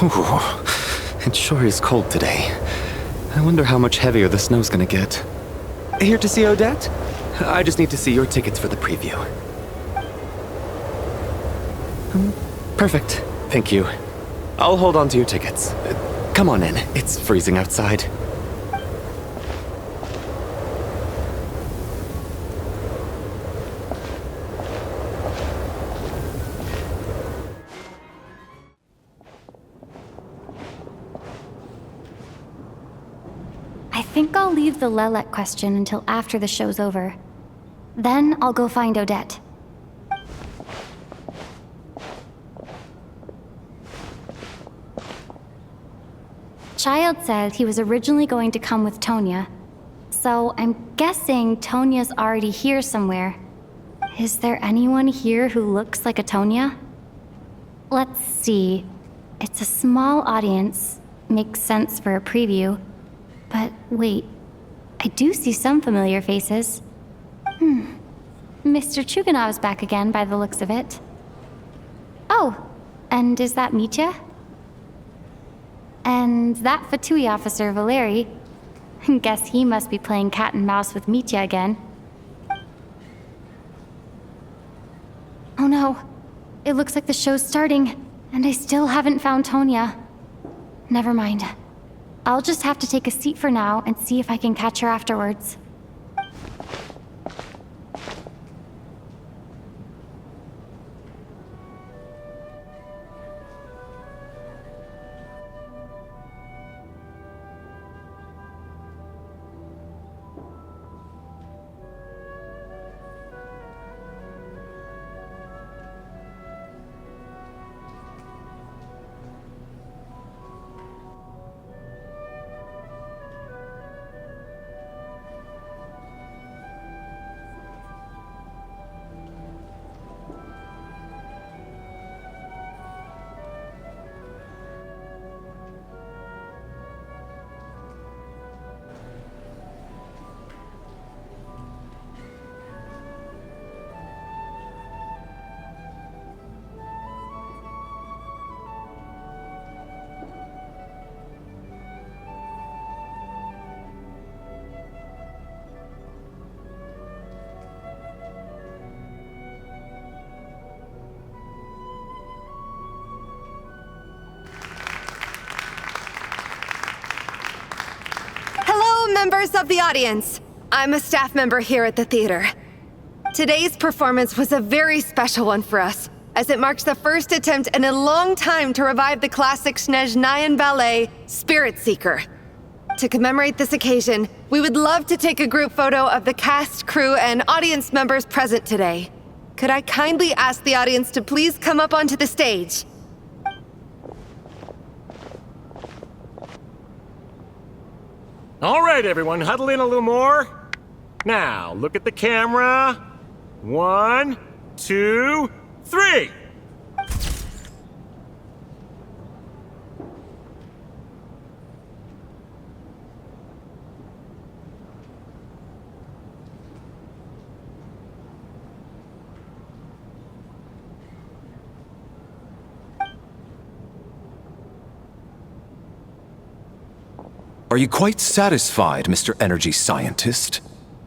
Ooh, it sure is cold today. I wonder how much heavier the snow's gonna get. Here to see Odette? I just need to see your tickets for the preview. Perfect. Thank you. I'll hold on to your tickets. Come on in. It's freezing outside. I think I'll leave the Lelek question until after the show's over. Then I'll go find Odette. Child said he was originally going to come with Tonya, so I'm guessing Tonya's already here somewhere. Is there anyone here who looks like a Tonya? Let's see. It's a small audience. Makes sense for a preview. But wait, I do see some familiar faces. Mr. Chuganov's back again by the looks of it. Oh, and is that Mitya? And that Fatui officer, Valeri. Guess he must be playing cat and mouse with Mitya again. Oh no, it looks like the show's starting, and I still haven't found Tonya. Never mind. I'll just have to take a seat for now and see if I can catch her afterwards. Members of the audience, I'm a staff member here at the theater. Today's performance was a very special one for us, as it marks the first attempt in a long time to revive the classic Snezhnayan ballet, Spirit Seeker. To commemorate this occasion, we would love to take a group photo of the cast, crew, and audience members present today. Could I kindly ask the audience to please come up onto the stage? All right, everyone, huddle in a little more. Now, look at the camera. 1, 2, 3. Are you quite satisfied, Mr. Energy Scientist?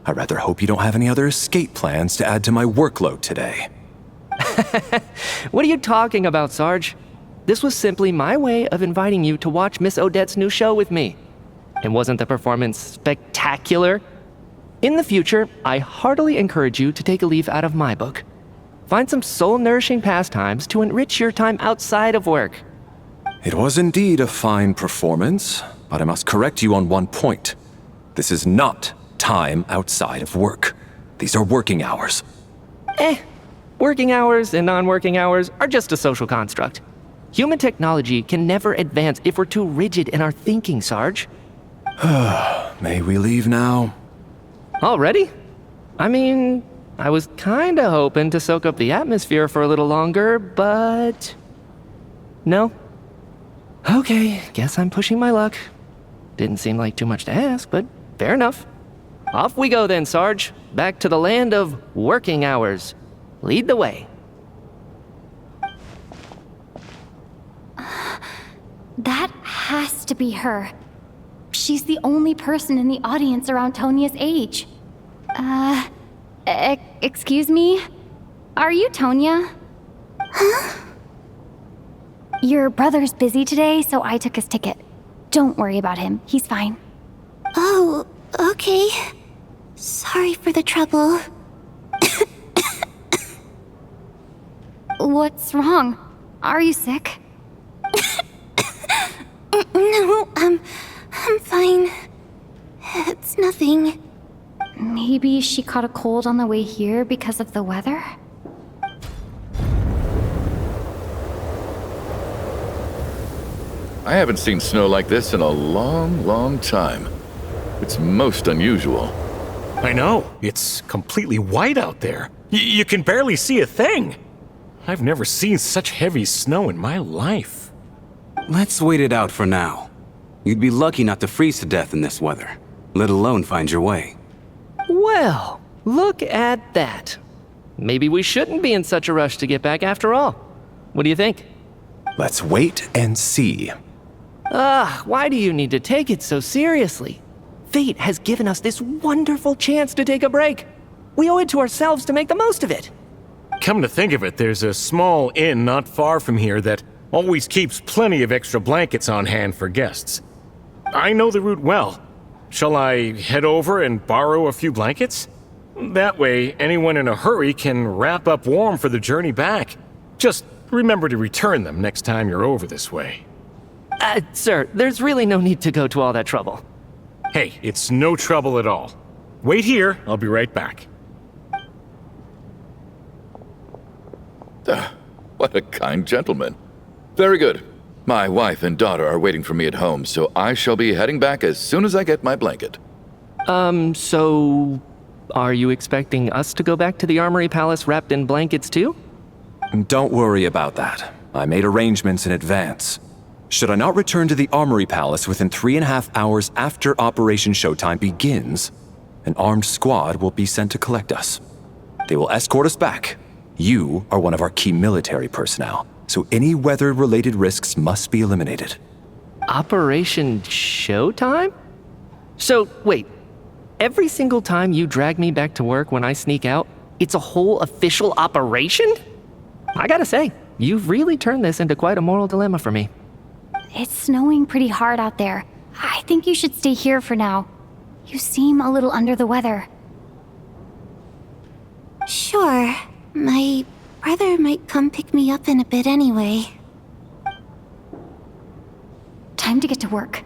I rather hope you don't have any other escape plans to add to my workload today. What are you talking about, Sarge? This was simply my way of inviting you to watch Miss Odette's new show with me. And wasn't the performance spectacular? In the future, I heartily encourage you to take a leaf out of my book. Find some soul-nourishing pastimes to enrich your time outside of work. It was indeed a fine performance, but I must correct you on one point. This is not time outside of work. These are working hours. Working hours and non-working hours are just a social construct. Human technology can never advance if we're too rigid in our thinking, Sarge. May we leave now? Already? I mean, I was kinda hoping to soak up the atmosphere for a little longer, but... No? Okay, guess I'm pushing my luck. Didn't seem like too much to ask, but fair enough. Off we go then, Sarge. Back to the land of working hours. Lead the way. That has to be her. She's the only person in the audience around Tonia's age. Excuse me? Are you Tonia? Huh? Your brother's busy today, so I took his ticket. Don't worry about him. He's fine. Oh, okay. Sorry for the trouble. What's wrong? Are you sick? No, I'm fine. It's nothing. Maybe she caught a cold on the way here because of the weather? I haven't seen snow like this in a long time. It's most unusual. I know. It's completely white out there. You can barely see a thing. I've never seen such heavy snow in my life. Let's wait it out for now. You'd be lucky not to freeze to death in this weather, let alone find your way. Well, look at that. Maybe we shouldn't be in such a rush to get back after all. What do you think? Let's wait and see. Why do you need to take it so seriously? Fate has given us this wonderful chance to take a break. We owe it to ourselves to make the most of it. Come to think of it, there's a small inn not far from here that always keeps plenty of extra blankets on hand for guests. I know the route well. Shall I head over and borrow a few blankets? That way, anyone in a hurry can wrap up warm for the journey back. Just remember to return them next time you're over this way. Sir, there's really no need to go to all that trouble. Hey, it's no trouble at all. Wait here, I'll be right back. What a kind gentleman. Very good. My wife and daughter are waiting for me at home, so I shall be heading back as soon as I get my blanket. So... are you expecting us to go back to the Armory Palace wrapped in blankets too? Don't worry about that. I made arrangements in advance. Should I not return to the Armory Palace within 3.5 hours after Operation Showtime begins, an armed squad will be sent to collect us. They will escort us back. You are one of our key military personnel, so any weather-related risks must be eliminated. Operation Showtime? So, wait. Every single time you drag me back to work when I sneak out, it's a whole official operation? I gotta say, you've really turned this into quite a moral dilemma for me. It's snowing pretty hard out there. I think you should stay here for now. You seem a little under the weather. Sure. My brother might come pick me up in a bit anyway. Time to get to work.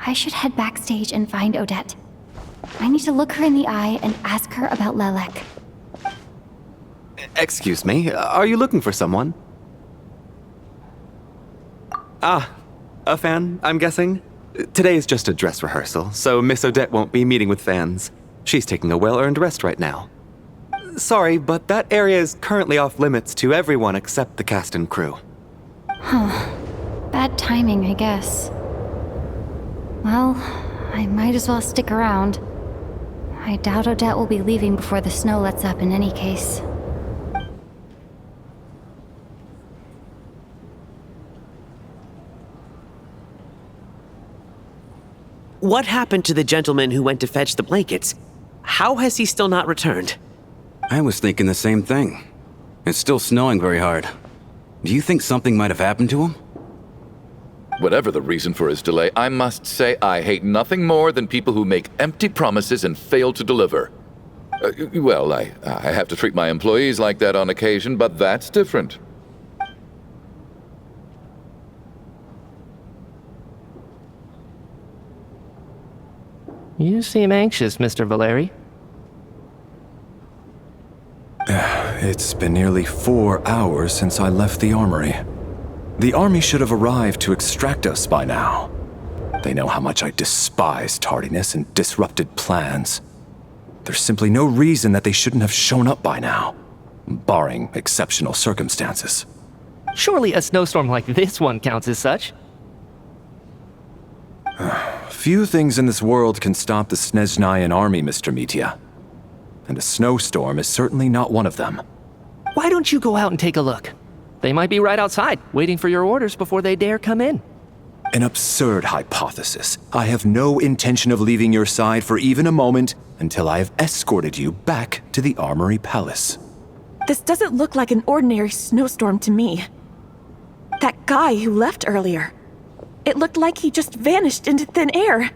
I should head backstage and find Odette. I need to look her in the eye and ask her about Lelek. Excuse me, are you looking for someone? A fan, I'm guessing? Today is just a dress rehearsal, so Miss Odette won't be meeting with fans. She's taking a well-earned rest right now. Sorry, but that area is currently off limits to everyone except the cast and crew. Bad timing, I guess. Well, I might as well stick around. I doubt Odette will be leaving before the snow lets up in any case. What happened to the gentleman who went to fetch the blankets? How has he still not returned? I was thinking the same thing. It's still snowing very hard. Do you think something might have happened to him? Whatever the reason for his delay, I must say I hate nothing more than people who make empty promises and fail to deliver. Well, I have to treat my employees like that on occasion, but that's different. You seem anxious, Mr. Valeri. It's been nearly 4 hours since I left the armory. The army should have arrived to extract us by now. They know how much I despise tardiness and disrupted plans. There's simply no reason that they shouldn't have shown up by now, barring exceptional circumstances. Surely a snowstorm like this one counts as such. Few things in this world can stop the Snezhnayan army, Mr. Mitya. And a snowstorm is certainly not one of them. Why don't you go out and take a look? They might be right outside, waiting for your orders before they dare come in. An absurd hypothesis. I have no intention of leaving your side for even a moment until I have escorted you back to the Armory Palace. This doesn't look like an ordinary snowstorm to me. That guy who left earlier, it looked like he just vanished into thin air.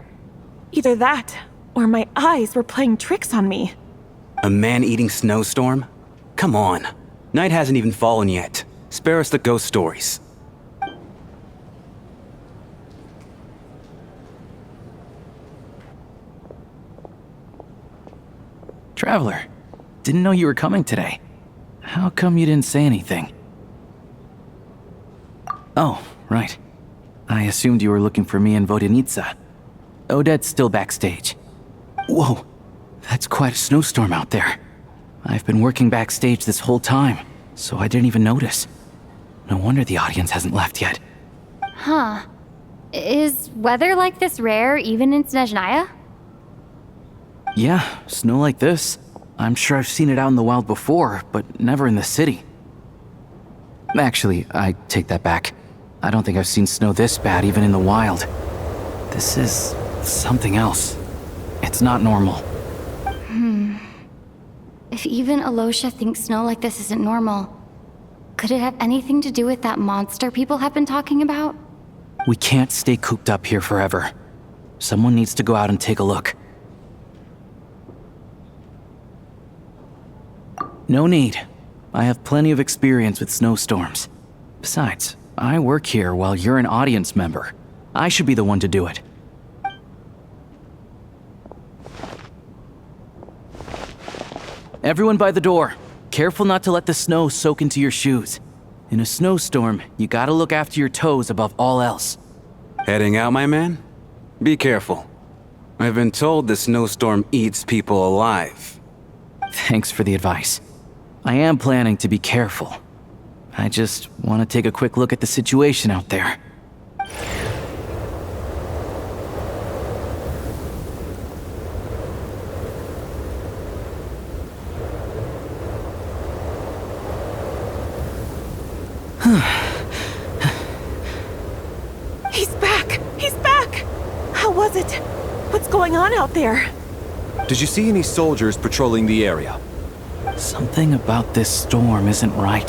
Either that, or my eyes were playing tricks on me. A man-eating snowstorm? Come on. Night hasn't even fallen yet. Spare us the ghost stories. Traveler, didn't know you were coming today. How come you didn't say anything? Oh, right. I assumed you were looking for me and Vodyanica. Odette's still backstage. Whoa, that's quite a snowstorm out there. I've been working backstage this whole time, so I didn't even notice. No wonder the audience hasn't left yet. Huh. Is weather like this rare even in Snezhnaya? Yeah, snow like this. I'm sure I've seen it out in the wild before, but never in the city. Actually, I take that back. I don't think I've seen snow this bad even in the wild. This is something else. It's not normal. If even Alosha thinks snow like this isn't normal, could it have anything to do with that monster people have been talking about? We can't stay cooped up here forever. Someone needs to go out and take a look. No need. I have plenty of experience with snowstorms. Besides, I work here while you're an audience member. I should be the one to do it. Everyone by the door. Careful not to let the snow soak into your shoes. In a snowstorm, you gotta look after your toes above all else. Heading out, my man? Be careful. I've been told the snowstorm eats people alive. Thanks for the advice. I am planning to be careful. I just want to take a quick look at the situation out there. He's back! He's back! How was it? What's going on out there? Did you see any soldiers patrolling the area? Something about this storm isn't right.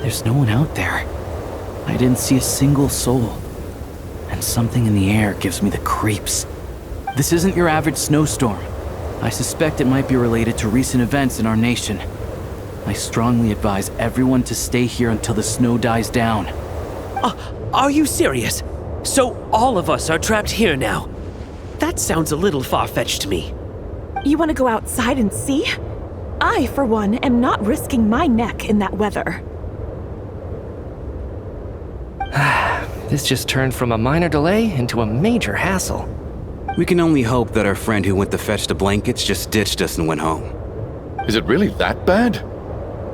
There's no one out there. I didn't see a single soul. And something in the air gives me the creeps. This isn't your average snowstorm. I suspect it might be related to recent events in our nation. I strongly advise everyone to stay here until the snow dies down. Are you serious? So all of us are trapped here now? That sounds a little far-fetched to me. You want to go outside and see? I, for one, am not risking my neck in that weather. This just turned from a minor delay into a major hassle. We can only hope that our friend who went to fetch the blankets just ditched us and went home. Is it really that bad?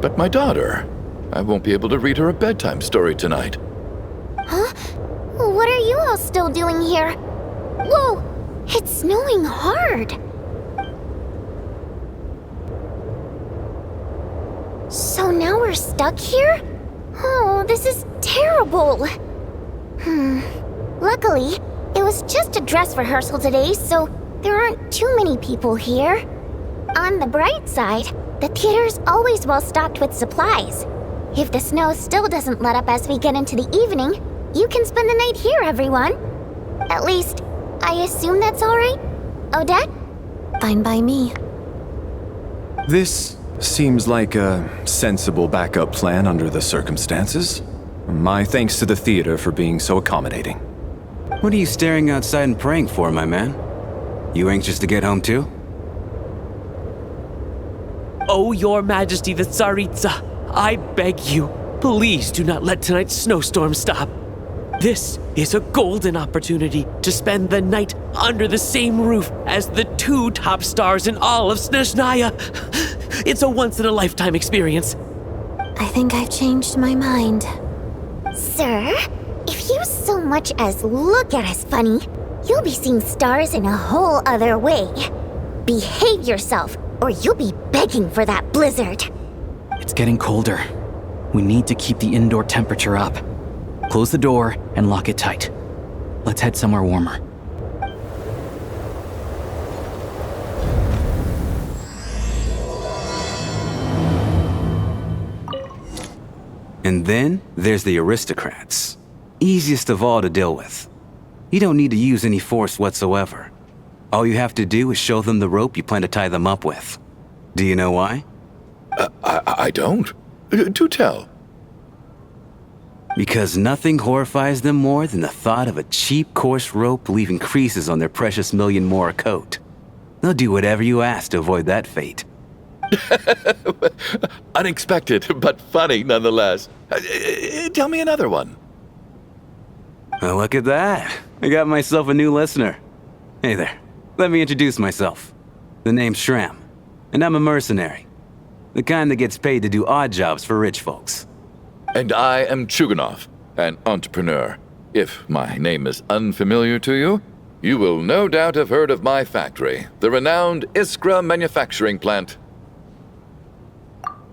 But my daughter, I won't be able to read her a bedtime story tonight. Huh? What are you all still doing here? Whoa! It's snowing hard! So now we're stuck here? Oh, this is terrible! Luckily, it was just a dress rehearsal today, so there aren't too many people here. On the bright side, the theater's always well stocked with supplies. If the snow still doesn't let up as we get into the evening, you can spend the night here, everyone. At least, I assume that's all right? Odette? Fine by me. This seems like a sensible backup plan under the circumstances. My thanks to the theater for being so accommodating. What are you staring outside and praying for, my man? You anxious to get home too? Oh, Your Majesty the Tsaritsa, I beg you, please do not let tonight's snowstorm stop. This is a golden opportunity to spend the night under the same roof as the two top stars in all of Snezhnaya. It's a once-in-a-lifetime experience. I think I've changed my mind. Sir, if you so much as look at us funny, you'll be seeing stars in a whole other way. Behave yourself, or you'll be begging for that blizzard. It's getting colder. We need to keep the indoor temperature up. Close the door and lock it tight. Let's head somewhere warmer. And then there's the aristocrats. Easiest of all to deal with. You don't need to use any force whatsoever. All you have to do is show them the rope you plan to tie them up with. Do you know why? I don't. Do tell. Because nothing horrifies them more than the thought of a cheap, coarse rope leaving creases on their precious million Mora coat. They'll do whatever you ask to avoid that fate. Unexpected, but funny nonetheless. Tell me another one. Well, look at that. I got myself a new listener. Hey there. Let me introduce myself. The name's Shram, and I'm a mercenary. The kind that gets paid to do odd jobs for rich folks. And I am Chuganov, an entrepreneur. If my name is unfamiliar to you, you will no doubt have heard of my factory, the renowned Iskra manufacturing plant.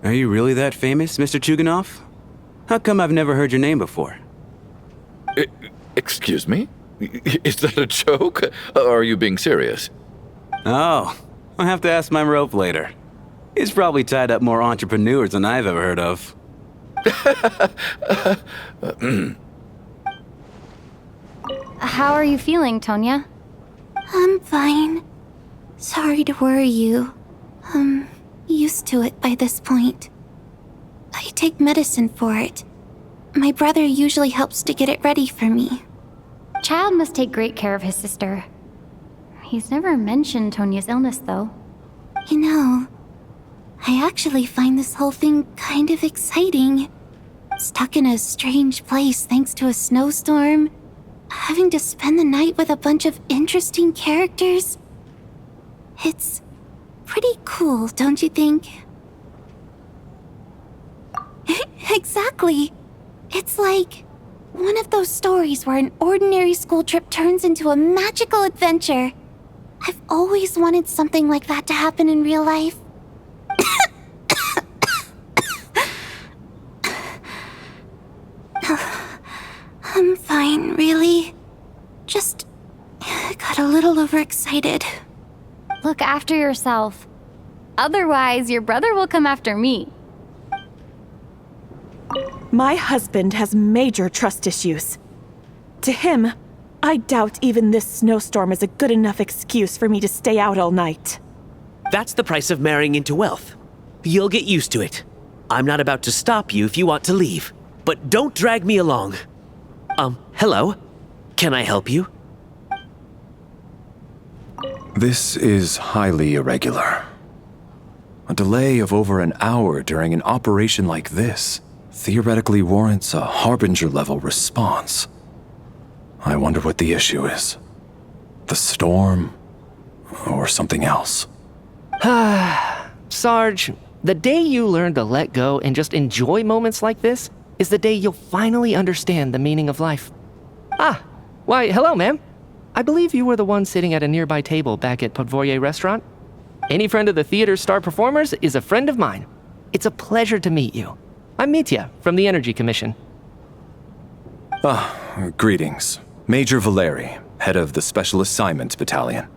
Are you really that famous, Mr. Chuganov? How come I've never heard your name before? Excuse me? Is that a joke? Or are you being serious? Oh, I'll have to ask my rope later. It's probably tied up more entrepreneurs than I've ever heard of. How are you feeling, Tonya? I'm fine. Sorry to worry you. I'm used to it by this point. I take medicine for it. My brother usually helps to get it ready for me. Child must take great care of his sister. He's never mentioned Tonya's illness, though. You know, I actually find this whole thing kind of exciting. Stuck in a strange place thanks to a snowstorm, having to spend the night with a bunch of interesting characters. It's pretty cool, don't you think? Exactly. It's like one of those stories where an ordinary school trip turns into a magical adventure. I've always wanted something like that to happen in real life. I'm fine, really. Just got a little overexcited. Look after yourself. Otherwise, your brother will come after me. My husband has major trust issues. To him, I doubt even this snowstorm is a good enough excuse for me to stay out all night. That's the price of marrying into wealth. You'll get used to it. I'm not about to stop you if you want to leave, but don't drag me along. Hello? Can I help you? This is highly irregular. A delay of over an hour during an operation like this theoretically warrants a Harbinger-level response. I wonder what the issue is. The storm, or something else. Sarge, the day you learn to let go and just enjoy moments like this is the day you'll finally understand the meaning of life. Why, hello, ma'am. I believe you were the one sitting at a nearby table back at Podvorye Restaurant. Any friend of the theater's star performers is a friend of mine. It's a pleasure to meet you. I'm Mitya from the Energy Commission. Greetings. Major Valeri, head of the Special Assignments Battalion.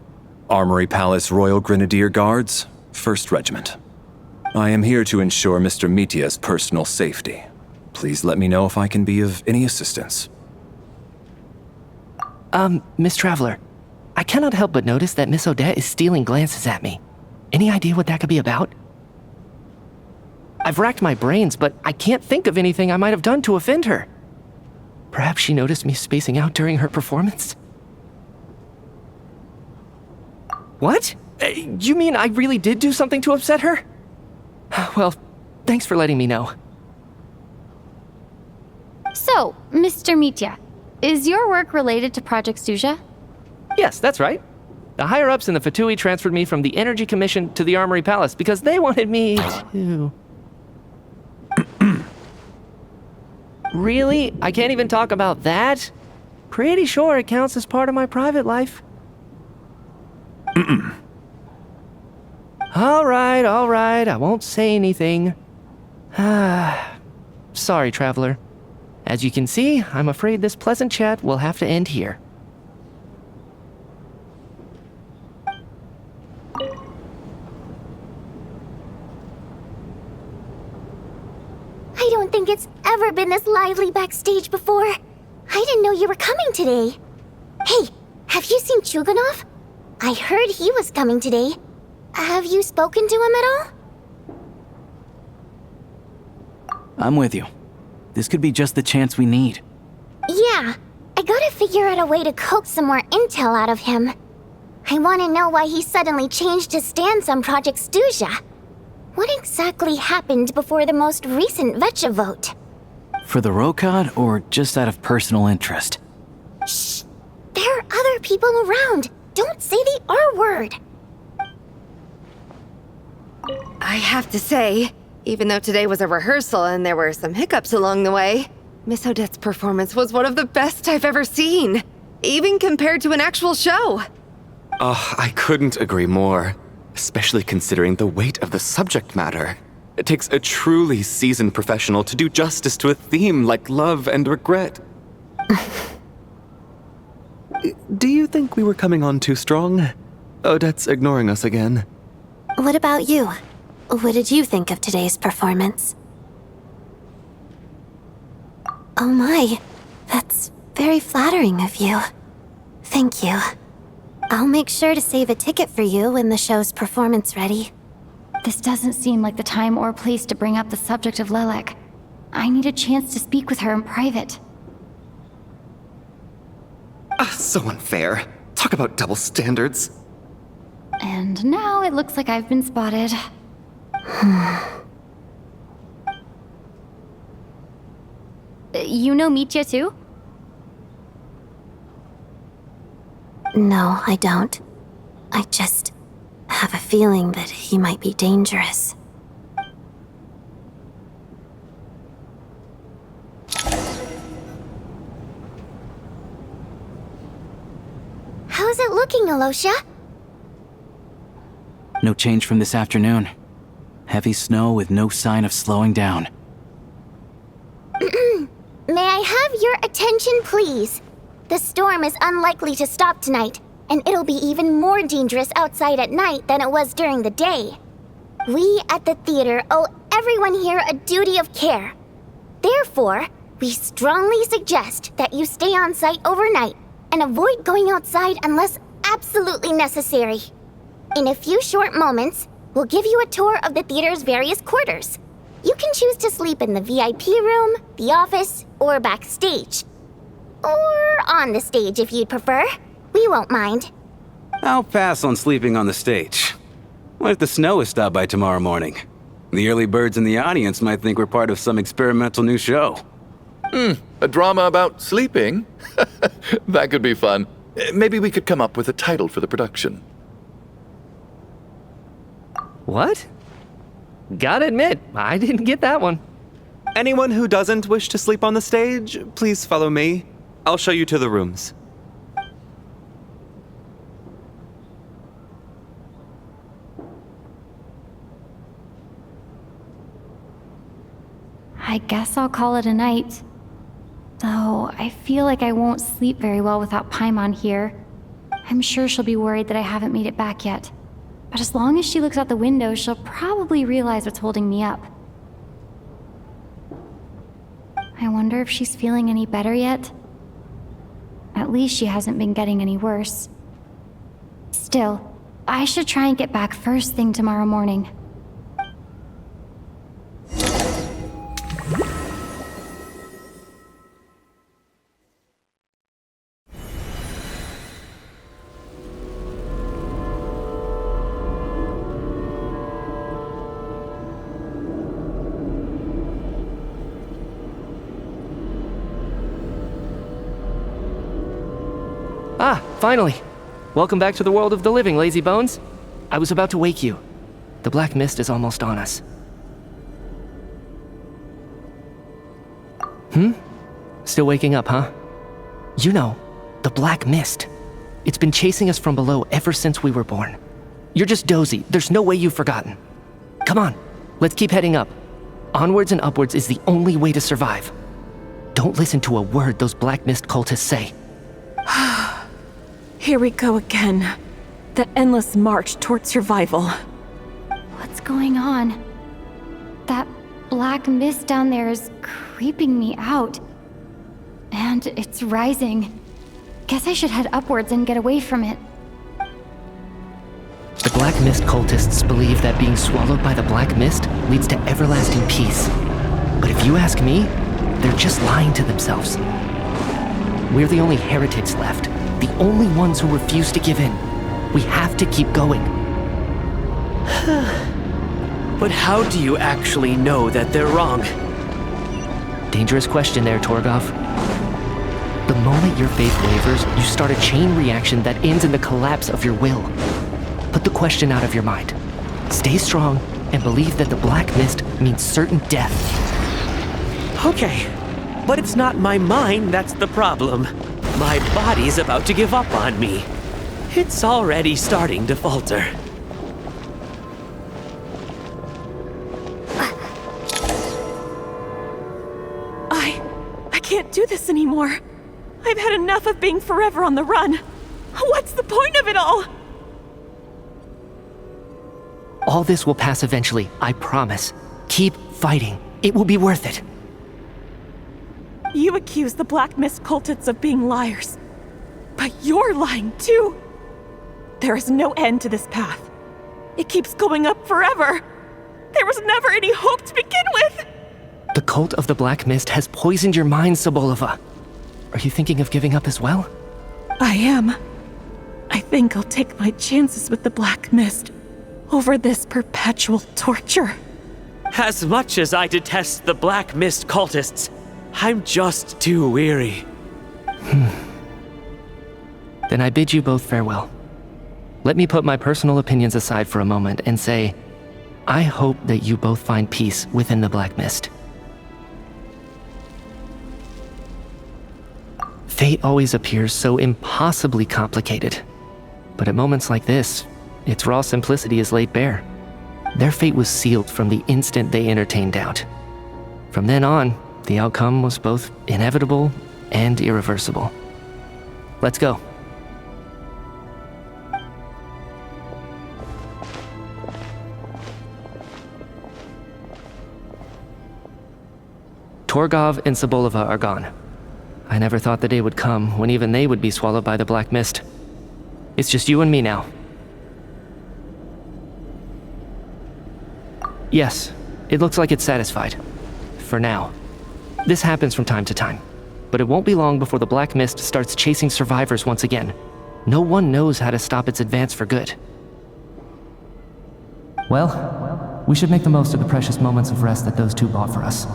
Armory Palace Royal Grenadier Guards, 1st Regiment. I am here to ensure Mr. Mitya's personal safety. Please let me know if I can be of any assistance. Miss Traveler, I cannot help but notice that Miss Odette is stealing glances at me. Any idea what that could be about? I've racked my brains, but I can't think of anything I might have done to offend her. Perhaps she noticed me spacing out during her performance? What? You mean I really did do something to upset her? Well, thanks for letting me know. So, Mr. Mitya, is your work related to Project Suja? Yes, that's right. The higher-ups in the Fatui transferred me from the Energy Commission to the Armory Palace because they wanted me to... Really? I can't even talk about that? Pretty sure it counts as part of my private life. All right, I won't say anything. Sorry, traveler. As you can see, I'm afraid this pleasant chat will have to end here. I don't think it's ever been this lively backstage before. I didn't know you were coming today. Hey, have you seen Chuganov? I heard he was coming today. Have you spoken to him at all? I'm with you. This could be just the chance we need. Yeah, I gotta figure out a way to coax some more intel out of him. I wanna know why he suddenly changed his stance on Project Stuzha. What exactly happened before the most recent VII vote? For the Rokad, or just out of personal interest? Shh! There are other people around. Don't say the R word. I have to say, even though today was a rehearsal and there were some hiccups along the way, Miss Odette's performance was one of the best I've ever seen, even compared to an actual show. Oh, I couldn't agree more, especially considering the weight of the subject matter. It takes a truly seasoned professional to do justice to a theme like love and regret. Do you think we were coming on too strong? Odette's ignoring us again. What about you? What did you think of today's performance? Oh my, that's very flattering of you. Thank you. I'll make sure to save a ticket for you when the show's performance ready. This doesn't seem like the time or place to bring up the subject of Lelek. I need a chance to speak with her in private. So unfair. Talk about double standards. And now it looks like I've been spotted. You know Mitya too? No, I don't. I just have a feeling that he might be dangerous. How's it looking, Alosha? No change from this afternoon. Heavy snow with no sign of slowing down. May I have your attention, please? The storm is unlikely to stop tonight, and it'll be even more dangerous outside at night than it was during the day. We at the theater owe everyone here a duty of care. Therefore, we strongly suggest that you stay on site overnight and avoid going outside unless absolutely necessary. In a few short moments, we'll give you a tour of the theater's various quarters. You can choose to sleep in the VIP room, the office, or backstage. Or on the stage if you'd prefer. We won't mind. I'll pass on sleeping on the stage. What if the snow is stopped by tomorrow morning? The early birds in the audience might think we're part of some experimental new show. A drama about sleeping? That could be fun. Maybe we could come up with a title for the production. What? Gotta admit, I didn't get that one. Anyone who doesn't wish to sleep on the stage, please follow me. I'll show you to the rooms. I guess I'll call it a night. Though, I feel like I won't sleep very well without Paimon here. I'm sure she'll be worried that I haven't made it back yet. But as long as she looks out the window, she'll probably realize what's holding me up. I wonder if she's feeling any better yet? At least she hasn't been getting any worse. Still, I should try and get back first thing tomorrow morning. Ah, finally. Welcome back to the world of the living, lazy bones. I was about to wake you. The black mist is almost on us. Still waking up, huh? You know, the black mist. It's been chasing us from below ever since we were born. You're just dozy. There's no way you've forgotten. Come on, let's keep heading up. Onwards and upwards is the only way to survive. Don't listen to a word those Black Mist cultists say. Here we go again. The endless march toward survival. What's going on? That black mist down there is creeping me out. And it's rising. Guess I should head upwards and get away from it. The Black Mist cultists believe that being swallowed by the Black Mist leads to everlasting peace. But if you ask me, they're just lying to themselves. We're the only heretics left, the only ones who refuse to give in. We have to keep going. But how do you actually know that they're wrong? Dangerous question there, Torgov. The moment your faith wavers, you start a chain reaction that ends in the collapse of your will. Put the question out of your mind. Stay strong and believe that the Black Mist means certain death. Okay, but it's not my mind that's the problem. My body's about to give up on me. It's already starting to falter. I can't do this anymore. I've had enough of being forever on the run. What's the point of it all? All this will pass eventually, I promise. Keep fighting. It will be worth it. You accuse the Black Mist cultists of being liars. But you're lying too. There is no end to this path. It keeps going up forever. There was never any hope to begin with. The cult of the Black Mist has poisoned your mind, Sobolova. Are you thinking of giving up as well? I am. I think I'll take my chances with the Black Mist over this perpetual torture. As much as I detest the Black Mist cultists, I'm just too weary. Then I bid you both farewell. Let me put my personal opinions aside for a moment and say, I hope that you both find peace within the Black Mist. Fate always appears so impossibly complicated. But at moments like this, its raw simplicity is laid bare. Their fate was sealed from the instant they entertained doubt. From then on, the outcome was both inevitable and irreversible. Let's go. Torgov and Sobolova are gone. I never thought the day would come when even they would be swallowed by the Black Mist. It's just you and me now. Yes, it looks like it's satisfied. For now. This happens from time to time, but it won't be long before the Black Mist starts chasing survivors once again. No one knows how to stop its advance for good. Well, we should make the most of the precious moments of rest that those two bought for us.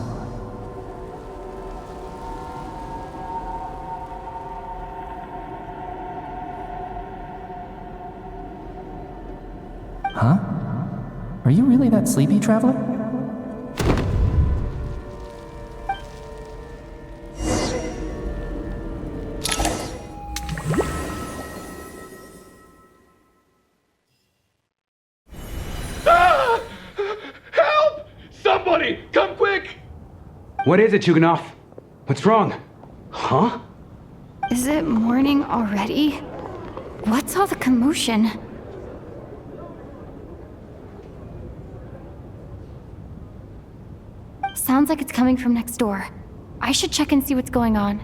Huh? Are you really that sleepy, traveler? Ah! Help! Somebody, come quick! What is it, Yuganov? What's wrong? Huh? Is it morning already? What's all the commotion? Sounds like it's coming from next door. I should check and see what's going on.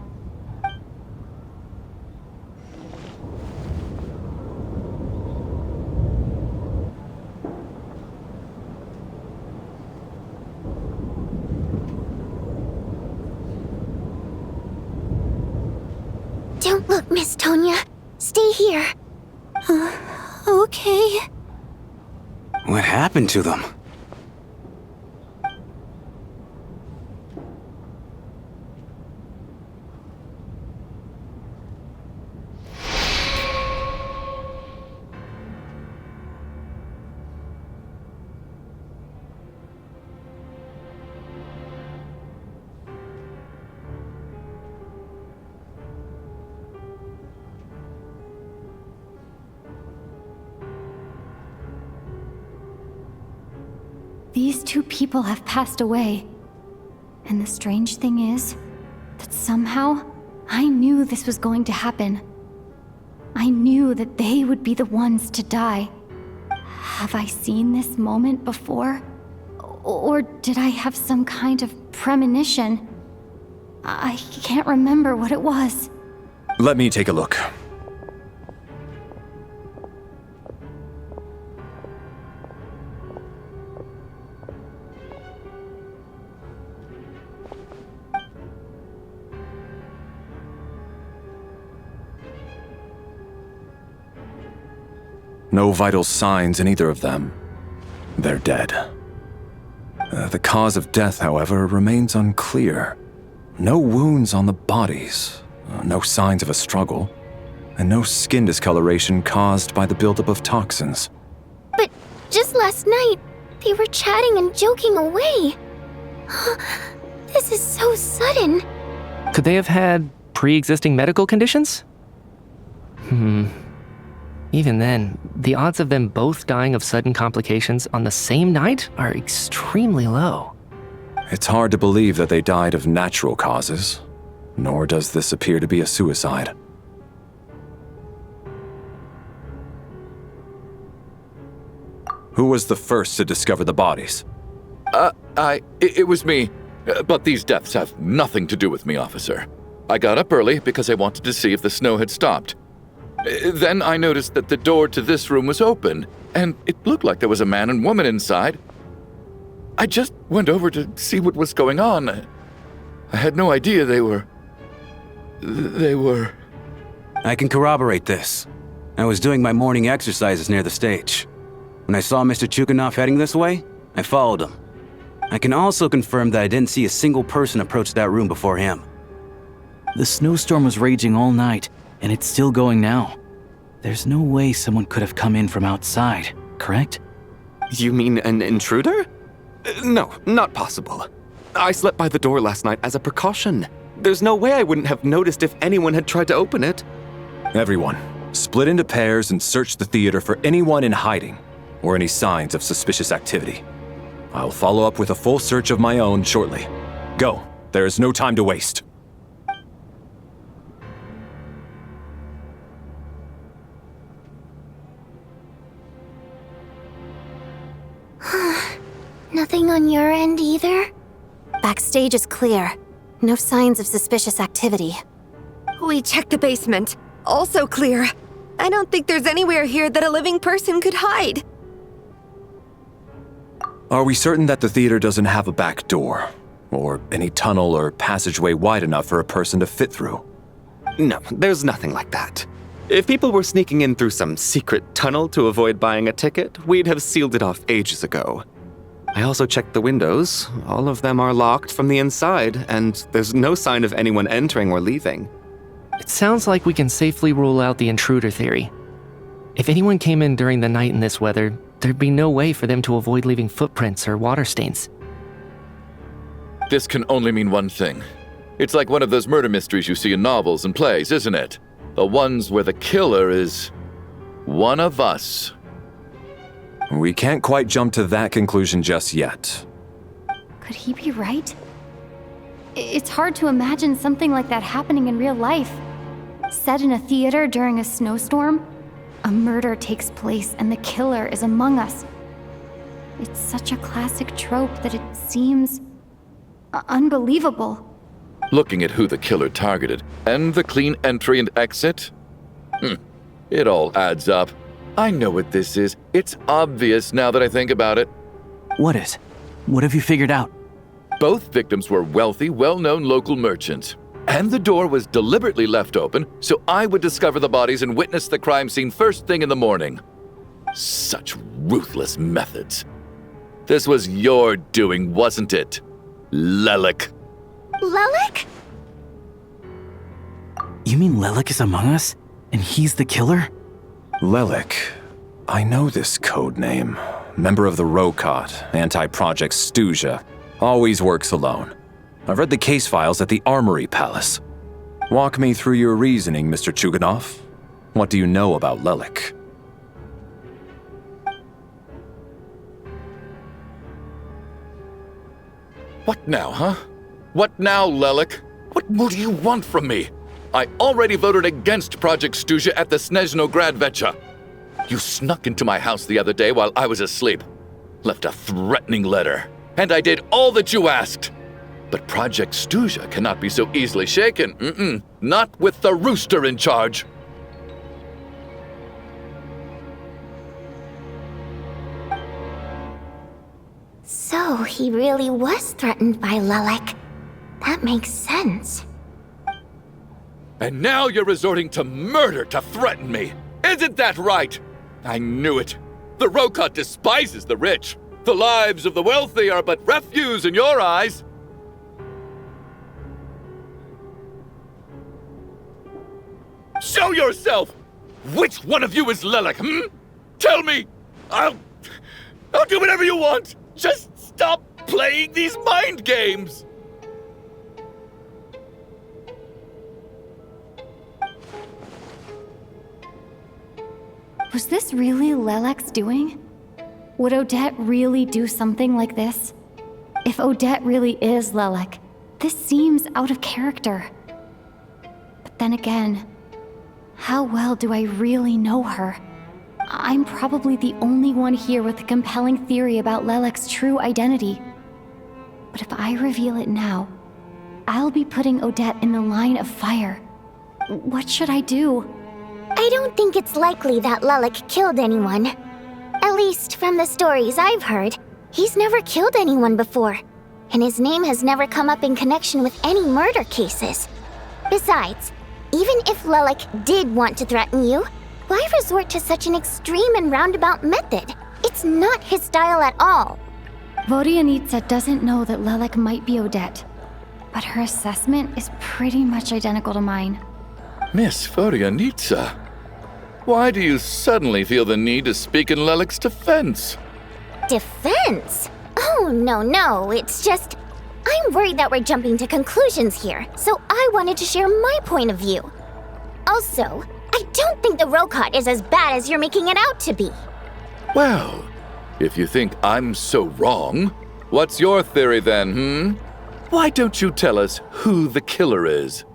Don't look, Miss Tonya. Stay here. Okay. What happened to them? These two people have passed away. And the strange thing is that somehow I knew this was going to happen. I knew that they would be the ones to die. Have I seen this moment before? Or did I have some kind of premonition? I can't remember what it was. Let me take a look. No vital signs in either of them. They're dead. The cause of death, however, remains unclear. No wounds on the bodies, no signs of a struggle, and no skin discoloration caused by the buildup of toxins. But just last night, they were chatting and joking away. This is so sudden. Could they have had pre-existing medical conditions? Even then, the odds of them both dying of sudden complications on the same night are extremely low. It's hard to believe that they died of natural causes, nor does this appear to be a suicide. Who was the first to discover the bodies? It was me. But these deaths have nothing to do with me, officer. I got up early because I wanted to see if the snow had stopped. Then I noticed that the door to this room was open, and it looked like there was a man and woman inside. I just went over to see what was going on. I had no idea they were... I can corroborate this. I was doing my morning exercises near the stage. When I saw Mr. Chuganov heading this way, I followed him. I can also confirm that I didn't see a single person approach that room before him. The snowstorm was raging all night, and it's still going now. There's no way someone could have come in from outside, correct? You mean an intruder? No, not possible. I slept by the door last night as a precaution. There's no way I wouldn't have noticed if anyone had tried to open it. Everyone, split into pairs and search the theater for anyone in hiding or any signs of suspicious activity. I'll follow up with a full search of my own shortly. Go. There is no time to waste. Nothing on your end either? Backstage is clear. No signs of suspicious activity. We checked the basement. Also clear. I don't think there's anywhere here that a living person could hide. Are we certain that the theater doesn't have a back door? Or any tunnel or passageway wide enough for a person to fit through? No, there's nothing like that. If people were sneaking in through some secret tunnel to avoid buying a ticket, we'd have sealed it off ages ago. I also checked the windows. All of them are locked from the inside, and there's no sign of anyone entering or leaving. It sounds like we can safely rule out the intruder theory. If anyone came in during the night in this weather, there'd be no way for them to avoid leaving footprints or water stains. This can only mean one thing. It's like one of those murder mysteries you see in novels and plays, isn't it? The ones where the killer is one of us. We can't quite jump to that conclusion just yet. Could he be right? It's hard to imagine something like that happening in real life. Set in a theater during a snowstorm, a murder takes place and the killer is among us. It's such a classic trope that it seems unbelievable. Looking at who the killer targeted and the clean entry and exit, it all adds up. I know what this is. It's obvious now that I think about it. What is? What have you figured out? Both victims were wealthy, well-known local merchants. And the door was deliberately left open so I would discover the bodies and witness the crime scene first thing in the morning. Such ruthless methods. This was your doing, wasn't it, Lelik? Lelik? You mean Lelik is among us? And he's the killer? Lelik. I know this code name. Member of the Rokot, anti-Project Stuzha. Always works alone. I've read the case files at the Armory Palace. Walk me through your reasoning, Mr. Chuganov. What do you know about Lelik? What now, huh? What now, Lelik? What more do you want from me? I already voted against Project Stuzha at the Snezhnaya. You snuck into my house the other day while I was asleep. Left a threatening letter. And I did all that you asked. But Project Stuzha cannot be so easily shaken. Not with the rooster in charge. So he really was threatened by Lelik. That makes sense. And now you're resorting to murder to threaten me. Isn't that right? I knew it. The Rokot despises the rich. The lives of the wealthy are but refuse in your eyes. Show yourself! Which one of you is Lelik, Tell me! I'll do whatever you want! Just stop playing these mind games! Was this really Lelek's doing? Would Odette really do something like this? If Odette really is Lelek, this seems out of character. But then again, how well do I really know her? I'm probably the only one here with a compelling theory about Lelek's true identity. But if I reveal it now, I'll be putting Odette in the line of fire. What should I do? I don't think it's likely that Lelik killed anyone. At least from the stories I've heard, he's never killed anyone before, and his name has never come up in connection with any murder cases. Besides, even if Lelik did want to threaten you, why resort to such an extreme and roundabout method? It's not his style at all. Vodianitsa doesn't know that Lelek might be Odette, but her assessment is pretty much identical to mine. Miss Vodianitsa, why do you suddenly feel the need to speak in Lelik's defense? Defense? Oh, no, it's just... I'm worried that we're jumping to conclusions here, so I wanted to share my point of view. Also, I don't think the Rokot is as bad as you're making it out to be. Well, if you think I'm so wrong, what's your theory then, Why don't you tell us who the killer is?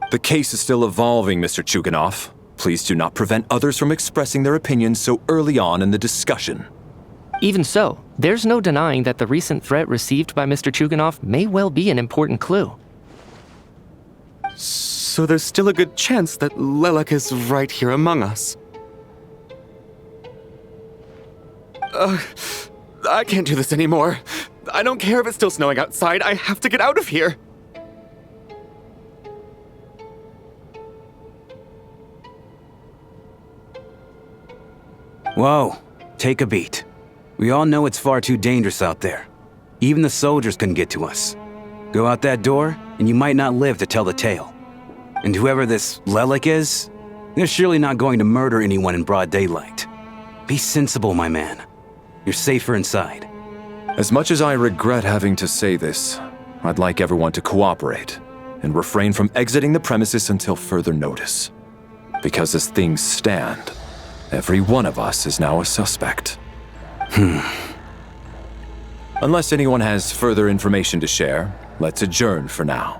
The case is still evolving, Mr. Chuganov. Please do not prevent others from expressing their opinions so early on in the discussion. Even so, there's no denying that the recent threat received by Mr. Chuganov may well be an important clue. So there's still a good chance that Lelek is right here among us. I can't do this anymore. I don't care if it's still snowing outside. I have to get out of here. Whoa, take a beat. We all know it's far too dangerous out there. Even the soldiers can get to us. Go out that door, and you might not live to tell the tale. And whoever this Lelik is, they're surely not going to murder anyone in broad daylight. Be sensible, my man. You're safer inside. As much as I regret having to say this, I'd like everyone to cooperate and refrain from exiting the premises until further notice. Because as things stand, every one of us is now a suspect. Unless anyone has further information to share, let's adjourn for now.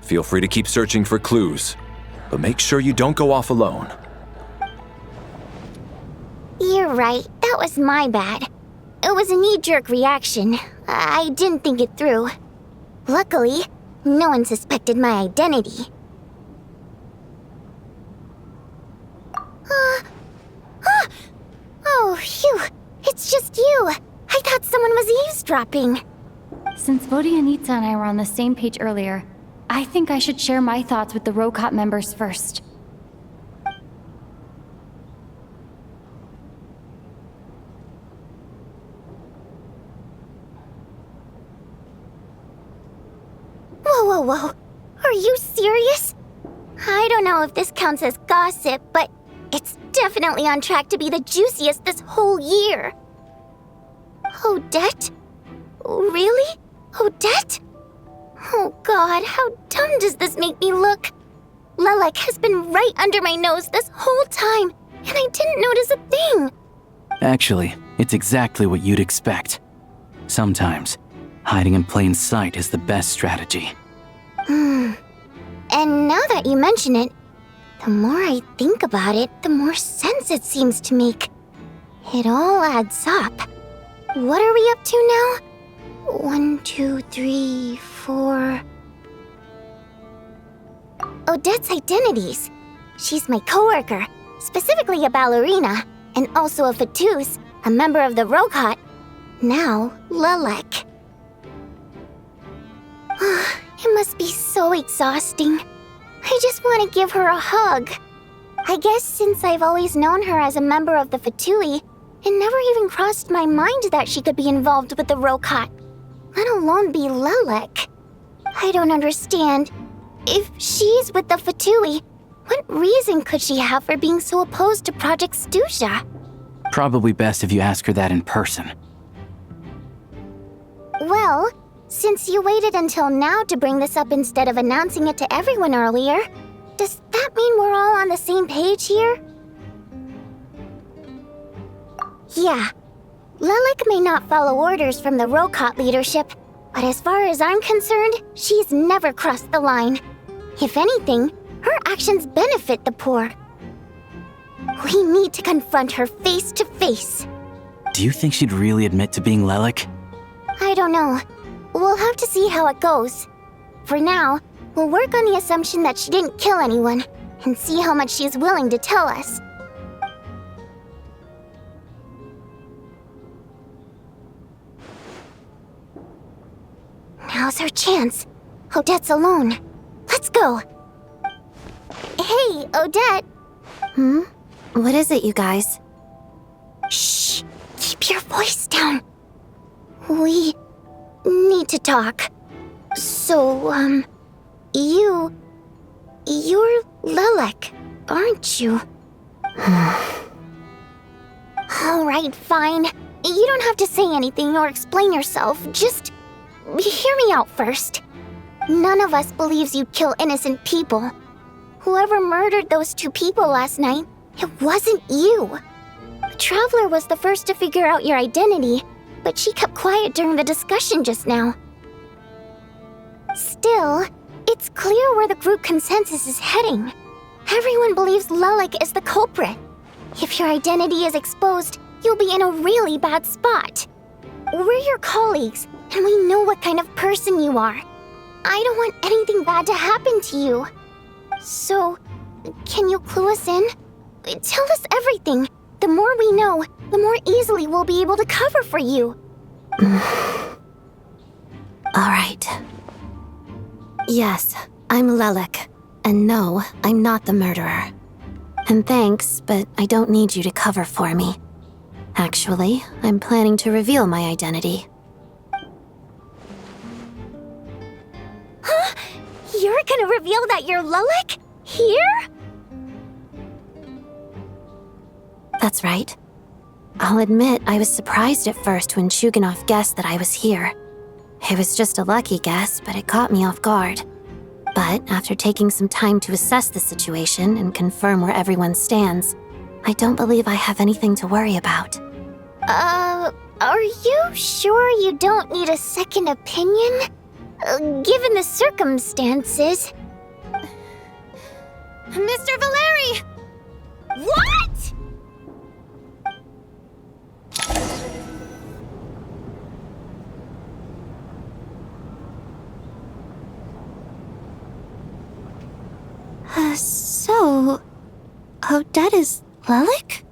Feel free to keep searching for clues, but make sure you don't go off alone. You're right, that was my bad. It was a knee-jerk reaction. I didn't think it through. Luckily, no one suspected my identity. Oh, phew. It's just you. I thought someone was eavesdropping. Since Vodianitsa and I were on the same page earlier, I think I should share my thoughts with the Rokot members first. Whoa. Are you serious? I don't know if this counts as gossip, but it's definitely on track to be the juiciest this whole year. Odette? Really? Odette? Oh god, how dumb does this make me look? Lelek has been right under my nose this whole time, and I didn't notice a thing. Actually, it's exactly what you'd expect. Sometimes, Hiding in plain sight is the best strategy. And now that you mention it, the more I think about it, the more sense it seems to make. It all adds up. What are we up to now? 1, 2, 3, 4... Odette's identities. She's my coworker, specifically a ballerina, and also a Fatous, a member of the Rokat. Now, Lelek. It must be so exhausting. I just want to give her a hug. I guess since I've always known her as a member of the Fatui, it never even crossed my mind that she could be involved with the Rokat, let alone be Lelek. I don't understand. If she's with the Fatui, what reason could she have for being so opposed to Project Stusha? Probably best if you ask her that in person. Well, since you waited until now to bring this up instead of announcing it to everyone earlier, does that mean we're all on the same page here? Yeah. Lelek may not follow orders from the Rokat leadership, but as far as I'm concerned, she's never crossed the line. If anything, her actions benefit the poor. We need to confront her face to face. Do you think she'd really admit to being Lelek? I don't know. We'll have to see how it goes. For now, we'll work on the assumption that she didn't kill anyone, and see how much she's willing to tell us. Now's our chance. Odette's alone. Let's go. Hey, Odette. What is it, you guys? Shh. Keep your voice down. We need to talk. So, you're Lelek, aren't you? Alright, fine. You don't have to say anything or explain yourself. Just hear me out first. None of us believes you'd kill innocent people. Whoever murdered those 2 people last night, it wasn't you. The Traveler was the first to figure out your identity, but she kept quiet during the discussion just now. Still, it's clear where the group consensus is heading. Everyone believes Lelek is the culprit. If your identity is exposed, you'll be in a really bad spot. We're your colleagues, and we know what kind of person you are. I don't want anything bad to happen to you. So, can you clue us in? Tell us everything. The more we know, the more easily we'll be able to cover for you. Alright. Yes, I'm Lelek. And no, I'm not the murderer. And thanks, but I don't need you to cover for me. Actually, I'm planning to reveal my identity. Huh? You're gonna reveal that you're Lelek? Here? That's right. I'll admit I was surprised at first when Chuganov guessed that I was here. It was just a lucky guess, but it caught me off guard. But after taking some time to assess the situation and confirm where everyone stands, I don't believe I have anything to worry about. Are you sure you don't need a second opinion? Given the circumstances. Mr. Valeri! What?! So... Odette is Lelek?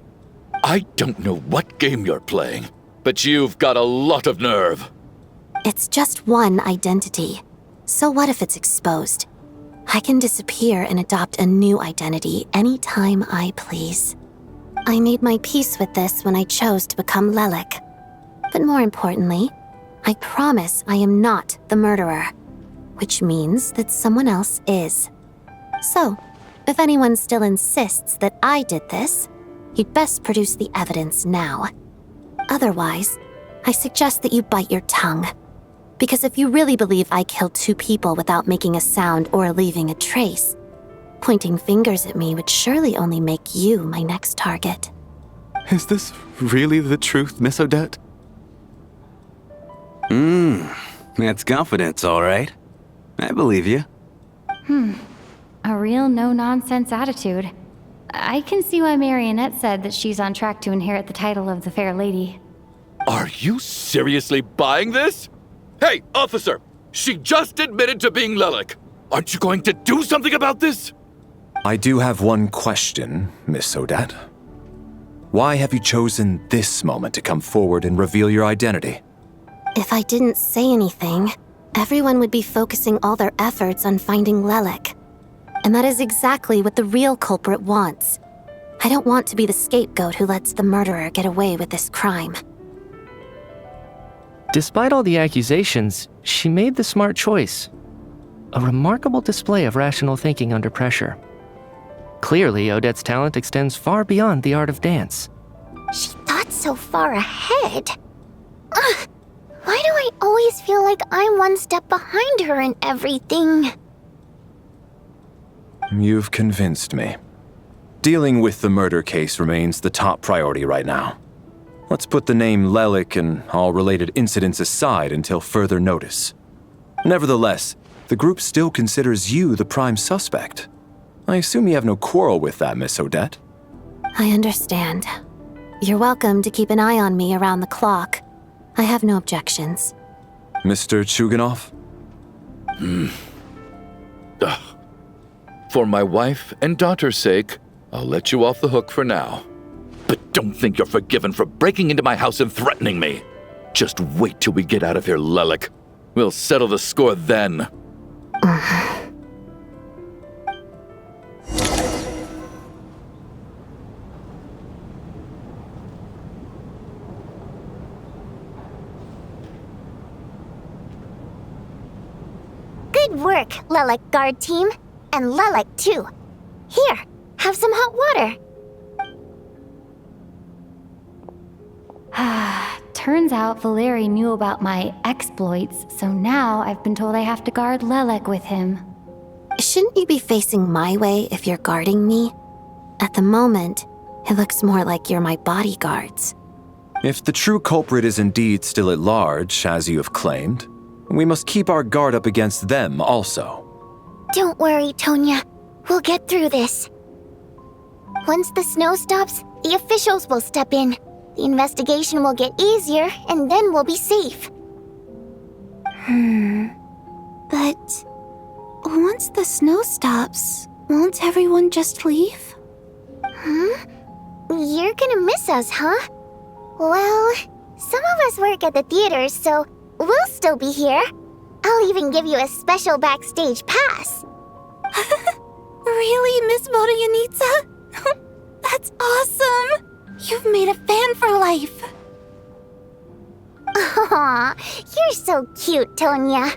I don't know what game you're playing, but you've got a lot of nerve. It's just one identity. So what if it's exposed? I can disappear and adopt a new identity anytime I please. I made my peace with this when I chose to become Lelek. But more importantly, I promise I am not the murderer, which means that someone else is. So, if anyone still insists that I did this, you'd best produce the evidence now. Otherwise, I suggest that you bite your tongue. Because if you really believe I killed 2 people without making a sound or leaving a trace, pointing fingers at me would surely only make you my next target. Is this really the truth, Miss Odette? That's confidence, all right. I believe you. A real no-nonsense attitude. I can see why Marionette said that she's on track to inherit the title of the Fair Lady. Are you seriously buying this? Hey, officer! She just admitted to being Lelik. Aren't you going to do something about this? I do have one question, Miss Odette. Why have you chosen this moment to come forward and reveal your identity? If I didn't say anything, everyone would be focusing all their efforts on finding Lelik. And that is exactly what the real culprit wants. I don't want to be the scapegoat who lets the murderer get away with this crime. Despite all the accusations, she made the smart choice. A remarkable display of rational thinking under pressure. Clearly, Odette's talent extends far beyond the art of dance. She thought so far ahead. Ugh, why do I always feel like I'm one step behind her in everything? You've convinced me. Dealing with the murder case remains the top priority right now. Let's put the name Lelik and all related incidents aside until further notice. Nevertheless, the group still considers you the prime suspect. I assume you have no quarrel with that, Miss Odette? I understand. You're welcome to keep an eye on me around the clock. I have no objections. Mr. Chuganov? For my wife and daughter's sake, I'll let you off the hook for now. But don't think you're forgiven for breaking into my house and threatening me. Just wait till we get out of here, Lelik. We'll settle the score then. Good work, Lelik guard team. And Lelik too. Here, have some hot water. Turns out Valeri knew about my exploits, so now I've been told I have to guard Lelik with him. Shouldn't you be facing my way if you're guarding me? At the moment, it looks more like you're my bodyguards. If the true culprit is indeed still at large, as you have claimed, we must keep our guard up against them also. Don't worry, Tonya. We'll get through this. Once the snow stops, the officials will step in. The investigation will get easier, and then we'll be safe. But once the snow stops, won't everyone just leave? You're gonna miss us, huh? Well, some of us work at the theaters, so we'll still be here. I'll even give you a special backstage pass. Really, Miss Vodyanitsa? That's awesome! You've made a fan for life. Aw, you're so cute, Tonya.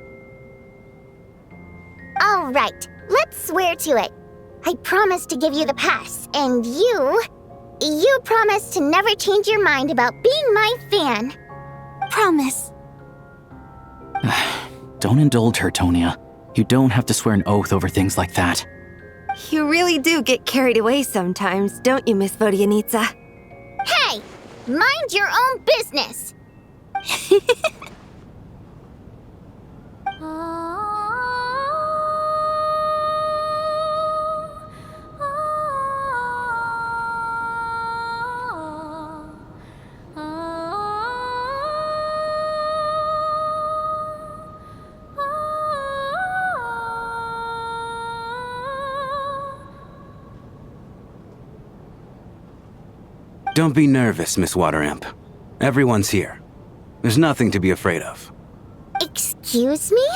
All right, let's swear to it. I promise to give you the pass, and you promise to never change your mind about being my fan. Promise. Don't indulge her, Tonya. You don't have to swear an oath over things like that. You really do get carried away sometimes, don't you, Miss Vodyanitsa? Hey, mind your own business. Don't be nervous, Miss Waterimp. Everyone's here. There's nothing to be afraid of. Excuse me?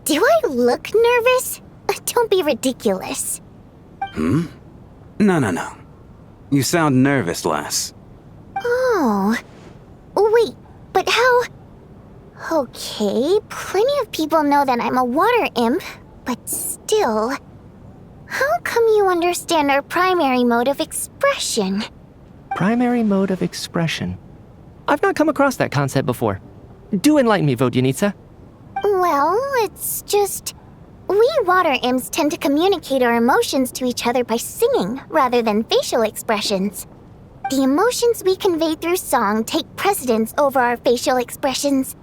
Do I look nervous? Don't be ridiculous. No. You sound nervous, lass. Oh. Wait, but how... Okay, plenty of people know that I'm a water imp, but still... How come you understand our primary mode of expression? Primary mode of expression. I've not come across that concept before. Do enlighten me, Vodyanitsa. Well, it's just... We water imps tend to communicate our emotions to each other by singing rather than facial expressions. The emotions we convey through song take precedence over our facial expressions.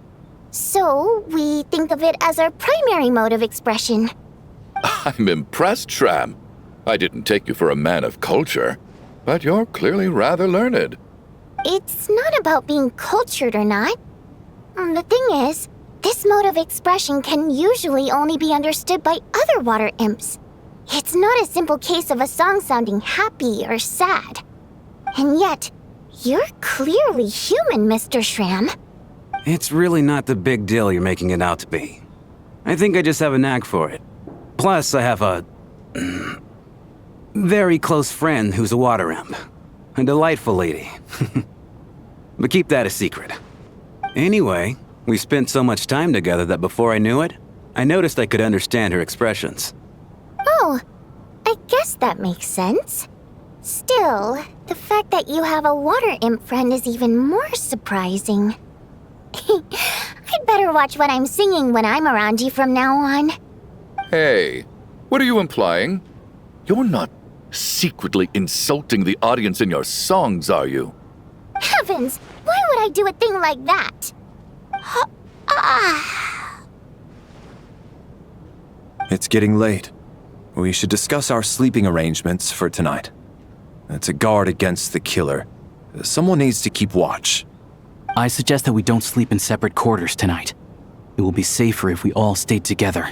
So, we think of it as our primary mode of expression. I'm impressed, Shram. I didn't take you for a man of culture, but you're clearly rather learned. It's not about being cultured or not. The thing is, this mode of expression can usually only be understood by other water imps. It's not a simple case of a song sounding happy or sad. And yet, you're clearly human, Mr. Shram. It's really not the big deal you're making it out to be. I think I just have a knack for it. Plus, I have a very close friend who's a water imp. A delightful lady. But keep that a secret. Anyway, we spent so much time together that before I knew it, I noticed I could understand her expressions. Oh, I guess that makes sense. Still, the fact that you have a water imp friend is even more surprising. I'd better watch what I'm singing when I'm around you from now on. Hey, what are you implying? You're not secretly insulting the audience in your songs, are you? Heavens, why would I do a thing like that? It's getting late. We should discuss our sleeping arrangements for tonight. To guard against the killer, someone needs to keep watch. I suggest that we don't sleep in separate quarters tonight. It will be safer if we all stay together.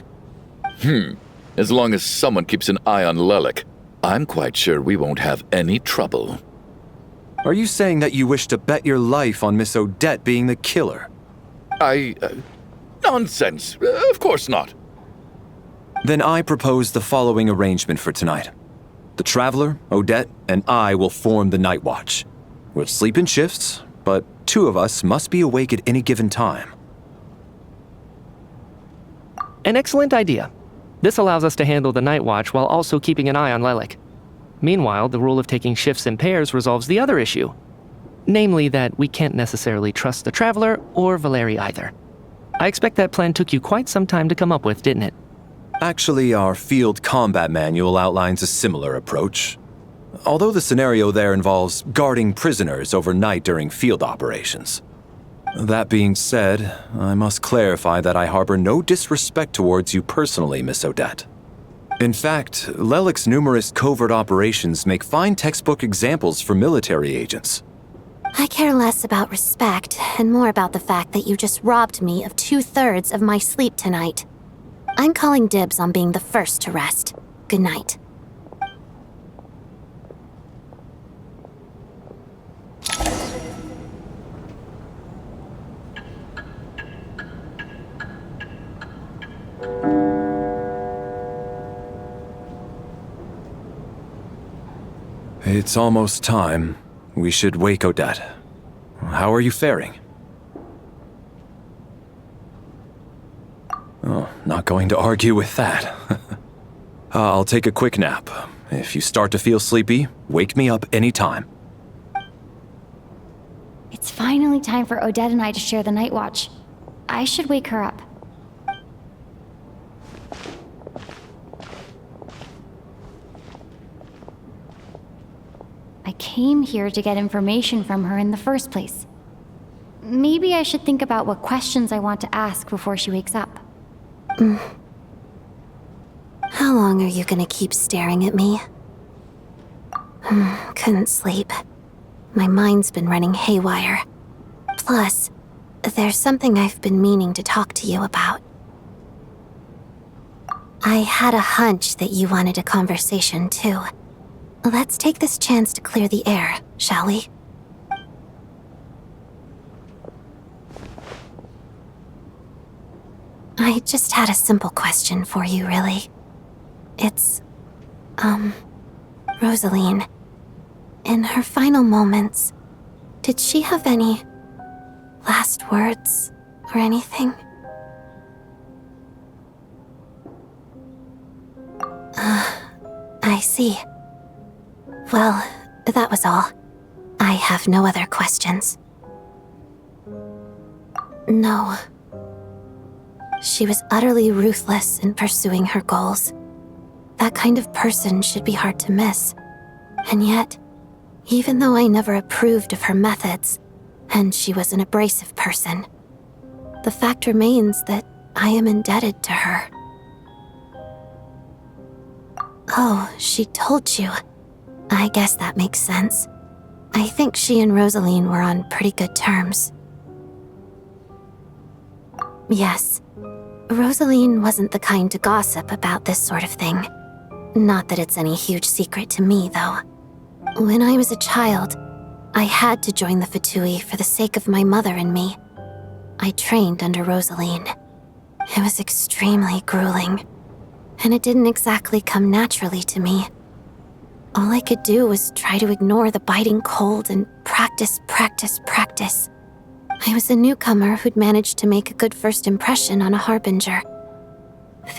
As long as someone keeps an eye on Lelik, I'm quite sure we won't have any trouble. Are you saying that you wish to bet your life on Miss Odette being the killer? Nonsense. Of course not. Then I propose the following arrangement for tonight. The Traveler, Odette, and I will form the Night Watch. We'll sleep in shifts, but 2 of us must be awake at any given time. An excellent idea. This allows us to handle the Night Watch while also keeping an eye on Lelik. Meanwhile, the rule of taking shifts in pairs resolves the other issue. Namely that we can't necessarily trust the Traveler or Valeri either. I expect that plan took you quite some time to come up with, didn't it? Actually, our field combat manual outlines a similar approach. Although the scenario there involves guarding prisoners overnight during field operations. That being said, I must clarify that I harbor no disrespect towards you personally, Miss Odette. In fact, Lelik's numerous covert operations make fine textbook examples for military agents. I care less about respect and more about the fact that you just robbed me of 2/3 of my sleep tonight. I'm calling dibs on being the first to rest. Good night. It's almost time. We should wake Odette. How are you faring? Oh, not going to argue with that. I'll take a quick nap. If you start to feel sleepy, wake me up anytime. It's finally time for Odette and I to share the night watch. I should wake her up. I came here to get information from her in the first place. Maybe I should think about what questions I want to ask before she wakes up. How long are you gonna keep staring at me? Couldn't sleep. My mind's been running haywire. Plus, there's something I've been meaning to talk to you about. I had a hunch that you wanted a conversation too. Let's take this chance to clear the air, shall we? I just had a simple question for you, really. It's, Rosaline. In her final moments, did she have any last words or anything? I see. Well, that was all. I have no other questions. No. She was utterly ruthless in pursuing her goals. That kind of person should be hard to miss. And yet, even though I never approved of her methods, and she was an abrasive person, the fact remains that I am indebted to her. Oh, she told you. I guess that makes sense. I think she and Rosaline were on pretty good terms. Yes, Rosaline wasn't the kind to gossip about this sort of thing. Not that it's any huge secret to me, though. When I was a child, I had to join the Fatui for the sake of my mother and me. I trained under Rosaline. It was extremely grueling, and it didn't exactly come naturally to me. All I could do was try to ignore the biting cold and practice. I was a newcomer who'd managed to make a good first impression on a harbinger.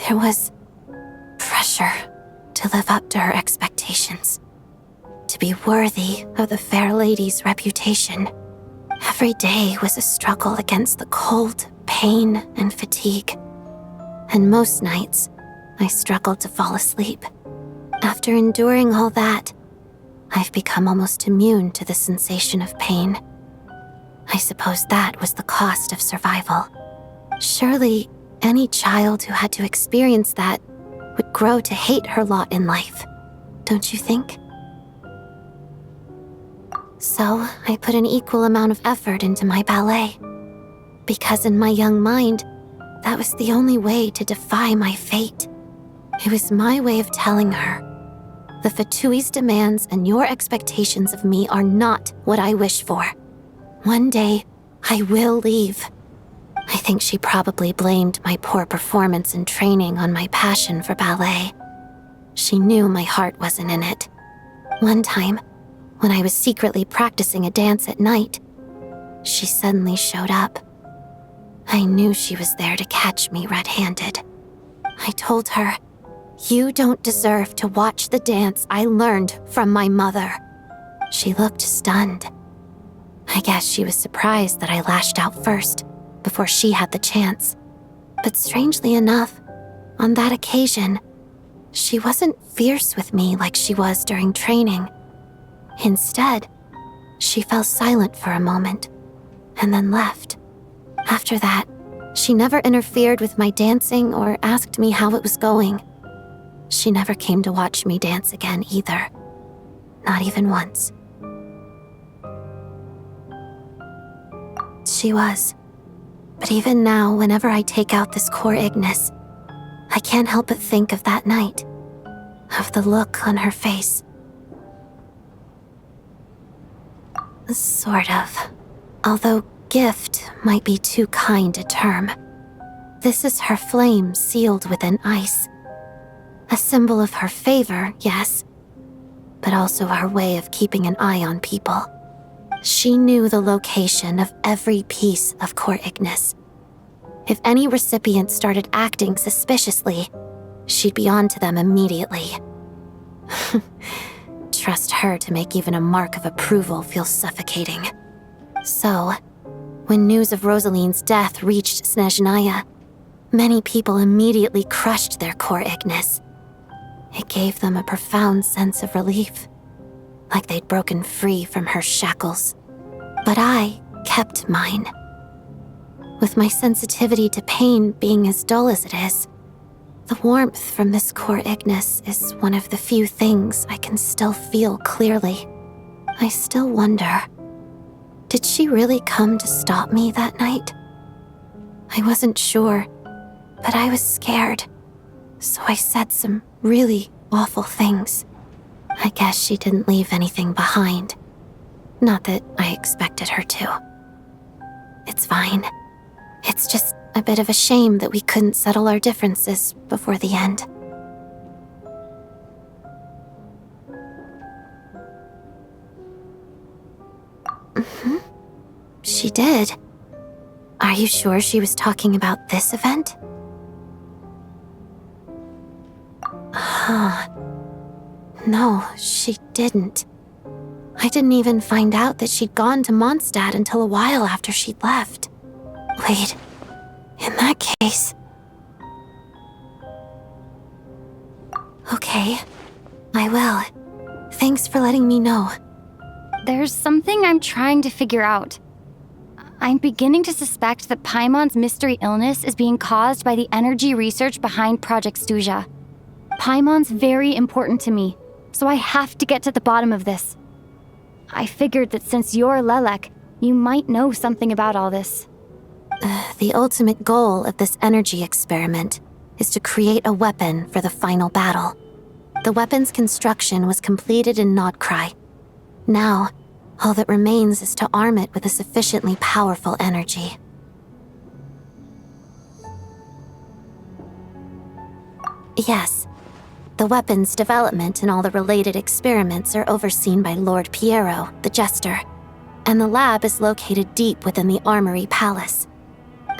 There was pressure to live up to her expectations, to be worthy of the fair lady's reputation. Every day was a struggle against the cold, pain, and fatigue. And most nights, I struggled to fall asleep. After enduring all that, I've become almost immune to the sensation of pain. I suppose that was the cost of survival. Surely, any child who had to experience that would grow to hate her lot in life, don't you think? So, I put an equal amount of effort into my ballet. Because in my young mind, that was the only way to defy my fate. It was my way of telling her, the Fatui's demands and your expectations of me are not what I wish for. One day, I will leave. I think she probably blamed my poor performance in training on my passion for ballet. She knew my heart wasn't in it. One time, when I was secretly practicing a dance at night, she suddenly showed up. I knew she was there to catch me red-handed. I told her, "You don't deserve to watch the dance I learned from my mother." She looked stunned. I guess she was surprised that I lashed out first, before she had the chance. But strangely enough, on that occasion, she wasn't fierce with me like she was during training. Instead, she fell silent for a moment, and then left. After that, she never interfered with my dancing or asked me how it was going. She never came to watch me dance again either. Not even once. She was. But even now, whenever I take out this core Ignis, I can't help but think of that night. Of the look on her face. Sort of. Although gift might be too kind a term. This is her flame sealed within ice. A symbol of her favor, yes, but also her way of keeping an eye on people. She knew the location of every piece of core Ignis. If any recipient started acting suspiciously, she'd be on to them immediately. Trust her to make even a mark of approval feel suffocating. So, when news of Rosaline's death reached Snezhnaya, many people immediately crushed their core Ignis. It gave them a profound sense of relief, like they'd broken free from her shackles. But I kept mine. With my sensitivity to pain being as dull as it is, the warmth from this core Ignis is one of the few things I can still feel clearly. I still wonder, did she really come to stop me that night? I wasn't sure, but I was scared, so I said some really awful things. I guess she didn't leave anything behind. Not that I expected her to. It's fine. It's just a bit of a shame that we couldn't settle our differences before the end. She did. Are you sure she was talking about this event? No, she didn't. I didn't even find out that she'd gone to Mondstadt until a while after she'd left. Wait, in that case... Okay, I will. Thanks for letting me know. There's something I'm trying to figure out. I'm beginning to suspect that Paimon's mystery illness is being caused by the energy research behind Project Stuja. Paimon's very important to me, so I have to get to the bottom of this. I figured that since you're Lelek, you might know something about all this. The ultimate goal of this energy experiment is to create a weapon for the final battle. The weapon's construction was completed in Nocturne. Now, all that remains is to arm it with a sufficiently powerful energy. Yes, the weapon's development and all the related experiments are overseen by Lord Piero, the Jester, and the lab is located deep within the Armory Palace.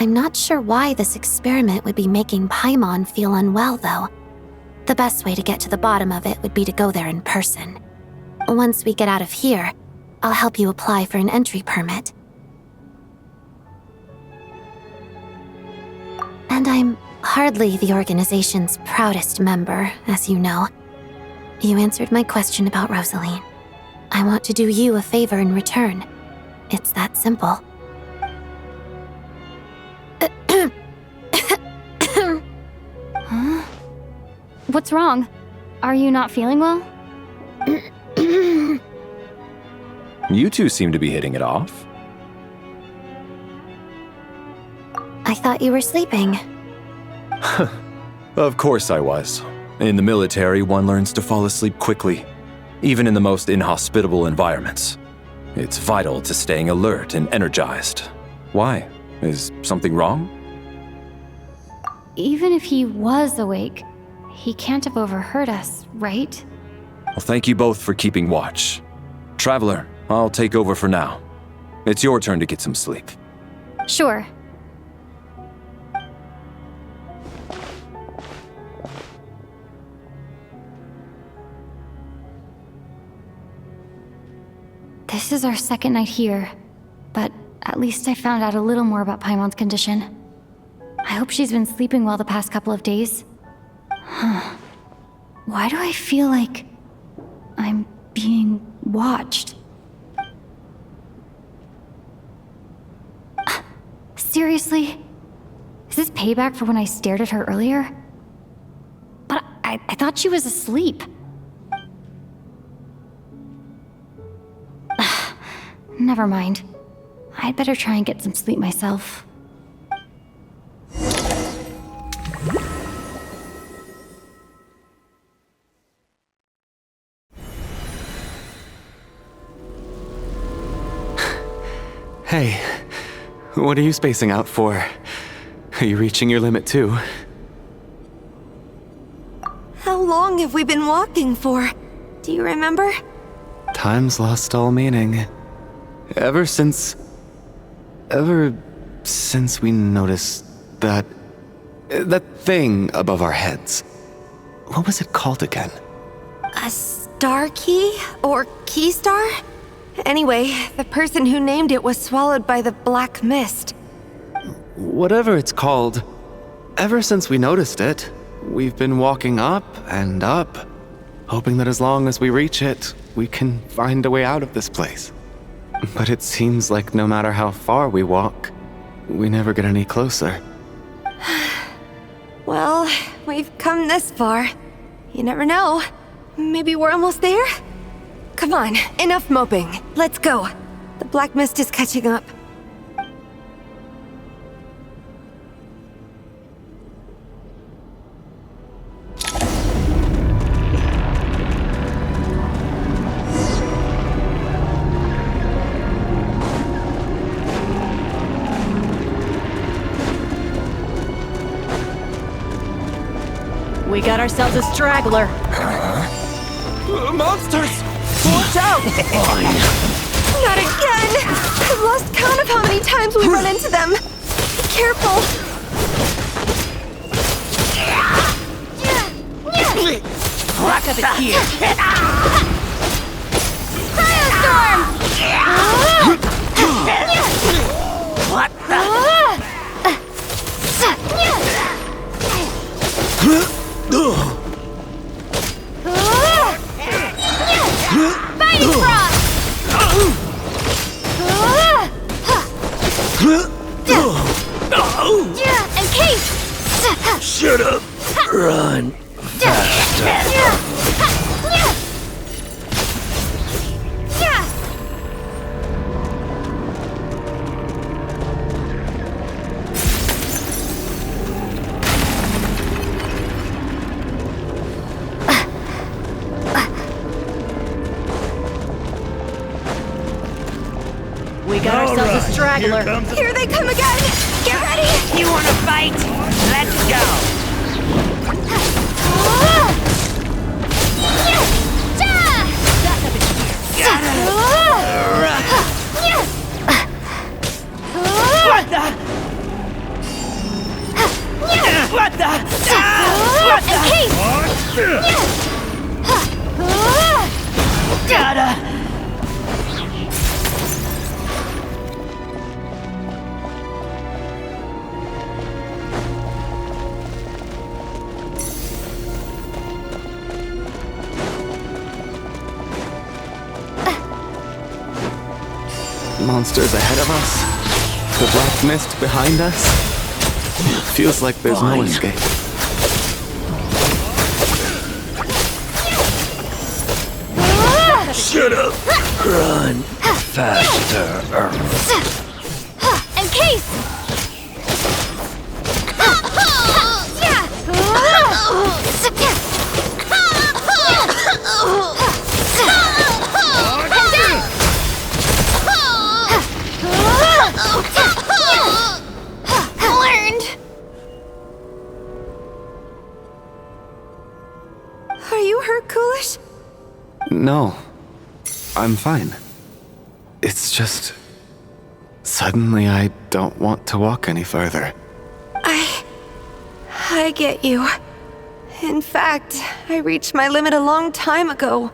I'm not sure why this experiment would be making Paimon feel unwell, though. The best way to get to the bottom of it would be to go there in person. Once we get out of here, I'll help you apply for an entry permit. And I'm hardly the organization's proudest member, as you know. You answered my question about Rosaline. I want to do you a favor in return. It's that simple. Huh? What's wrong? Are you not feeling well? You two seem to be hitting it off. I thought you were sleeping. Of course I was. In the military, one learns to fall asleep quickly, even in the most inhospitable environments. It's vital to staying alert and energized. Why? Is something wrong? Even if he was awake, he can't have overheard us, right? Well, thank you both for keeping watch. Traveler, I'll take over for now. It's your turn to get some sleep. Sure. This is our second night here, but at least I found out a little more about Paimon's condition. I hope she's been sleeping well the past couple of days. Huh. Why do I feel like I'm being watched? Seriously? Is this payback for when I stared at her earlier? But I thought she was asleep. Never mind. I'd better try and get some sleep myself. Hey, what are you spacing out for? Are you reaching your limit too? How long have we been walking for? Do you remember? Time's lost all meaning. Ever since we noticed that thing above our heads. What was it called again? A star key? Or key star? Anyway, the person who named it was swallowed by the black mist. Whatever it's called, ever since we noticed it, we've been walking up and up, hoping that as long as we reach it, we can find a way out of this place. But it seems like no matter how far we walk, we never get any closer. Well, we've come this far. You never know. Maybe we're almost there? Come on, enough moping. Let's go. The black mist is catching up. We got ourselves a straggler. Monsters! Watch out! Not again! I've lost count of how many times we run into them. Be careful. Rock of it here. Firestorm! What the? Fighting Frost! Yeah, and Kate! Shut up! Run We got ourselves a straggler. Here they come again! Get ready! You wanna fight? Let's go! What the? What the? What the? Gotta. Monsters ahead of us. The black mist behind us. Feels like there's no escape. Shut up! Run faster! And Case! Learned! Are you hurt, Coolish? No. I'm fine. It's just... Suddenly I don't want to walk any further. I get you. In fact, I reached my limit a long time ago.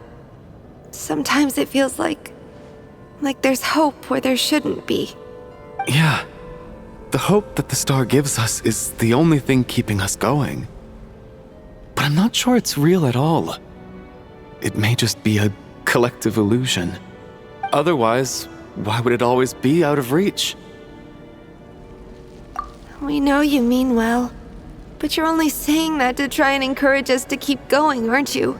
Sometimes it feels like there's hope where there shouldn't be. Yeah. The hope that the star gives us is the only thing keeping us going. But I'm not sure it's real at all. It may just be a collective illusion. Otherwise, why would it always be out of reach? We know you mean well, but you're only saying that to try and encourage us to keep going, aren't you?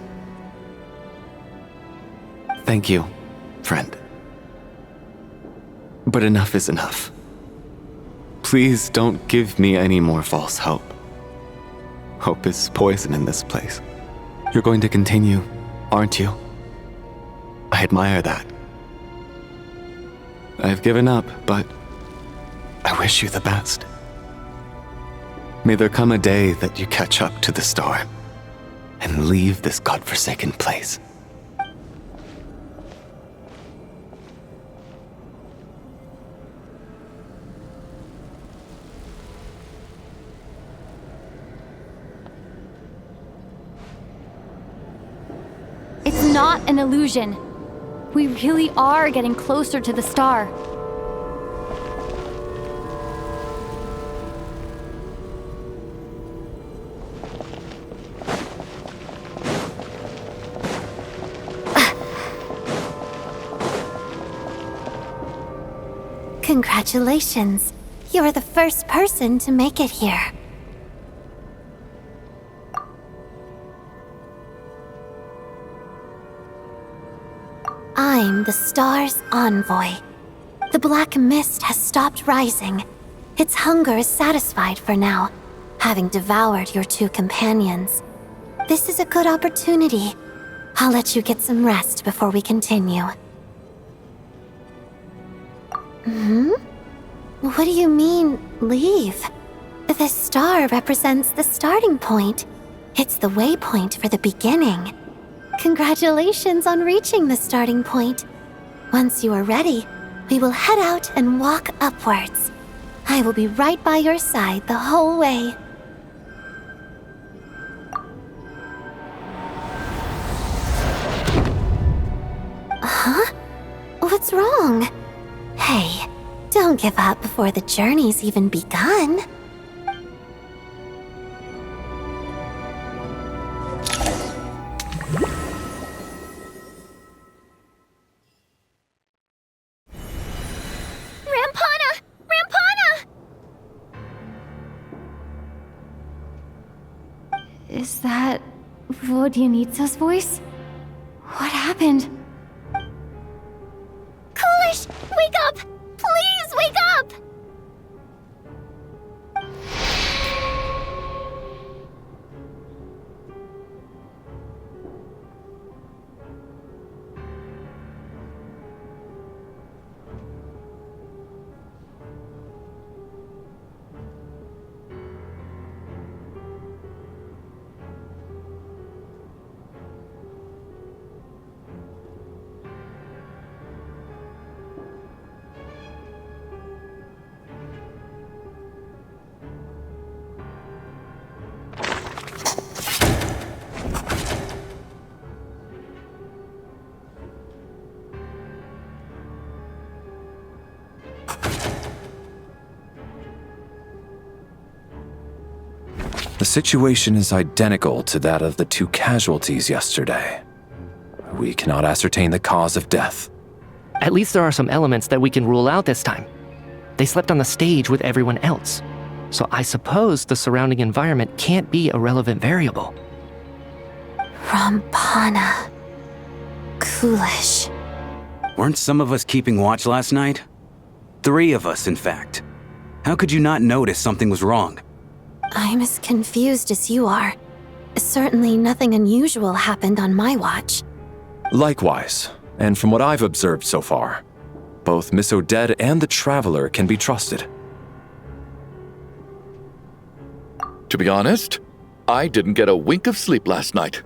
Thank you, friend. But enough is enough. Please don't give me any more false hope. Hope is poison in this place. You're going to continue, aren't you? I admire that. I've given up, but I wish you the best. May there come a day that you catch up to the star and leave this godforsaken place. It's not an illusion. We really are getting closer to the star. Congratulations. You're the first person to make it here. I'm the star's envoy. The black mist has stopped rising. Its hunger is satisfied for now, having devoured your two companions. This is a good opportunity. I'll let you get some rest before we continue. What do you mean, leave? The star represents the starting point. It's the waypoint for the beginning. Congratulations on reaching the starting point. Once you are ready, we will head out and walk upwards. I will be right by your side the whole way. Huh? What's wrong? Hey, don't give up before the journey's even begun. Is that Vodyanitsa's voice? What happened? Coolish, wake up! Please wake up! The situation is identical to that of the 2 casualties yesterday. We cannot ascertain the cause of death. At least there are some elements that we can rule out this time. They slept on the stage with everyone else, so I suppose the surrounding environment can't be a relevant variable. Rampana. Coolish. Weren't some of us keeping watch last night? 3 of us, in fact. How could you not notice something was wrong? I'm as confused as you are. Certainly nothing unusual happened on my watch. Likewise, and from what I've observed so far, both Miss Odette and the Traveler can be trusted. To be honest, I didn't get a wink of sleep last night.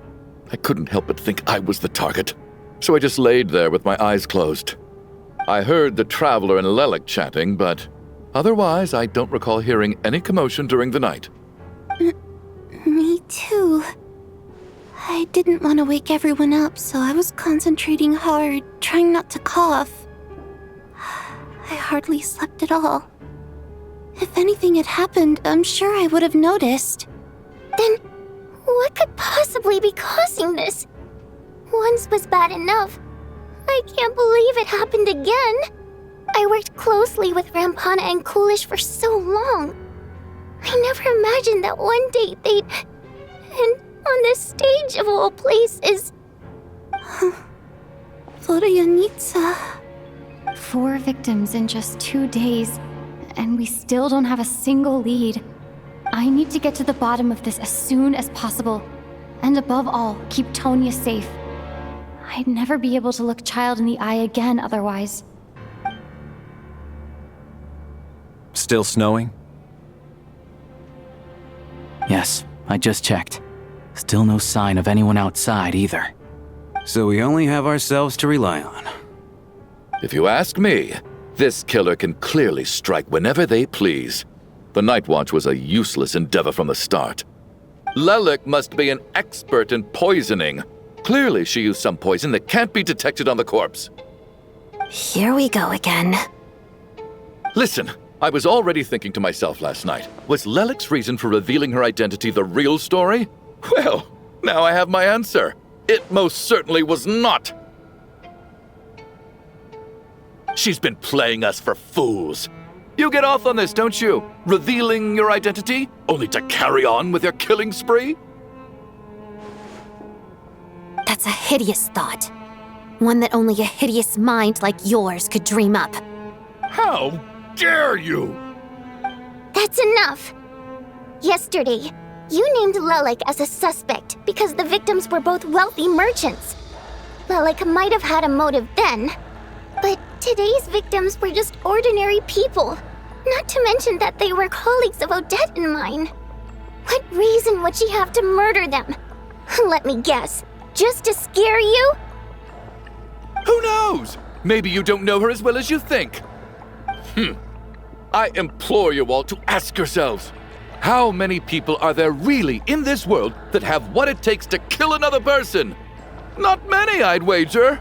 I couldn't help but think I was the target, so I just laid there with my eyes closed. I heard the Traveler and Lelik chatting, but otherwise I don't recall hearing any commotion during the night. Me too. I didn't want to wake everyone up, so I was concentrating hard, trying not to cough. I hardly slept at all. If anything had happened, I'm sure I would have noticed. Then, what could possibly be causing this? Once was bad enough. I can't believe it happened again. I worked closely with Rampana and Coolish for so long. I never imagined that one day they'd... And on the stage of all places... Vodyanitsa. 4 victims in just 2 days, and we still don't have a single lead. I need to get to the bottom of this as soon as possible. And above all, keep Tonya safe. I'd never be able to look Child in the eye again otherwise. Still snowing? Yes, I just checked. Still no sign of anyone outside either. So we only have ourselves to rely on. If you ask me, this killer can clearly strike whenever they please. The Night Watch was a useless endeavor from the start. Lelik must be an expert in poisoning. Clearly she used some poison that can't be detected on the corpse. Here we go again. Listen, I was already thinking to myself last night, was Lelik's reason for revealing her identity the real story? Well, now I have my answer. It most certainly was not. She's been playing us for fools. You get off on this, don't you? Revealing your identity, only to carry on with your killing spree? That's a hideous thought. One that only a hideous mind like yours could dream up. How dare you! That's enough! Yesterday, you named Lelik as a suspect because the victims were both wealthy merchants. Lelik might have had a motive then, but today's victims were just ordinary people. Not to mention that they were colleagues of Odette and mine. What reason would she have to murder them? Let me guess, just to scare you? Who knows? Maybe you don't know her as well as you think. I implore you all to ask yourselves, how many people are there really in this world that have what it takes to kill another person? Not many, I'd wager.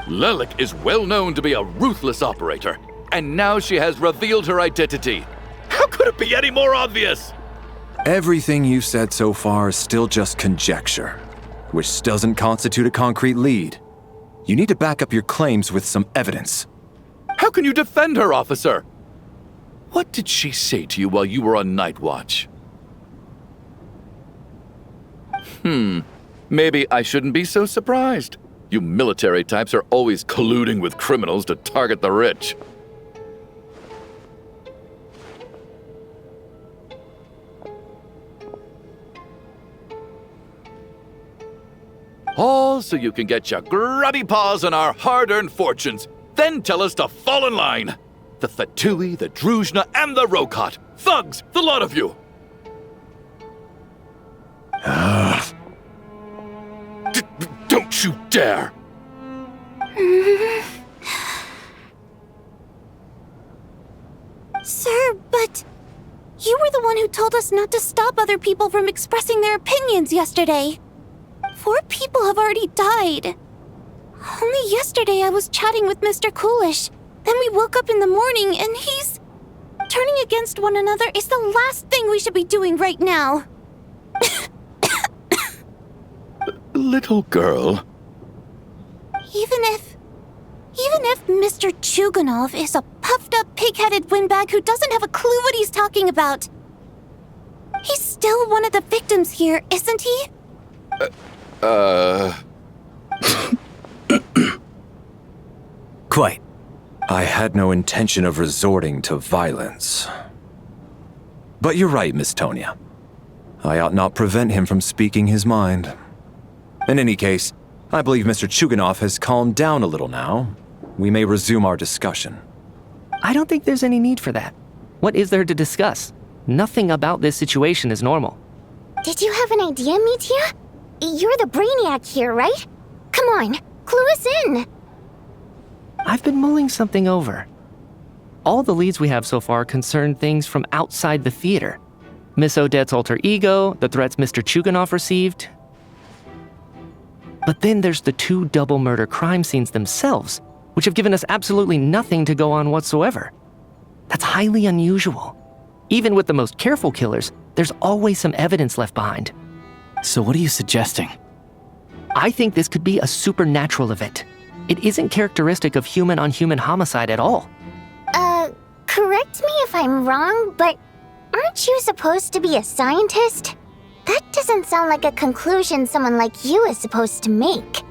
Lelik is well known to be a ruthless operator, and now she has revealed her identity. How could it be any more obvious? Everything you've said so far is still just conjecture, which doesn't constitute a concrete lead. You need to back up your claims with some evidence. How can you defend her, officer? What did she say to you while you were on night watch? Maybe I shouldn't be so surprised. You military types are always colluding with criminals to target the rich. All so you can get your grubby paws on our hard-earned fortunes, then tell us to fall in line. The Thatui, the Druzhna, and the Rokot. Thugs, the lot of you! Don't you dare! Sir, but you were the one who told us not to stop other people from expressing their opinions yesterday. 4 people have already died. Only yesterday I was chatting with Mr. Coolish. Then we woke up in the morning and he's... Turning against one another is the last thing we should be doing right now. Little girl. Even if Mr. Chuganov is a puffed-up, pig-headed windbag who doesn't have a clue what he's talking about, he's still one of the victims here, isn't he? Quite. I had no intention of resorting to violence. But you're right, Miss Tonya. I ought not prevent him from speaking his mind. In any case, I believe Mr. Chuganov has calmed down a little now. We may resume our discussion. I don't think there's any need for that. What is there to discuss? Nothing about this situation is normal. Did you have an idea, Mitya? You're the brainiac here, right? Come on, clue us in. I've been mulling something over. All the leads we have so far concern things from outside the theater. Miss Odette's alter ego, the threats Mr. Chuganov received. But then there's the 2 double murder crime scenes themselves, which have given us absolutely nothing to go on whatsoever. That's highly unusual. Even with the most careful killers, there's always some evidence left behind. So what are you suggesting? I think this could be a supernatural event. It isn't characteristic of human-on-human homicide at all. Correct me if I'm wrong, but aren't you supposed to be a scientist? That doesn't sound like a conclusion someone like you is supposed to make.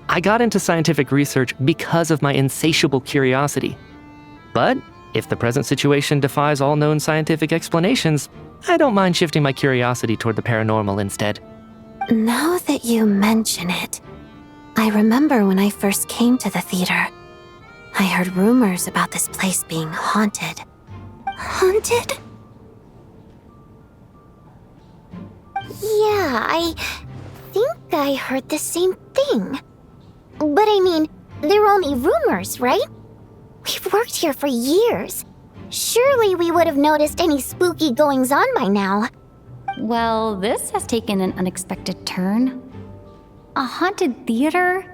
I got into scientific research because of my insatiable curiosity. But if the present situation defies all known scientific explanations, I don't mind shifting my curiosity toward the paranormal instead. Now that you mention it, I remember when I first came to the theater. I heard rumors about this place being haunted. Haunted? Yeah, I think I heard the same thing. But I mean, they're only rumors, right? We've worked here for years. Surely we would have noticed any spooky goings-on by now. Well, this has taken an unexpected turn. A haunted theater?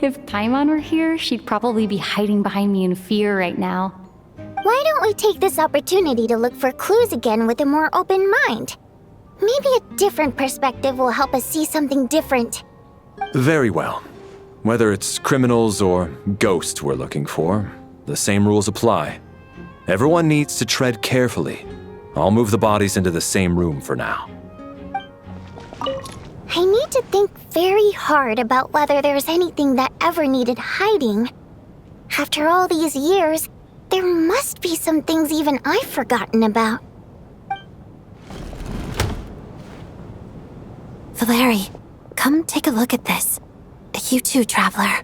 If Paimon were here, she'd probably be hiding behind me in fear right now. Why don't we take this opportunity to look for clues again with a more open mind? Maybe a different perspective will help us see something different. Very well. Whether it's criminals or ghosts we're looking for, the same rules apply. Everyone needs to tread carefully. I'll move the bodies into the same room for now. I need to think very hard about whether there's anything that ever needed hiding. After all these years, there must be some things even I've forgotten about. Valeri, come take a look at this. You too, Traveler.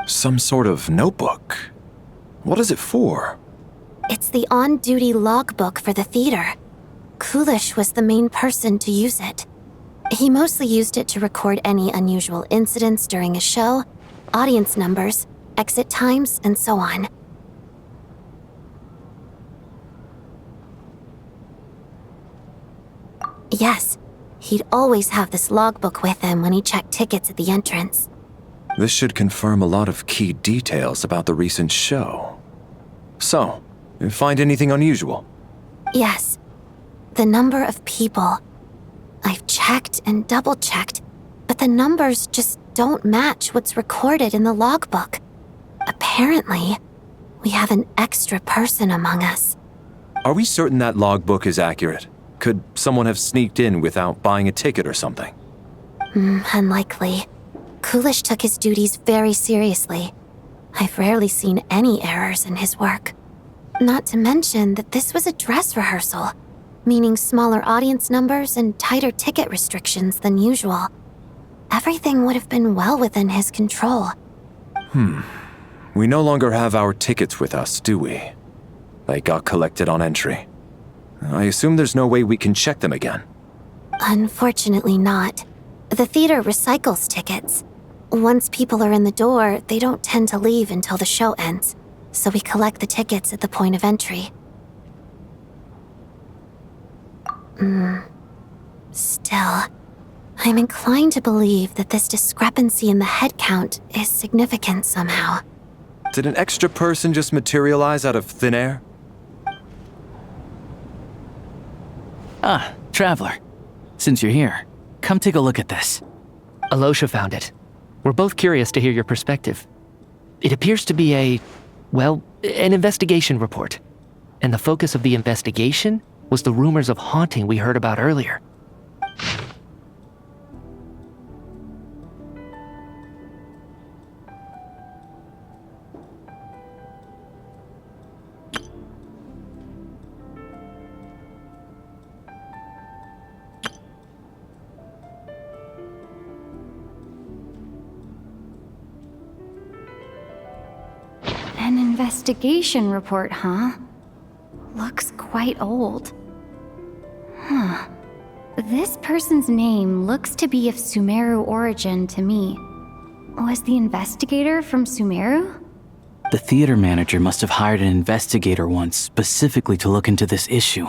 Some sort of notebook. What is it for? It's the on-duty logbook for the theater. Coolish was the main person to use it. He mostly used it to record any unusual incidents during a show, audience numbers, exit times, and so on. Yes, he'd always have this logbook with him when he checked tickets at the entrance. This should confirm a lot of key details about the recent show. So, you find anything unusual? Yes. The number of people. I've checked and double-checked, but the numbers just don't match what's recorded in the logbook. Apparently, we have an extra person among us. Are we certain that logbook is accurate? Could someone have sneaked in without buying a ticket or something? Unlikely. Coolish took his duties very seriously. I've rarely seen any errors in his work. Not to mention that this was a dress rehearsal, meaning smaller audience numbers and tighter ticket restrictions than usual. Everything would have been well within his control. We no longer have our tickets with us, do we? They got collected on entry. I assume there's no way we can check them again. Unfortunately not. The theater recycles tickets. Once people are in the door, they don't tend to leave until the show ends, so we collect the tickets at the point of entry. Still, I'm inclined to believe that this discrepancy in the head count is significant somehow. Did an extra person just materialize out of thin air? Ah, Traveler. Since you're here, come take a look at this. Alosha found it. We're both curious to hear your perspective. It appears to be an investigation report. And the focus of the investigation was the rumors of haunting we heard about earlier. An investigation report, huh? Looks quite old. This person's name looks to be of Sumeru origin to me. Was the investigator from Sumeru? The theater manager must have hired an investigator once specifically to look into this issue.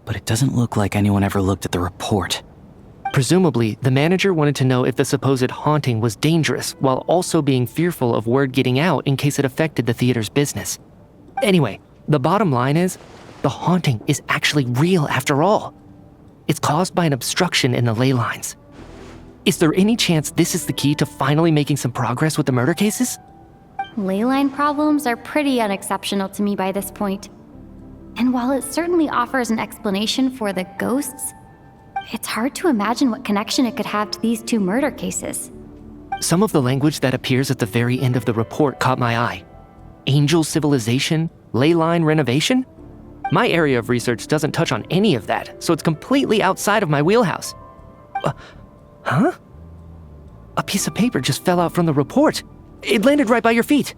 But it doesn't look like anyone ever looked at the report. Presumably, the manager wanted to know if the supposed haunting was dangerous while also being fearful of word getting out in case it affected the theater's business. Anyway, the bottom line is, the haunting is actually real after all. It's caused by an obstruction in the ley lines. Is there any chance this is the key to finally making some progress with the murder cases? Ley line problems are pretty unexceptional to me by this point. And while it certainly offers an explanation for the ghosts, it's hard to imagine what connection it could have to these two murder cases. Some of the language that appears at the very end of the report caught my eye. Angel civilization, ley line renovation? My area of research doesn't touch on any of that, so it's completely outside of my wheelhouse. Huh? A piece of paper just fell out from the report. It landed right by your feet.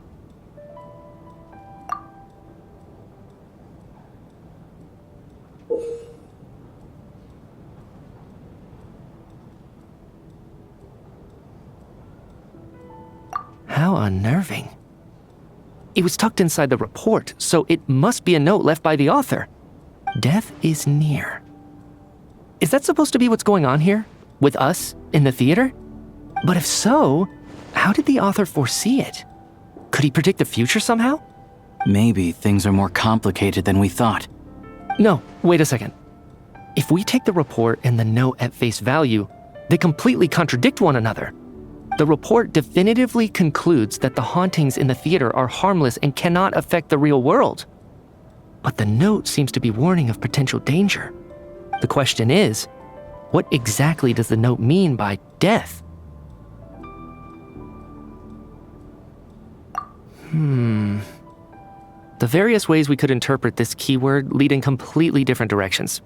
How unnerving. It was tucked inside the report, so it must be a note left by the author. Death is near. Is that supposed to be what's going on here? With us, in the theater? But if so, how did the author foresee it? Could he predict the future somehow? Maybe things are more complicated than we thought. No, wait a second. If we take the report and the note at face value, they completely contradict one another. The report definitively concludes that the hauntings in the theater are harmless and cannot affect the real world. But the note seems to be warning of potential danger. The question is, what exactly does the note mean by death? The various ways we could interpret this keyword lead in completely different directions.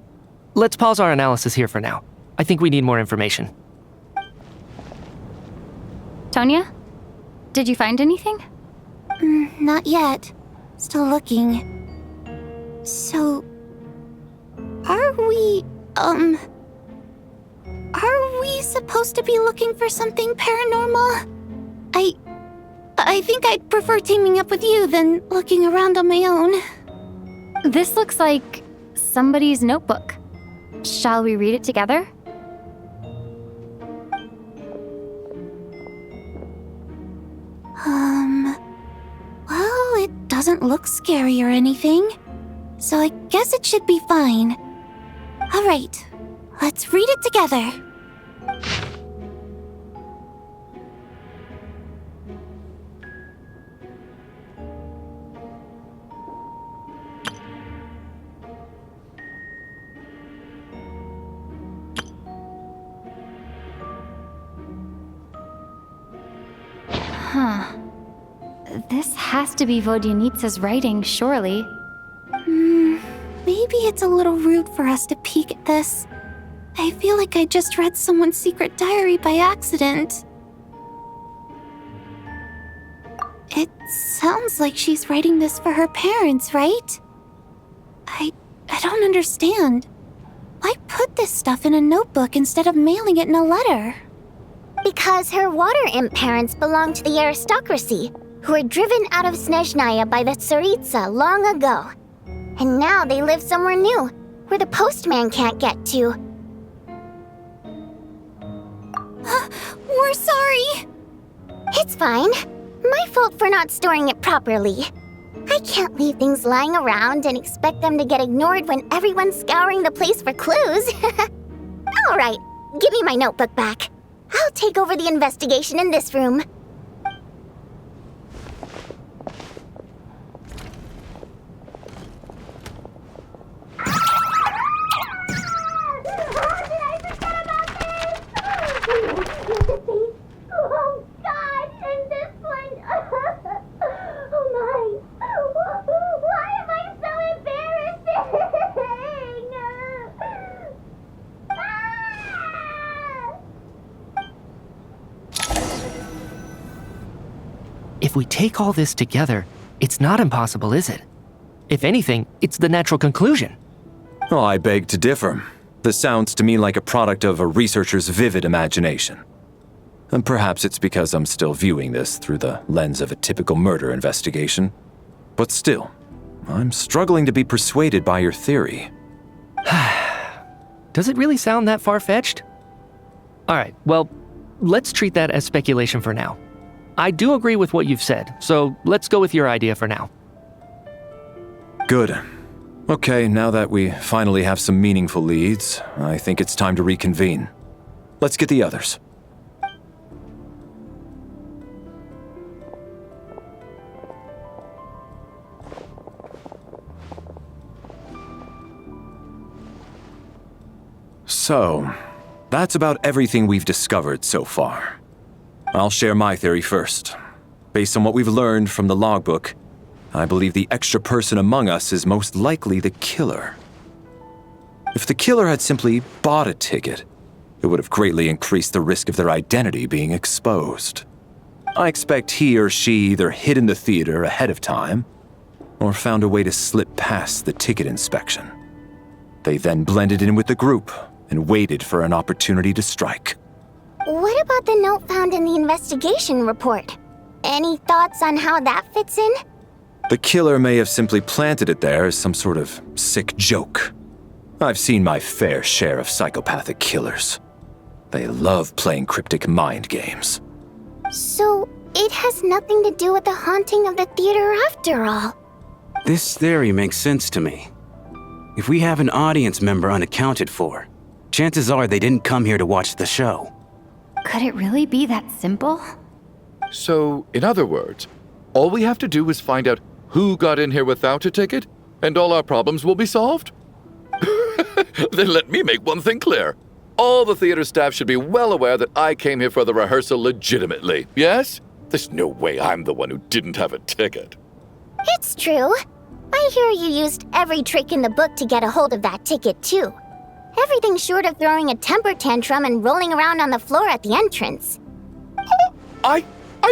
Let's pause our analysis here for now. I think we need more information. Tonya? Did you find anything? Not yet. Still looking. So... Are we supposed to be looking for something paranormal? I think I'd prefer teaming up with you than looking around on my own. This looks like somebody's notebook. Shall we read it together? Well, it doesn't look scary or anything, so I guess it should be fine. All right, let's read it together. Huh. This has to be Vodyanitsa's writing, surely. Maybe it's a little rude for us to peek at this. I feel like I just read someone's secret diary by accident. It sounds like she's writing this for her parents, right? I don't understand. Why put this stuff in a notebook instead of mailing it in a letter? Because her water imp parents belonged to the aristocracy, who were driven out of Snezhnaya by the Tsaritsa long ago. And now they live somewhere new, where the postman can't get to. We're sorry. It's fine. My fault for not storing it properly. I can't leave things lying around and expect them to get ignored when everyone's scouring the place for clues. All right, give me my notebook back. I'll take over the investigation in this room. Oh God, and this one. Oh my. Why am I so embarrassing? If we take all this together, it's not impossible, is it? If anything, it's the natural conclusion. Oh, I beg to differ. This sounds to me like a product of a researcher's vivid imagination. And perhaps it's because I'm still viewing this through the lens of a typical murder investigation. But still, I'm struggling to be persuaded by your theory. Does it really sound that far-fetched? Alright, well, let's treat that as speculation for now. I do agree with what you've said, so let's go with your idea for now. Good. Okay, now that we finally have some meaningful leads, I think it's time to reconvene. Let's get the others. So, that's about everything we've discovered so far. I'll share my theory first. Based on what we've learned from the logbook, I believe the extra person among us is most likely the killer. If the killer had simply bought a ticket, it would have greatly increased the risk of their identity being exposed. I expect he or she either hid in the theater ahead of time, or found a way to slip past the ticket inspection. They then blended in with the group and waited for an opportunity to strike. What about the note found in the investigation report? Any thoughts on how that fits in? The killer may have simply planted it there as some sort of sick joke. I've seen my fair share of psychopathic killers. They love playing cryptic mind games. So, it has nothing to do with the haunting of the theater after all. This theory makes sense to me. If we have an audience member unaccounted for, chances are they didn't come here to watch the show. Could it really be that simple? So, in other words, all we have to do is find out who got in here without a ticket, and all our problems will be solved? Then let me make one thing clear. All the theater staff should be well aware that I came here for the rehearsal legitimately, yes? There's no way I'm the one who didn't have a ticket. It's true. I hear you used every trick in the book to get a hold of that ticket, too. Everything short of throwing a temper tantrum and rolling around on the floor at the entrance. I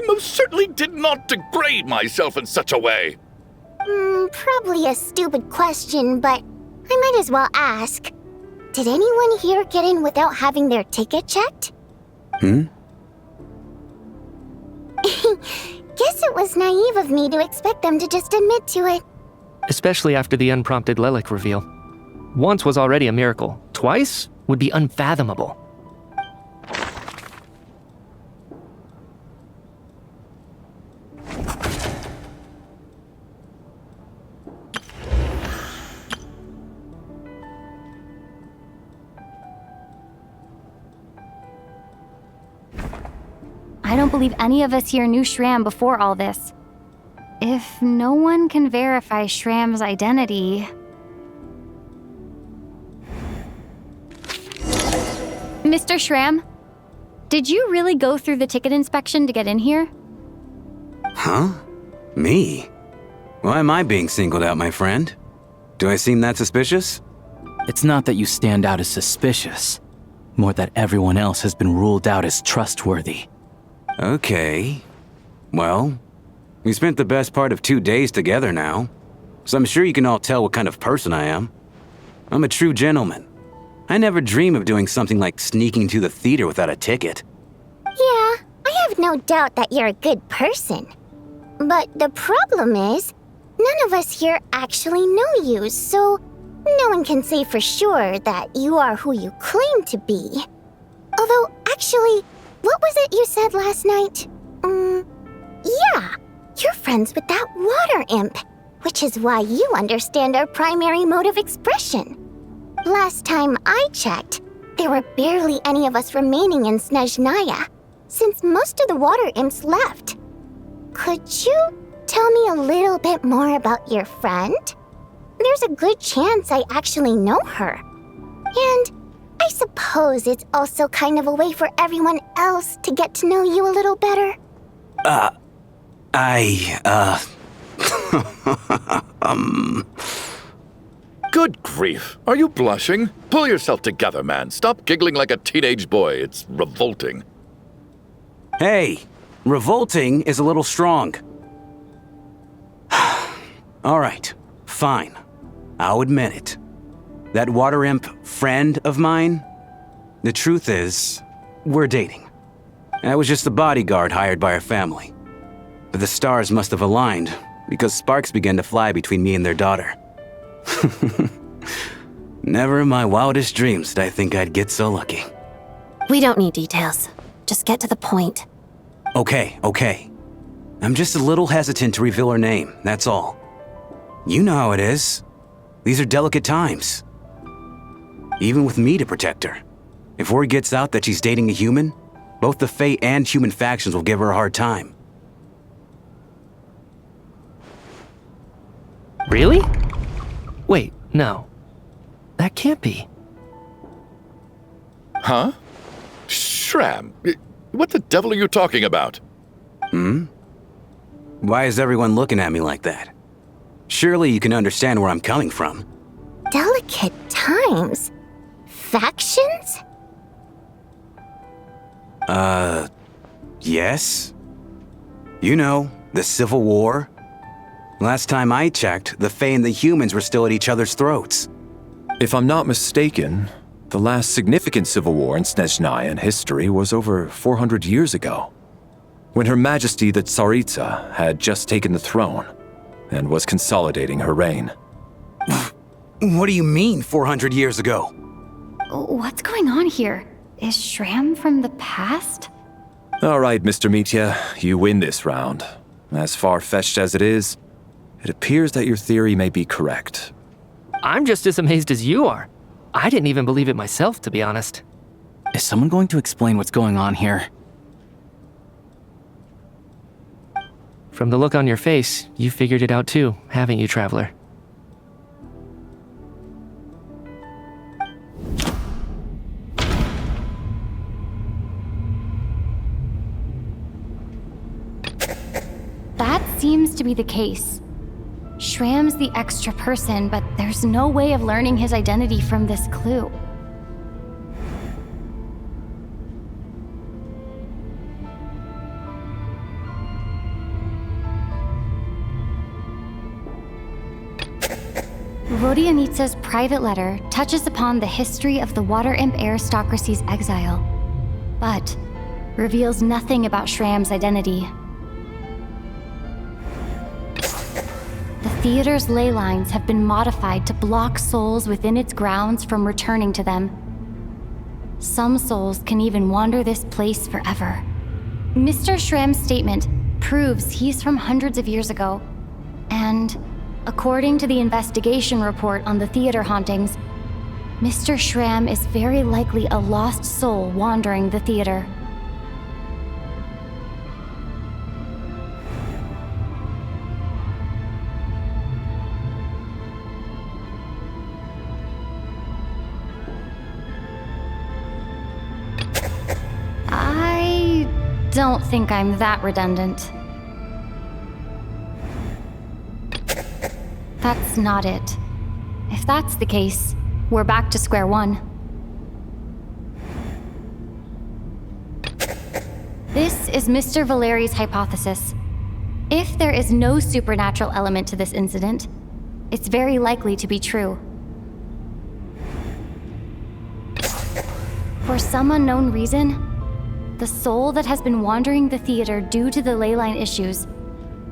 most certainly did not degrade myself in such a way. Probably a stupid question, but I might as well ask. Did anyone here get in without having their ticket checked? Hmm? Guess it was naive of me to expect them to just admit to it. Especially after the unprompted Lelik reveal. Once was already a miracle. Twice would be unfathomable. I don't believe any of us here knew Shram before all this. If no one can verify Shram's identity... Mr. Shram, did you really go through the ticket inspection to get in here? Huh? Me? Why am I being singled out, my friend? Do I seem that suspicious? It's not that you stand out as suspicious, more that everyone else has been ruled out as trustworthy. Okay. Well, we spent the best part of 2 days together now, so I'm sure you can all tell what kind of person I am. I'm a true gentleman. I never dream of doing something like sneaking to the theater without a ticket. Yeah, I have no doubt that you're a good person. But the problem is, none of us here actually know you, so no one can say for sure that you are who you claim to be. Although, actually, what was it you said last night? Yeah, you're friends with that water imp, which is why you understand our primary mode of expression. Last time I checked, there were barely any of us remaining in Snezhnaya, since most of the water imps left. Could you tell me a little bit more about your friend? There's a good chance I actually know her. And I suppose it's also kind of a way for everyone else to get to know you a little better. Good grief. Are you blushing? Pull yourself together, man. Stop giggling like a teenage boy. It's revolting. Hey, revolting is a little strong. All right, fine. I'll admit it. That water imp friend of mine, the truth is, we're dating. I was just a bodyguard hired by our family. But the stars must have aligned because sparks began to fly between me and their daughter. Never in my wildest dreams did I think I'd get so lucky. We don't need details. Just get to the point. Okay. I'm just a little hesitant to reveal her name, that's all. You know how it is. These are delicate times. Even with me to protect her. If word gets out that she's dating a human, both the Fae and human factions will give her a hard time. Really? Wait, no. That can't be. Huh? Shram, what the devil are you talking about? Why is everyone looking at me like that? Surely you can understand where I'm coming from. Delicate times? Factions? Yes? You know, the Civil War? Last time I checked, the Fae and the humans were still at each other's throats. If I'm not mistaken, the last significant civil war in Snezhnayan history was over 400 years ago, when Her Majesty the Tsaritsa had just taken the throne and was consolidating her reign. What do you mean, 400 years ago? What's going on here? Is Shram from the past? All right, Mr. Mitya, you win this round. As far-fetched as it is, it appears that your theory may be correct. I'm just as amazed as you are. I didn't even believe it myself, to be honest. Is someone going to explain what's going on here? From the look on your face, you figured it out too, haven't you, Traveler? That seems to be the case. Shram's the extra person, but there's no way of learning his identity from this clue. Vodianitsa's private letter touches upon the history of the Water Imp aristocracy's exile, but reveals nothing about Shram's identity. The theater's ley lines have been modified to block souls within its grounds from returning to them. Some souls can even wander this place forever. Mr. Shram's statement proves he's from hundreds of years ago, and according to the investigation report on the theater hauntings, Mr. Shram is very likely a lost soul wandering the theater. I don't think I'm that redundant. That's not it. If that's the case, we're back to square one. This is Mr. Valeri's hypothesis. If there is no supernatural element to this incident, it's very likely to be true. For some unknown reason, the soul that has been wandering the theater due to the leyline issues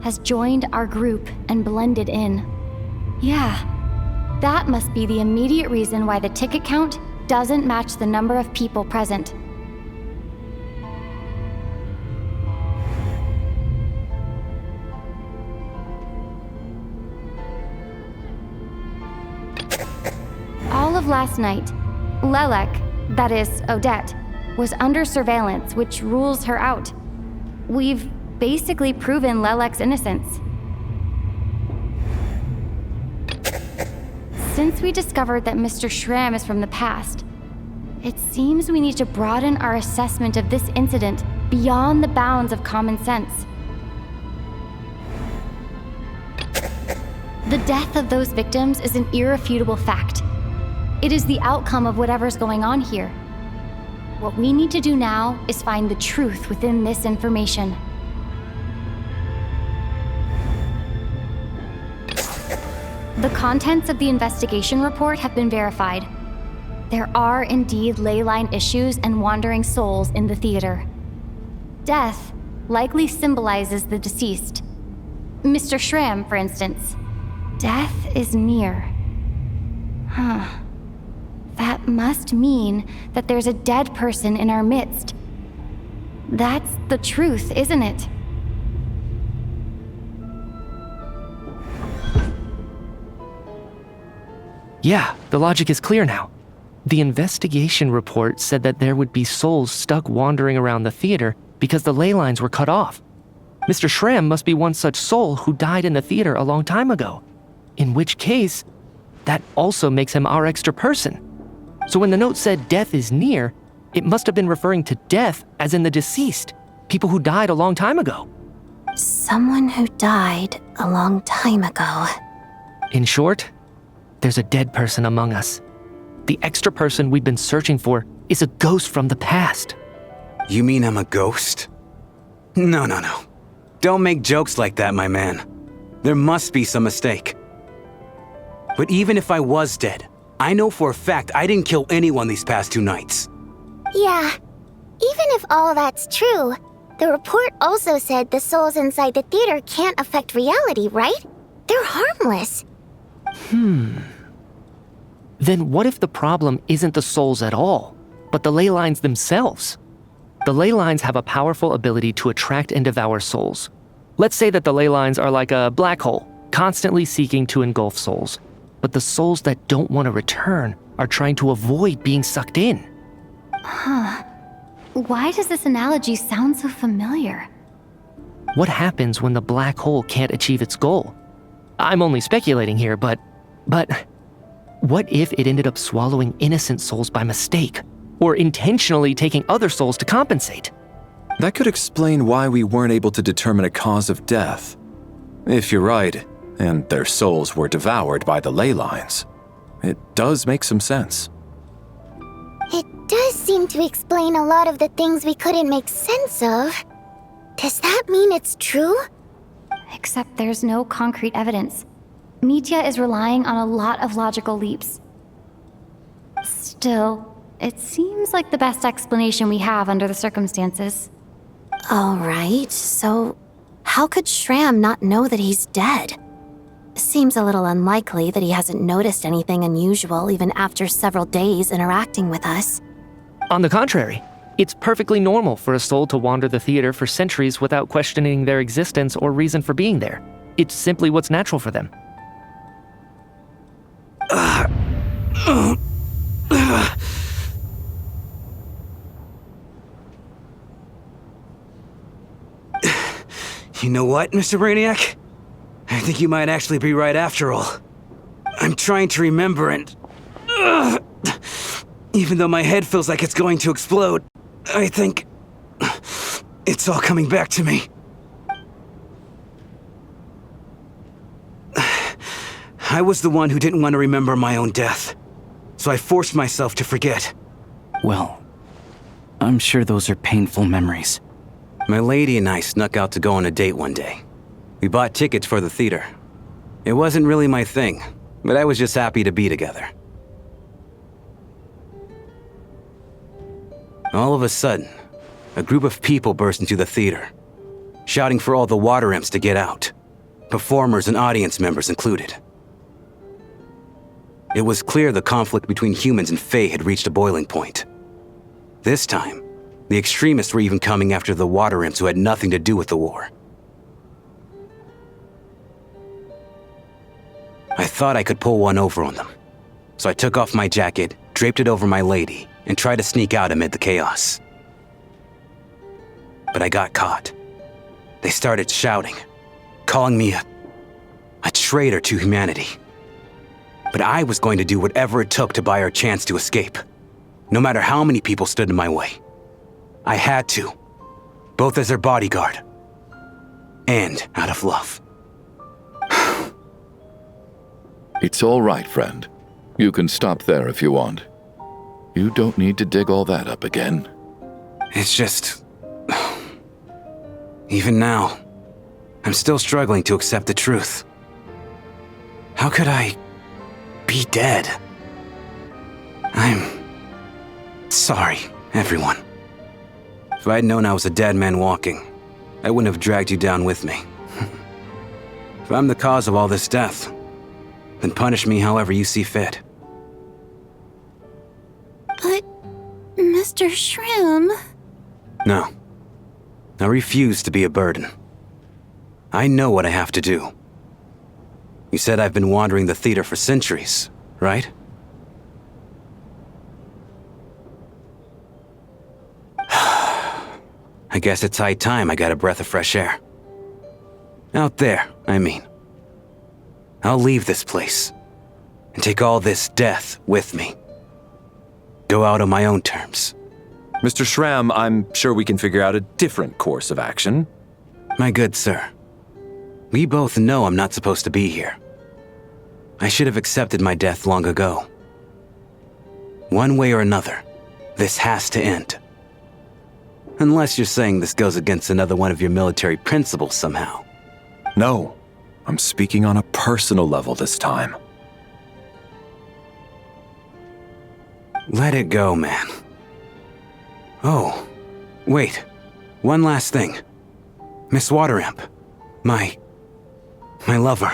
has joined our group and blended in. Yeah, that must be the immediate reason why the ticket count doesn't match the number of people present. All of last night, Lelek, that is, Odette, was under surveillance, which rules her out. We've basically proven Lelek's innocence. Since we discovered that Mr. Schramm is from the past, it seems we need to broaden our assessment of this incident beyond the bounds of common sense. The death of those victims is an irrefutable fact. It is the outcome of whatever's going on here. What we need to do now is find the truth within this information. The contents of the investigation report have been verified. There are indeed leyline issues and wandering souls in the theater. Death likely symbolizes the deceased. Mr. Schramm, for instance. Death is near. That must mean that there's a dead person in our midst. That's the truth, isn't it? Yeah, the logic is clear now. The investigation report said that there would be souls stuck wandering around the theater because the ley lines were cut off. Mr. Schramm must be one such soul who died in the theater a long time ago. In which case, that also makes him our extra person. So when the note said death is near, it must have been referring to death as in the deceased, people who died a long time ago. Someone who died a long time ago. In short, there's a dead person among us. The extra person we've been searching for is a ghost from the past. You mean I'm a ghost? No. Don't make jokes like that, my man. There must be some mistake. But even if I was dead, I know for a fact I didn't kill anyone these past 2 nights. Yeah, even if all that's true, the report also said the souls inside the theater can't affect reality, right? They're harmless. Then what if the problem isn't the souls at all, but the ley lines themselves? The ley lines have a powerful ability to attract and devour souls. Let's say that the ley lines are like a black hole, constantly seeking to engulf souls. But the souls that don't want to return are trying to avoid being sucked in. Why does this analogy sound so familiar? What happens when the black hole can't achieve its goal? I'm only speculating here, but what if it ended up swallowing innocent souls by mistake, or intentionally taking other souls to compensate? That could explain why we weren't able to determine a cause of death. If you're right, and their souls were devoured by the ley lines, it does make some sense. It does seem to explain a lot of the things we couldn't make sense of. Does that mean it's true? Except there's no concrete evidence. Mitya is relying on a lot of logical leaps. Still, it seems like the best explanation we have under the circumstances. All right, so how could Schramm not know that he's dead? Seems a little unlikely that he hasn't noticed anything unusual even after several days interacting with us. On the contrary, it's perfectly normal for a soul to wander the theater for centuries without questioning their existence or reason for being there. It's simply what's natural for them. You know what, Mr. Brainiac? I think you might actually be right after all. I'm trying to remember and... even though my head feels like it's going to explode, I think... it's all coming back to me. I was the one who didn't want to remember my own death, so I forced myself to forget. Well, I'm sure those are painful memories. My lady and I snuck out to go on a date one day. We bought tickets for the theater. It wasn't really my thing, but I was just happy to be together. All of a sudden, a group of people burst into the theater, shouting for all the water imps to get out, performers and audience members included. It was clear the conflict between humans and Fae had reached a boiling point. This time, the extremists were even coming after the water imps who had nothing to do with the war. I thought I could pull one over on them, so I took off my jacket, draped it over my lady, and tried to sneak out amid the chaos. But I got caught. They started shouting, calling me a traitor to humanity. But I was going to do whatever it took to buy her a chance to escape, no matter how many people stood in my way. I had to, both as their bodyguard and out of love. It's all right, friend. You can stop there if you want. You don't need to dig all that up again. It's just... Even now, I'm still struggling to accept the truth. How could I be dead? I'm sorry, everyone. If I'd known I was a dead man walking, I wouldn't have dragged you down with me. If I'm the cause of all this death, then punish me however you see fit. But, Mr. Shrim... No. I refuse to be a burden. I know what I have to do. You said I've been wandering the theater for centuries, right? I guess it's high time I got a breath of fresh air. Out there, I mean. I'll leave this place and take all this death with me. Go out on my own terms. Mr. Shram, I'm sure we can figure out a different course of action. My good sir, we both know I'm not supposed to be here. I should have accepted my death long ago. One way or another, this has to end. Unless you're saying this goes against another one of your military principles somehow. No, I'm speaking on a personal level this time. Let it go, man. Oh, wait. One last thing. Miss Waterimp. My lover.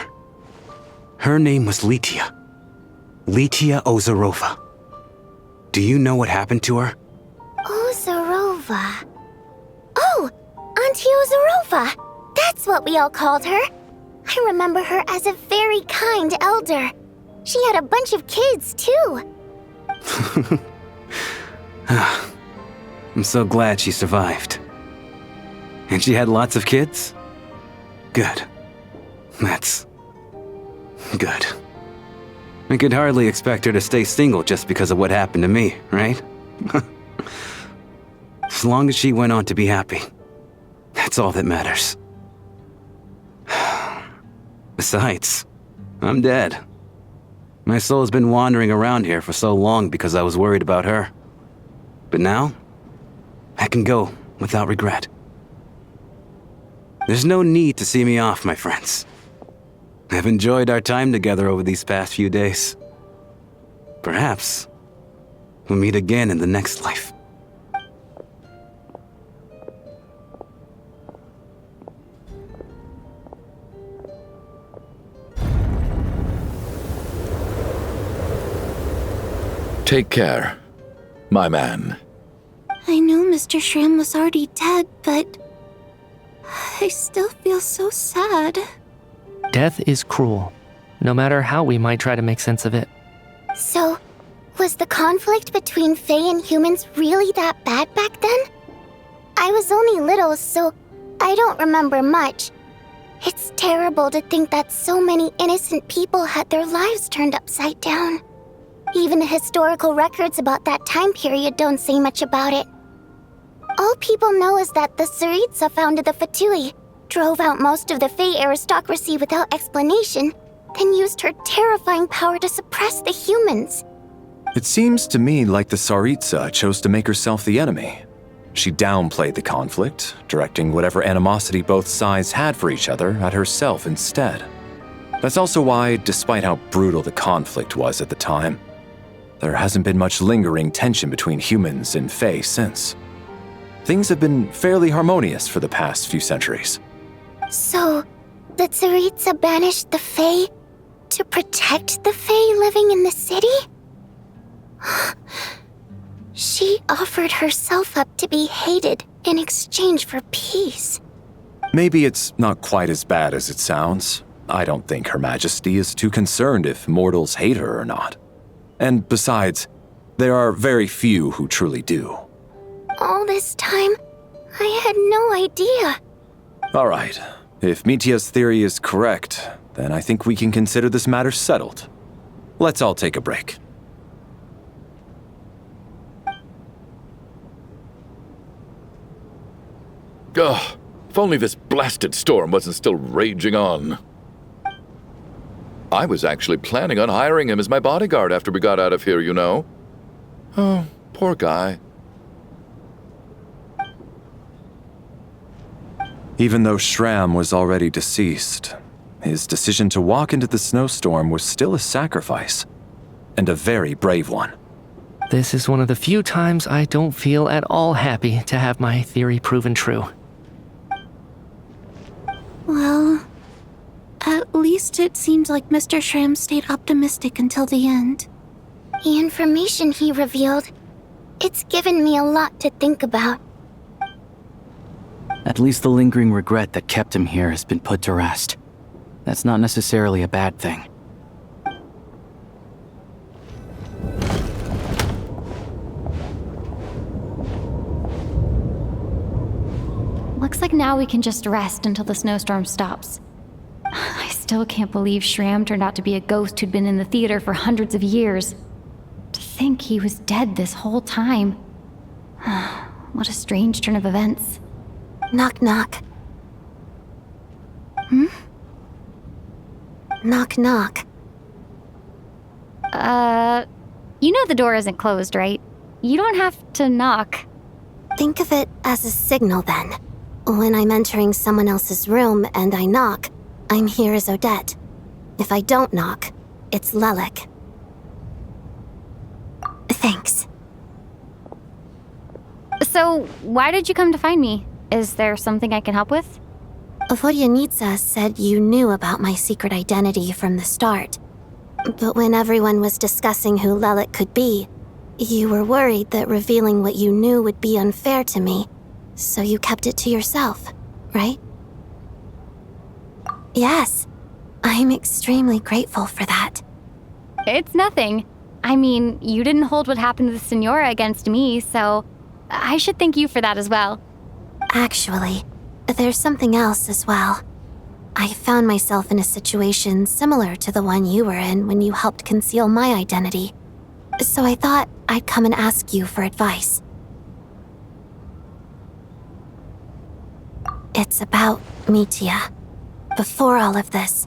Her name was Litia. Litia Ozarova. Do you know what happened to her? Ozarova. Oh, Auntie Ozarova. That's what we all called her. I remember her as a very kind elder. She had a bunch of kids, too. I'm so glad she survived. And she had lots of kids? Good. That's... good. I could hardly expect her to stay single just because of what happened to me, right? As long as she went on to be happy, that's all that matters. Besides, I'm dead. My soul's been wandering around here for so long because I was worried about her. But now, I can go without regret. There's no need to see me off, my friends. I've enjoyed our time together over these past few days. Perhaps we'll meet again in the next life. Take care, my man. I know Mr. Shrim was already dead, but... I still feel so sad. Death is cruel, no matter how we might try to make sense of it. So, was the conflict between Fae and humans really that bad back then? I was only little, so I don't remember much. It's terrible to think that so many innocent people had their lives turned upside down. Even the historical records about that time period don't say much about it. All people know is that the Tsaritsa founded the Fatui, drove out most of the Fae aristocracy without explanation, then used used her terrifying power to suppress the humans. It seems to me like the Tsaritsa chose to make herself the enemy. She downplayed the conflict, directing whatever animosity both sides had for each other at herself instead. That's also why, despite how brutal the conflict was at the time, there hasn't been much lingering tension between humans and Fae since. Things have been fairly harmonious for the past few centuries. So, the Tsaritsa banished the Fae to protect the Fae living in the city? She offered herself up to be hated in exchange for peace. Maybe it's not quite as bad as it sounds. I don't think Her Majesty is too concerned if mortals hate her or not. And besides, there are very few who truly do. All this time, I had no idea. All right, if Mitya's theory is correct, then I think we can consider this matter settled. Let's all take a break. Ugh, if only this blasted storm wasn't still raging on. I was actually planning on hiring him as my bodyguard after we got out of here, you know. Oh, poor guy. Even though Shram was already deceased, his decision to walk into the snowstorm was still a sacrifice, and a very brave one. This is one of the few times I don't feel at all happy to have my theory proven true. Well, at least it seems like Mr. Shram stayed optimistic until the end. The information he revealed, it's given me a lot to think about. At least the lingering regret that kept him here has been put to rest. That's not necessarily a bad thing. Looks like now we can just rest until the snowstorm stops. I still can't believe Shram turned out to be a ghost who'd been in the theater for hundreds of years. To think he was dead this whole time. What a strange turn of events. Knock, knock. Knock, knock. You know the door isn't closed, right? You don't have to knock. Think of it as a signal then. When I'm entering someone else's room and I knock, I'm here as Odette. If I don't knock, it's Lelik. Thanks. So, why did you come to find me? Is there something I can help with? Vodyanitsa said you knew about my secret identity from the start. But when everyone was discussing who Lelik could be, you were worried that revealing what you knew would be unfair to me, so you kept it to yourself, right? Yes, I'm extremely grateful for that. It's nothing. I mean, you didn't hold what happened to the Senora against me, so I should thank you for that as well. Actually, there's something else as well. I found myself in a situation similar to the one you were in when you helped conceal my identity. So I thought I'd come and ask you for advice. It's about Mitya. Before all of this,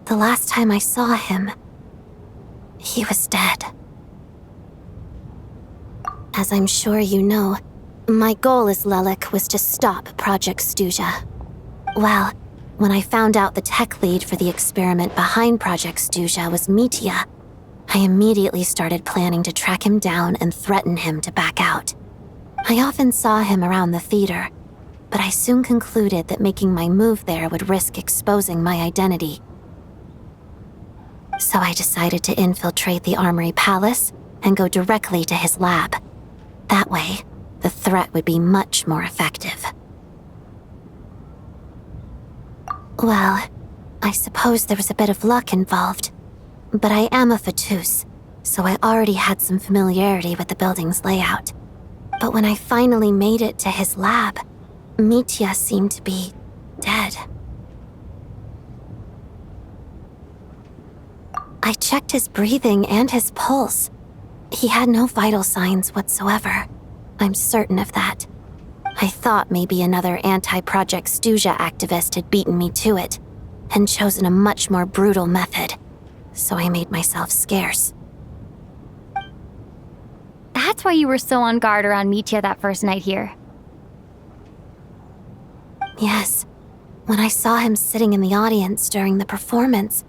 the last time I saw him, he was dead. As I'm sure you know, my goal as Lelik was to stop Project Stuja. Well, when I found out the tech lead for the experiment behind Project Stuja was Mitya, I immediately started planning to track him down and threaten him to back out. I often saw him around the theater, but I soon concluded that making my move there would risk exposing my identity. So I decided to infiltrate the Armory Palace and go directly to his lab. That way, the threat would be much more effective. Well, I suppose there was a bit of luck involved, but I am a Fatus, so I already had some familiarity with the building's layout. But when I finally made it to his lab, Mitya seemed to be dead. I checked his breathing and his pulse. He had no vital signs whatsoever. I'm certain of that. I thought maybe another anti-Project Stuja activist had beaten me to it, and chosen a much more brutal method. so I made myself scarce. That's why you were so on guard around Mitya that first night here. Yes. When I saw him sitting in the audience during the performance,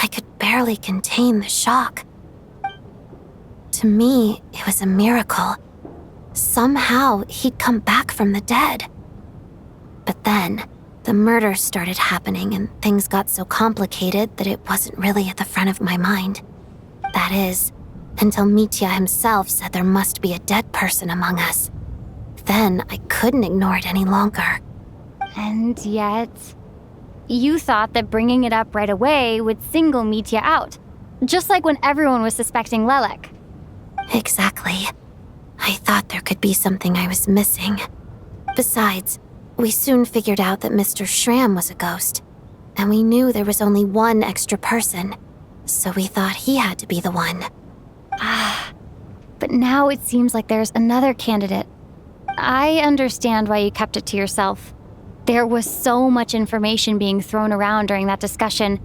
I could barely contain the shock. To me, it was a miracle. Somehow, he'd come back from the dead. But then, the murders started happening and things got so complicated that it wasn't really at the front of my mind. That is, until Mitya himself said there must be a dead person among us. Then I couldn't ignore it any longer. And yet, you thought that bringing it up right away would single Mitya out, just like when everyone was suspecting Lelek. Exactly. I thought there could be something I was missing. Besides, we soon figured out that Mr. Shram was a ghost, and we knew there was only one extra person, so we thought he had to be the one. But now it seems like there's another candidate. I understand why you kept it to yourself. There was so much information being thrown around during that discussion.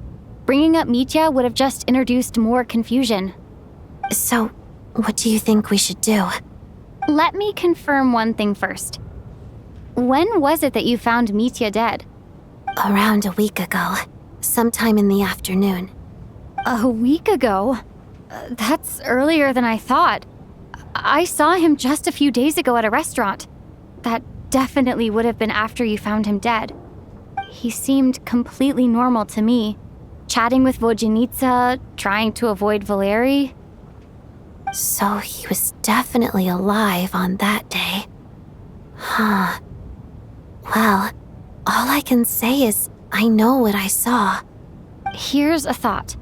Bringing up Mitya would have just introduced more confusion. So, what do you think we should do? Let me confirm one thing first. When was it that you found Mitya dead? Around a week ago, sometime in the afternoon. A week ago? That's earlier than I thought. I saw him just a few days ago at a restaurant. That definitely would have been after you found him dead. He seemed completely normal to me, chatting with Vodyanitsa, trying to avoid Valeri. So he was definitely alive on that day. Huh. Well, all I can say is I know what I saw. Here's a thought.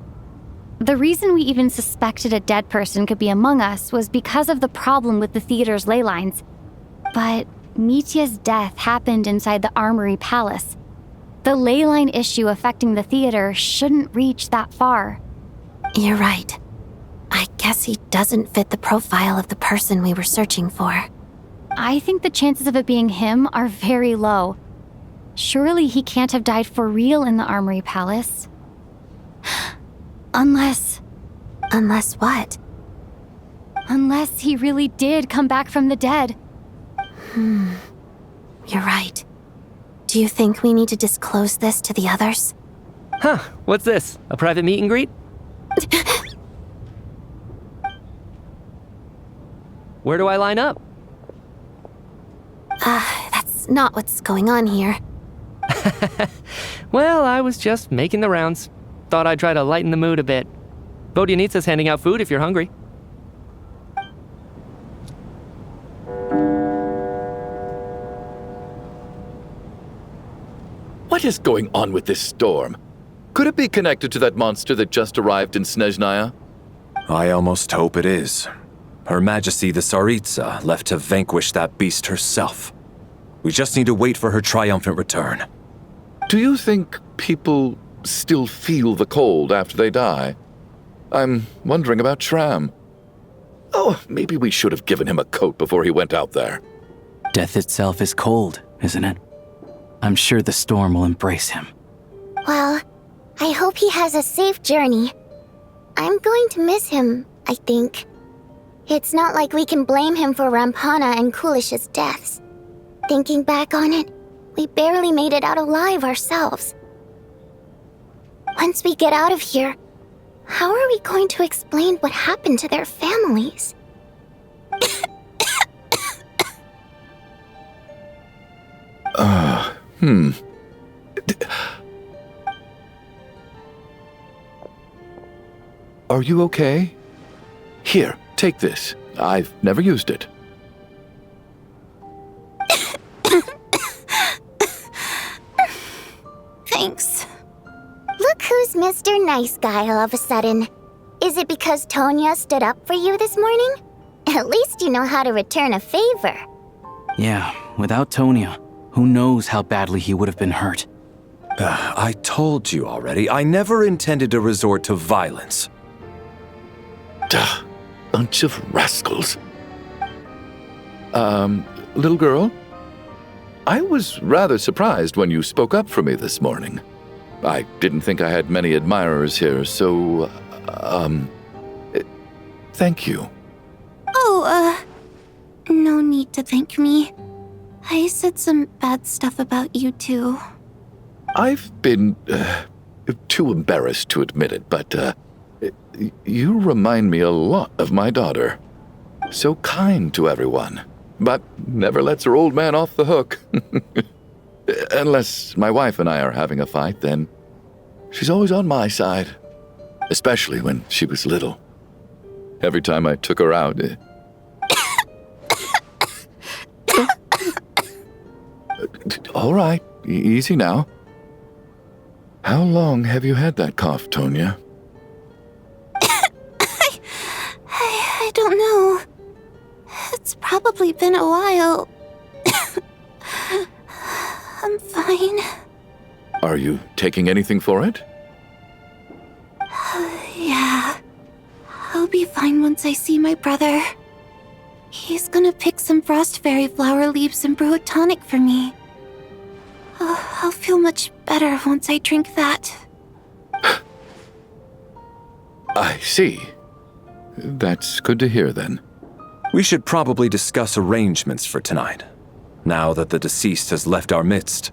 The reason we even suspected a dead person could be among us was because of the problem with the theater's ley lines. But Mitya's death happened inside the Armory Palace. The ley line issue affecting the theater shouldn't reach that far. You're right. I guess he doesn't fit the profile of the person we were searching for. I think the chances of it being him are very low. Surely he can't have died for real in the Armory Palace. Unless what? Unless he really did come back from the dead. You're right. Do you think we need to disclose this to the others? Huh, what's this? A private meet and greet? Where do I line up? That's not what's going on here. Well, I was just making the rounds. Thought I'd try to lighten the mood a bit. Vodyanitsa's handing out food if you're hungry. What is going on with this storm? Could it be connected to that monster that just arrived in Snezhnaya? I almost hope it is. Her Majesty the Tsaritsa left to vanquish that beast herself. We just need to wait for her triumphant return. Do you think people still feel the cold after they die? I'm wondering about Shram. Oh, maybe we should have given him a coat before he went out there. Death itself is cold, isn't it? I'm sure the storm will embrace him. Well, I hope he has a safe journey. I'm going to miss him, I think. It's not like we can blame him for Rampana and Kulish's deaths. Thinking back on it, we barely made it out alive ourselves. Once we get out of here, how are we going to explain what happened to their families? Are you okay? Here, take this. I've never used it. Thanks. Look who's Mr. Nice Guy all of a sudden. Is it because Tonya stood up for you this morning? At least you know how to return a favor. Yeah, without Tonya, who knows how badly he would have been hurt. I told you already, I never intended to resort to violence. Duh, bunch of rascals. Little girl? I was rather surprised when you spoke up for me this morning. I didn't think I had many admirers here, so, thank you. Oh, no need to thank me. I said some bad stuff about you too. I've been, too embarrassed to admit it, but, you remind me a lot of my daughter. So kind to everyone, but never lets her old man off the hook. Unless my wife and I are having a fight, then she's always on my side. Especially when she was little. Every time I took her out... All right, easy now. How long have you had that cough, Tonya? I don't know. It's probably been a while. I'm fine. Are you taking anything for it? Yeah. I'll be fine once I see my brother. He's gonna pick some frost fairy flower leaves and brew a tonic for me. I'll feel much better once I drink that. I see. That's good to hear, then. We should probably discuss arrangements for tonight. Now that the deceased has left our midst,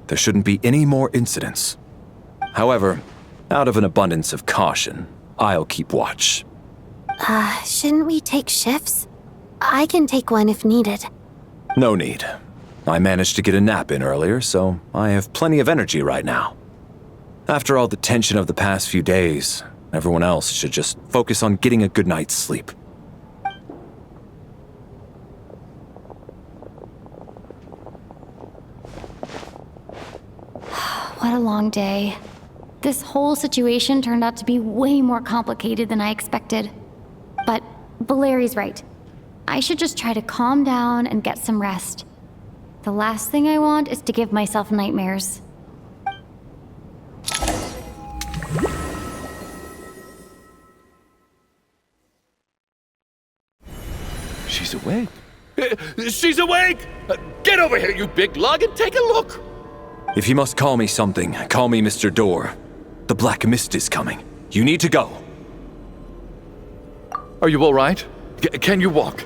there shouldn't be any more incidents. However, out of an abundance of caution, I'll keep watch. Shouldn't we take shifts? I can take one if needed. No need. I managed to get a nap in earlier, so I have plenty of energy right now. After all the tension of the past few days, everyone else should just focus on getting a good night's sleep. What a long day. This whole situation turned out to be way more complicated than I expected. But Valeri's right. I should just try to calm down and get some rest. The last thing I want is to give myself nightmares. She's awake. She's awake! Get over here, you big lug, and take a look! If you must call me something, call me Mr. Door. The Black Mist is coming. You need to go. Are you all right? Can you walk?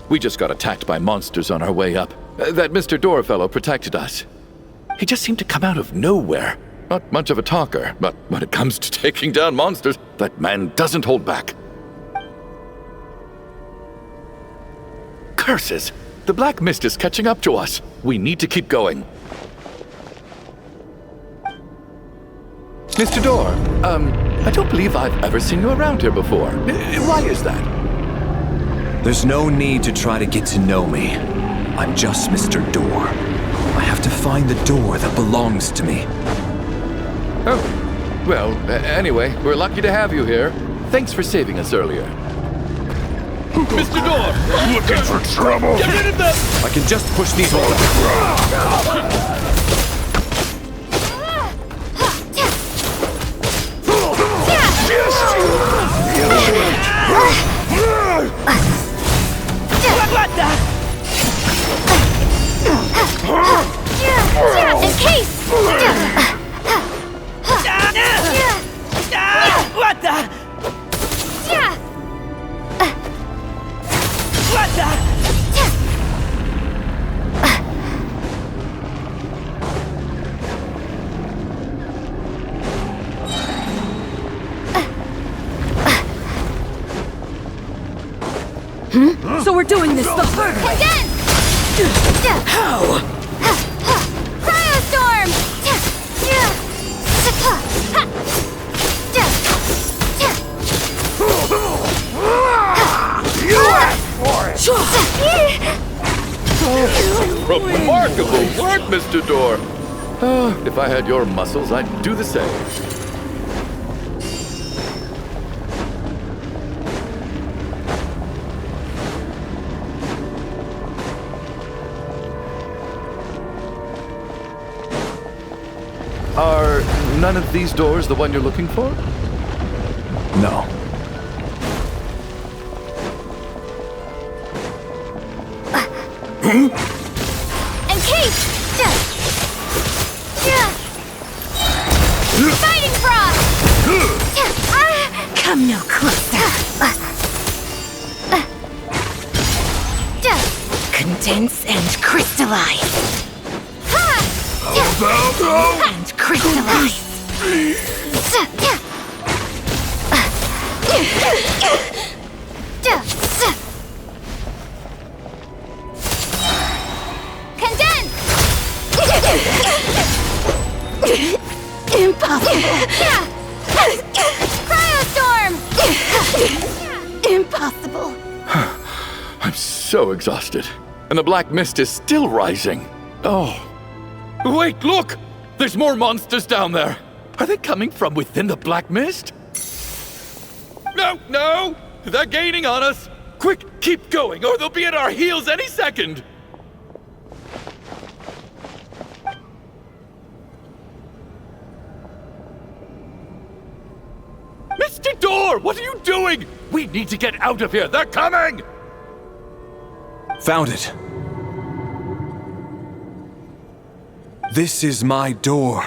We just got attacked by monsters on our way up. That Mr. Door fellow protected us. He just seemed to come out of nowhere. Not much of a talker, but when it comes to taking down monsters, that man doesn't hold back. Curses! The Black Mist is catching up to us. We need to keep going. Mr. Door, I don't believe I've ever seen you around here before. Why is that? There's no need to try to get to know me. I'm just Mr. Door. I have to find the door that belongs to me. Oh, well, anyway, we're lucky to have you here. Thanks for saving us earlier. Mr. Door! Looking for trouble? Get rid of them! I can just push these walls. In case! What the? What the? So we're doing this the hard way. How? Cryostorm! You asked for it! Remarkable work, Mr. Door. If I had your muscles, I'd do the same. Are none of these doors the one you're looking for? No. In case! Come no closer. Condense and crystallize. And crystallize. Condense! Impossible! Cryostorm! Impossible! I'm so exhausted. And the black mist is still rising. Oh. Wait, look! There's more monsters down there. Are they coming from within the black mist? No! They're gaining on us! Quick, keep going, or they'll be at our heels any second! Mr. Door, what are you doing? We need to get out of here. They're coming! Found it. This is my door.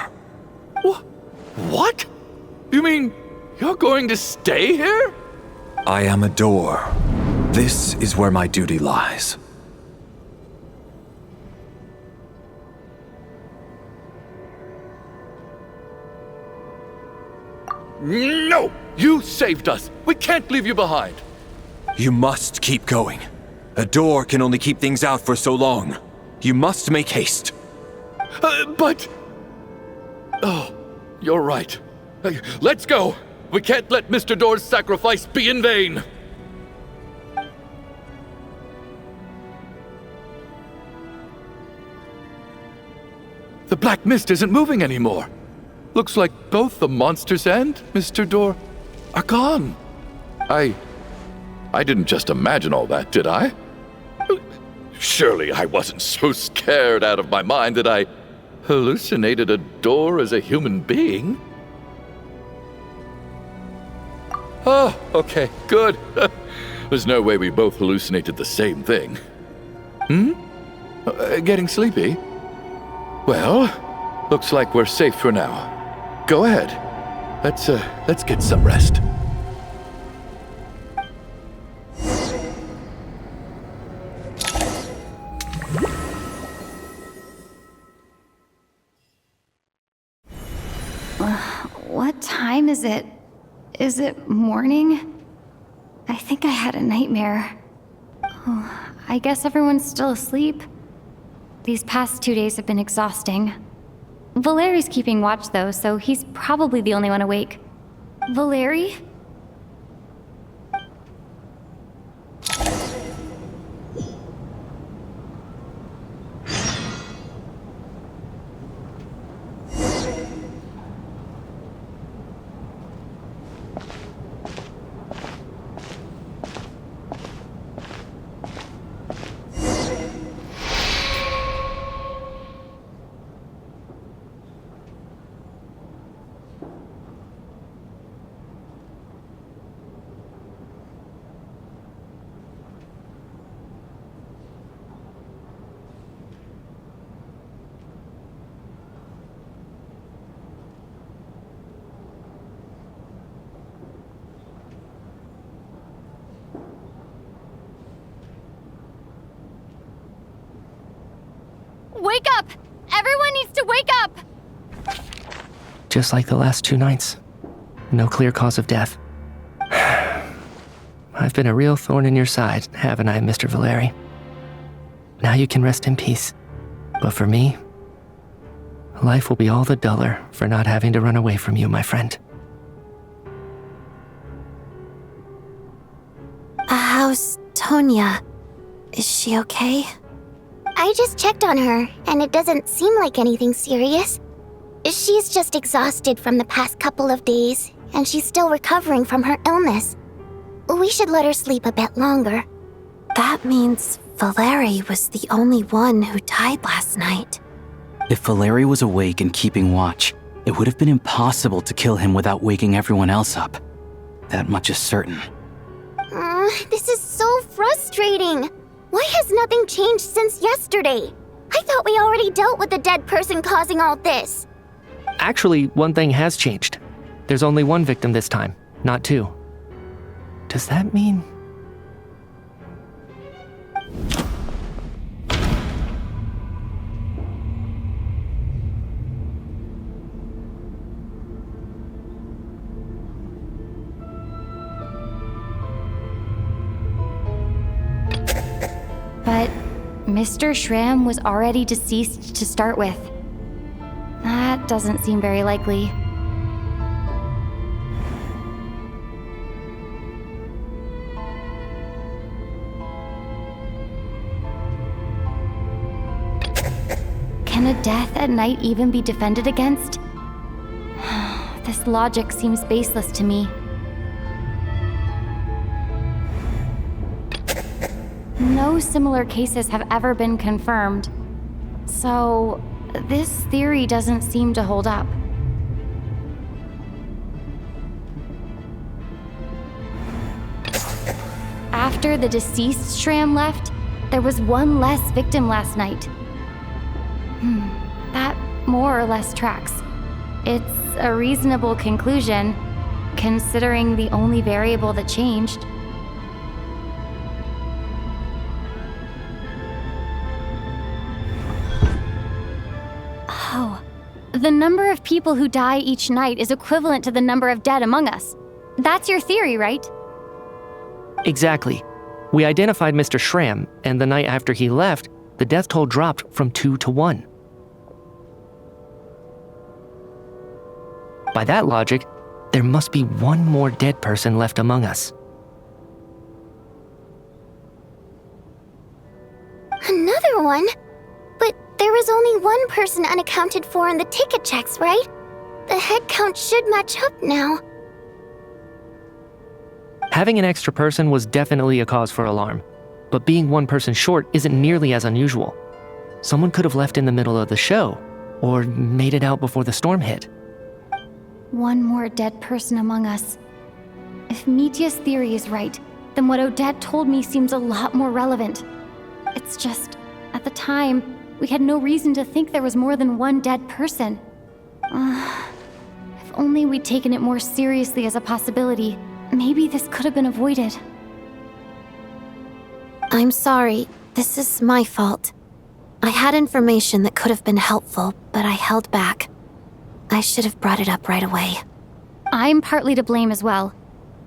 What? You mean you're going to stay here? I am a door. This is where my duty lies. No! You saved us! We can't leave you behind! You must keep going. A door can only keep things out for so long. You must make haste. But... Oh, you're right. Let's go! We can't let Mr. Door's sacrifice be in vain! The black mist isn't moving anymore. Looks like both the monsters and Mr. Door are gone. I didn't just imagine all that, did I? Surely I wasn't so scared out of my mind that I hallucinated a door as a human being. Oh, okay, good. There's no way we both hallucinated the same thing. Getting sleepy? Well, looks like we're safe for now. Go ahead. Let's get some rest. What time is it? Is it morning? I think I had a nightmare. Oh, I guess everyone's still asleep. These past 2 days have been exhausting. Valeri's keeping watch though, so he's probably the only one awake. Valeri? Wake up! Everyone needs to wake up! Just like the last 2 nights. No clear cause of death. I've been a real thorn in your side, haven't I, Mr. Valeri? Now you can rest in peace. But for me, life will be all the duller for not having to run away from you, my friend. How's Tonya? Is she okay? I just checked on her, and it doesn't seem like anything serious. She's just exhausted from the past couple of days, and she's still recovering from her illness. We should let her sleep a bit longer. That means Valeri was the only one who died last night. If Valeri was awake and keeping watch, it would have been impossible to kill him without waking everyone else up. That much is certain. This is so frustrating. Why has nothing changed since yesterday? I thought we already dealt with the dead person causing all this. Actually, one thing has changed. There's only one victim this time, not 2. Does that mean... But Mr. Shram was already deceased to start with. That doesn't seem very likely. Can a death at night even be defended against? This logic seems baseless to me. No similar cases have ever been confirmed, so this theory doesn't seem to hold up. After the deceased Shram left, there was one less victim last night. That more or less tracks. It's a reasonable conclusion, considering the only variable that changed. Oh, the number of people who die each night is equivalent to the number of dead among us. That's your theory, right? Exactly. We identified Mr. Shram, and the night after he left, the death toll dropped from 2 to 1. By that logic, there must be one more dead person left among us. Another one? But there was only one person unaccounted for in the ticket checks, right? The head count should match up now. Having an extra person was definitely a cause for alarm, but being one person short isn't nearly as unusual. Someone could have left in the middle of the show, or made it out before the storm hit. One more dead person among us. If Mitya's theory is right, then what Odette told me seems a lot more relevant. It's just, at the time, we had no reason to think there was more than one dead person. If only we'd taken it more seriously as a possibility, maybe this could have been avoided. I'm sorry. This is my fault. I had information that could have been helpful, but I held back. I should have brought it up right away. I'm partly to blame as well.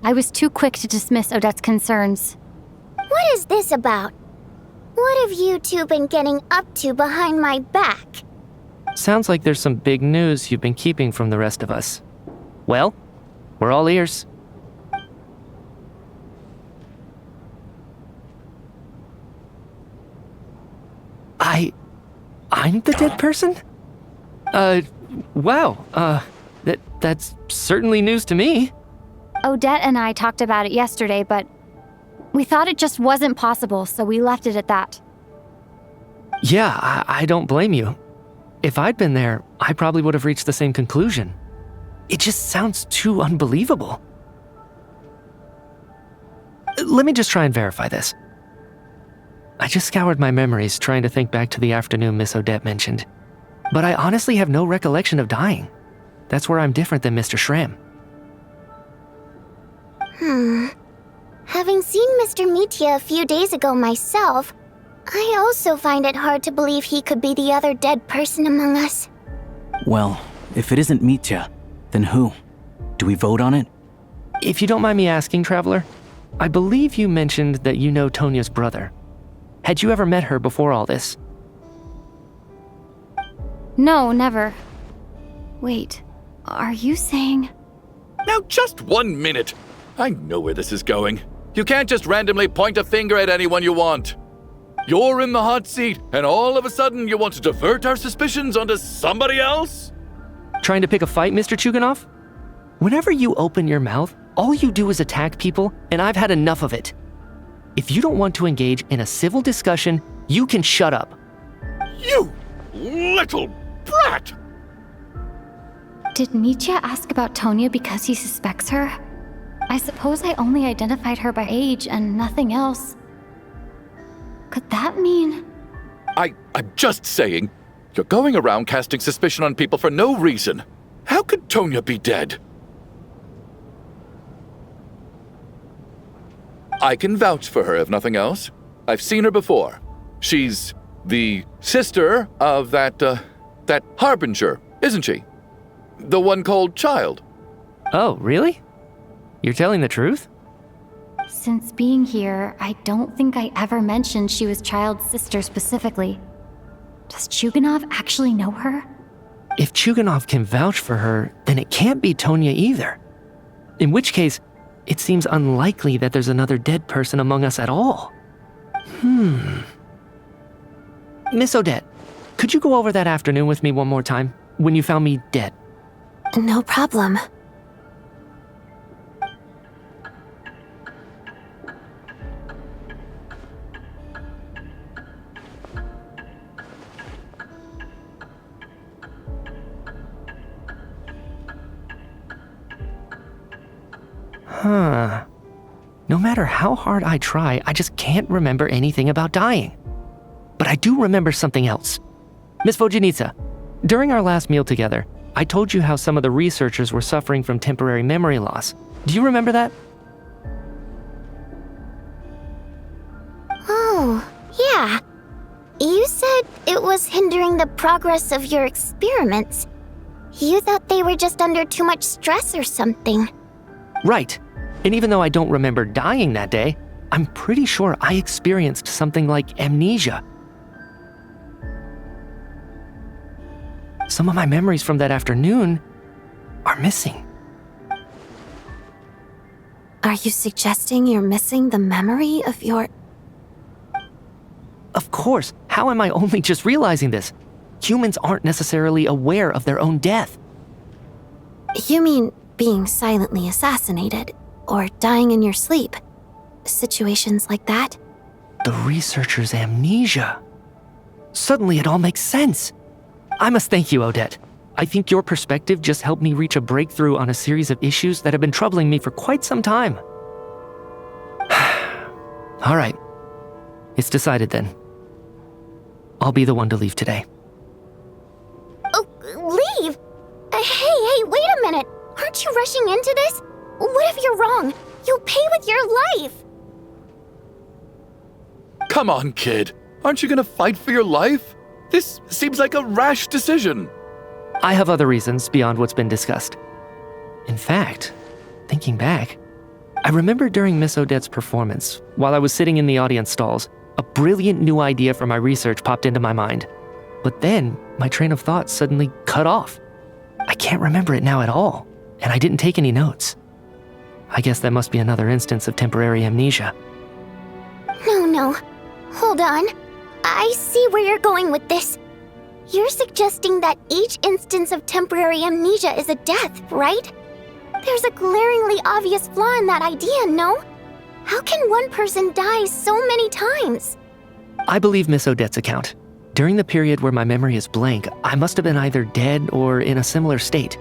I was too quick to dismiss Odette's concerns. What is this about? What have you two been getting up to behind my back? Sounds like there's some big news you've been keeping from the rest of us. Well, we're all ears. I'm the dead person? Wow, that's certainly news to me. Odette and I talked about it yesterday, but we thought it just wasn't possible, so we left it at that. Yeah, I don't blame you. If I'd been there, I probably would have reached the same conclusion. It just sounds too unbelievable. Let me just try and verify this. I just scoured my memories trying to think back to the afternoon Miss Odette mentioned. But I honestly have no recollection of dying. That's where I'm different than Mr. Shram. Having seen Mr. Mitya a few days ago myself, I also find it hard to believe he could be the other dead person among us. Well, if it isn't Mitya, then who? Do we vote on it? If you don't mind me asking, Traveler, I believe you mentioned that you know Tonya's brother. Had you ever met her before all this? No, never. Wait, are you saying... Now just 1 minute. I know where this is going. You can't just randomly point a finger at anyone you want. You're in the hot seat, and all of a sudden you want to divert our suspicions onto somebody else? Trying to pick a fight, Mr. Chuganov? Whenever you open your mouth, all you do is attack people, and I've had enough of it. If you don't want to engage in a civil discussion, you can shut up. You little brat! Did Mitya ask about Tonya because he suspects her? I suppose I only identified her by age and nothing else. Could that mean... I'm just saying, you're going around casting suspicion on people for no reason. How could Tonya be dead? I can vouch for her, if nothing else. I've seen her before. She's the sister of that Harbinger, isn't she? The one called Child. Oh, really? You're telling the truth? Since being here, I don't think I ever mentioned she was Child's sister specifically. Does Chuganov actually know her? If Chuganov can vouch for her, then it can't be Tonya either. In which case, it seems unlikely that there's another dead person among us at all. Miss Odette, could you go over that afternoon with me one more time, when you found me dead? No problem. No matter how hard I try, I just can't remember anything about dying. But I do remember something else. Miss Vojanitsa, during our last meal together, I told you how some of the researchers were suffering from temporary memory loss. Do you remember that? Oh, yeah. You said it was hindering the progress of your experiments. You thought they were just under too much stress or something. Right. And even though I don't remember dying that day, I'm pretty sure I experienced something like amnesia. Some of my memories from that afternoon are missing. Are you suggesting you're missing the memory of your... Of course. How am I only just realizing this? Humans aren't necessarily aware of their own death. You mean being silently assassinated, or dying in your sleep? Situations like that? The researcher's amnesia. Suddenly it all makes sense. I must thank you, Odette. I think your perspective just helped me reach a breakthrough on a series of issues that have been troubling me for quite some time. All right. It's decided then. I'll be the one to leave today. Oh, leave? Hey, wait a minute. Aren't you rushing into this? What if you're wrong? You'll pay with your life. Come on, kid. Aren't you gonna fight for your life? This seems like a rash decision. I have other reasons beyond what's been discussed. In fact, thinking back, I remember during Miss Odette's performance, while I was sitting in the audience stalls, a brilliant new idea for my research popped into my mind. But then, my train of thought suddenly cut off. I can't remember it now at all, and I didn't take any notes. I guess that must be another instance of temporary amnesia. No. Hold on. I see where you're going with this. You're suggesting that each instance of temporary amnesia is a death, right? There's a glaringly obvious flaw in that idea, no? How can one person die so many times? I believe Miss Odette's account. During the period where my memory is blank, I must have been either dead or in a similar state.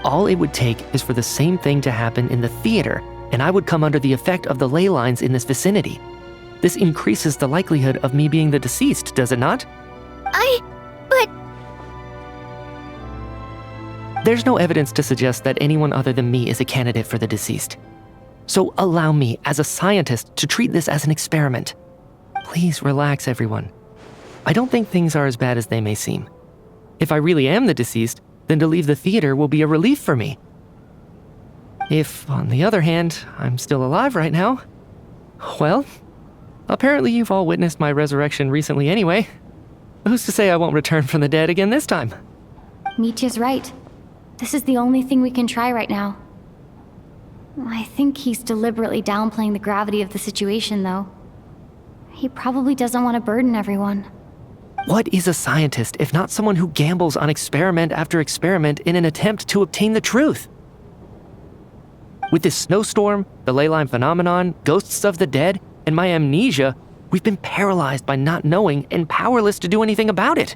All it would take is for the same thing to happen in the theater, and I would come under the effect of the ley lines in this vicinity. This increases the likelihood of me being the deceased, does it not? But... There's no evidence to suggest that anyone other than me is a candidate for the deceased. So allow me, as a scientist, to treat this as an experiment. Please relax, everyone. I don't think things are as bad as they may seem. If I really am the deceased, then to leave the theater will be a relief for me. If, on the other hand, I'm still alive right now, well, apparently you've all witnessed my resurrection recently anyway. Who's to say I won't return from the dead again this time? Mitya's right. This is the only thing we can try right now. I think he's deliberately downplaying the gravity of the situation, though. He probably doesn't want to burden everyone. What is a scientist if not someone who gambles on experiment after experiment in an attempt to obtain the truth? With this snowstorm, the ley line phenomenon, ghosts of the dead, and my amnesia, we've been paralyzed by not knowing and powerless to do anything about it.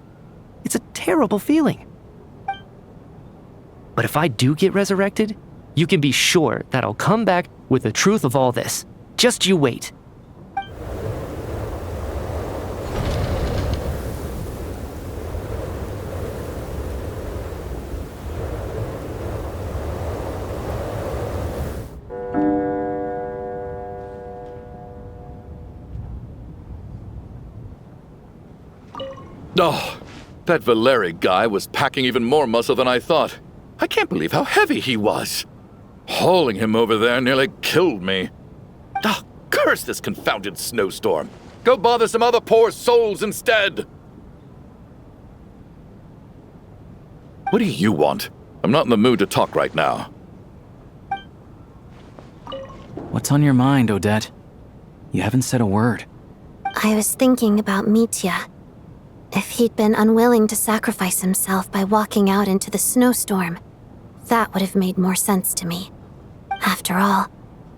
It's a terrible feeling. But if I do get resurrected, you can be sure that I'll come back with the truth of all this. Just you wait. Oh, that Valeri guy was packing even more muscle than I thought. I can't believe how heavy he was. Hauling him over there nearly killed me. Oh, curse this confounded snowstorm. Go bother some other poor souls instead. What do you want? I'm not in the mood to talk right now. What's on your mind, Odette? You haven't said a word. I was thinking about Mitya. If he'd been unwilling to sacrifice himself by walking out into the snowstorm, that would have made more sense to me. After all,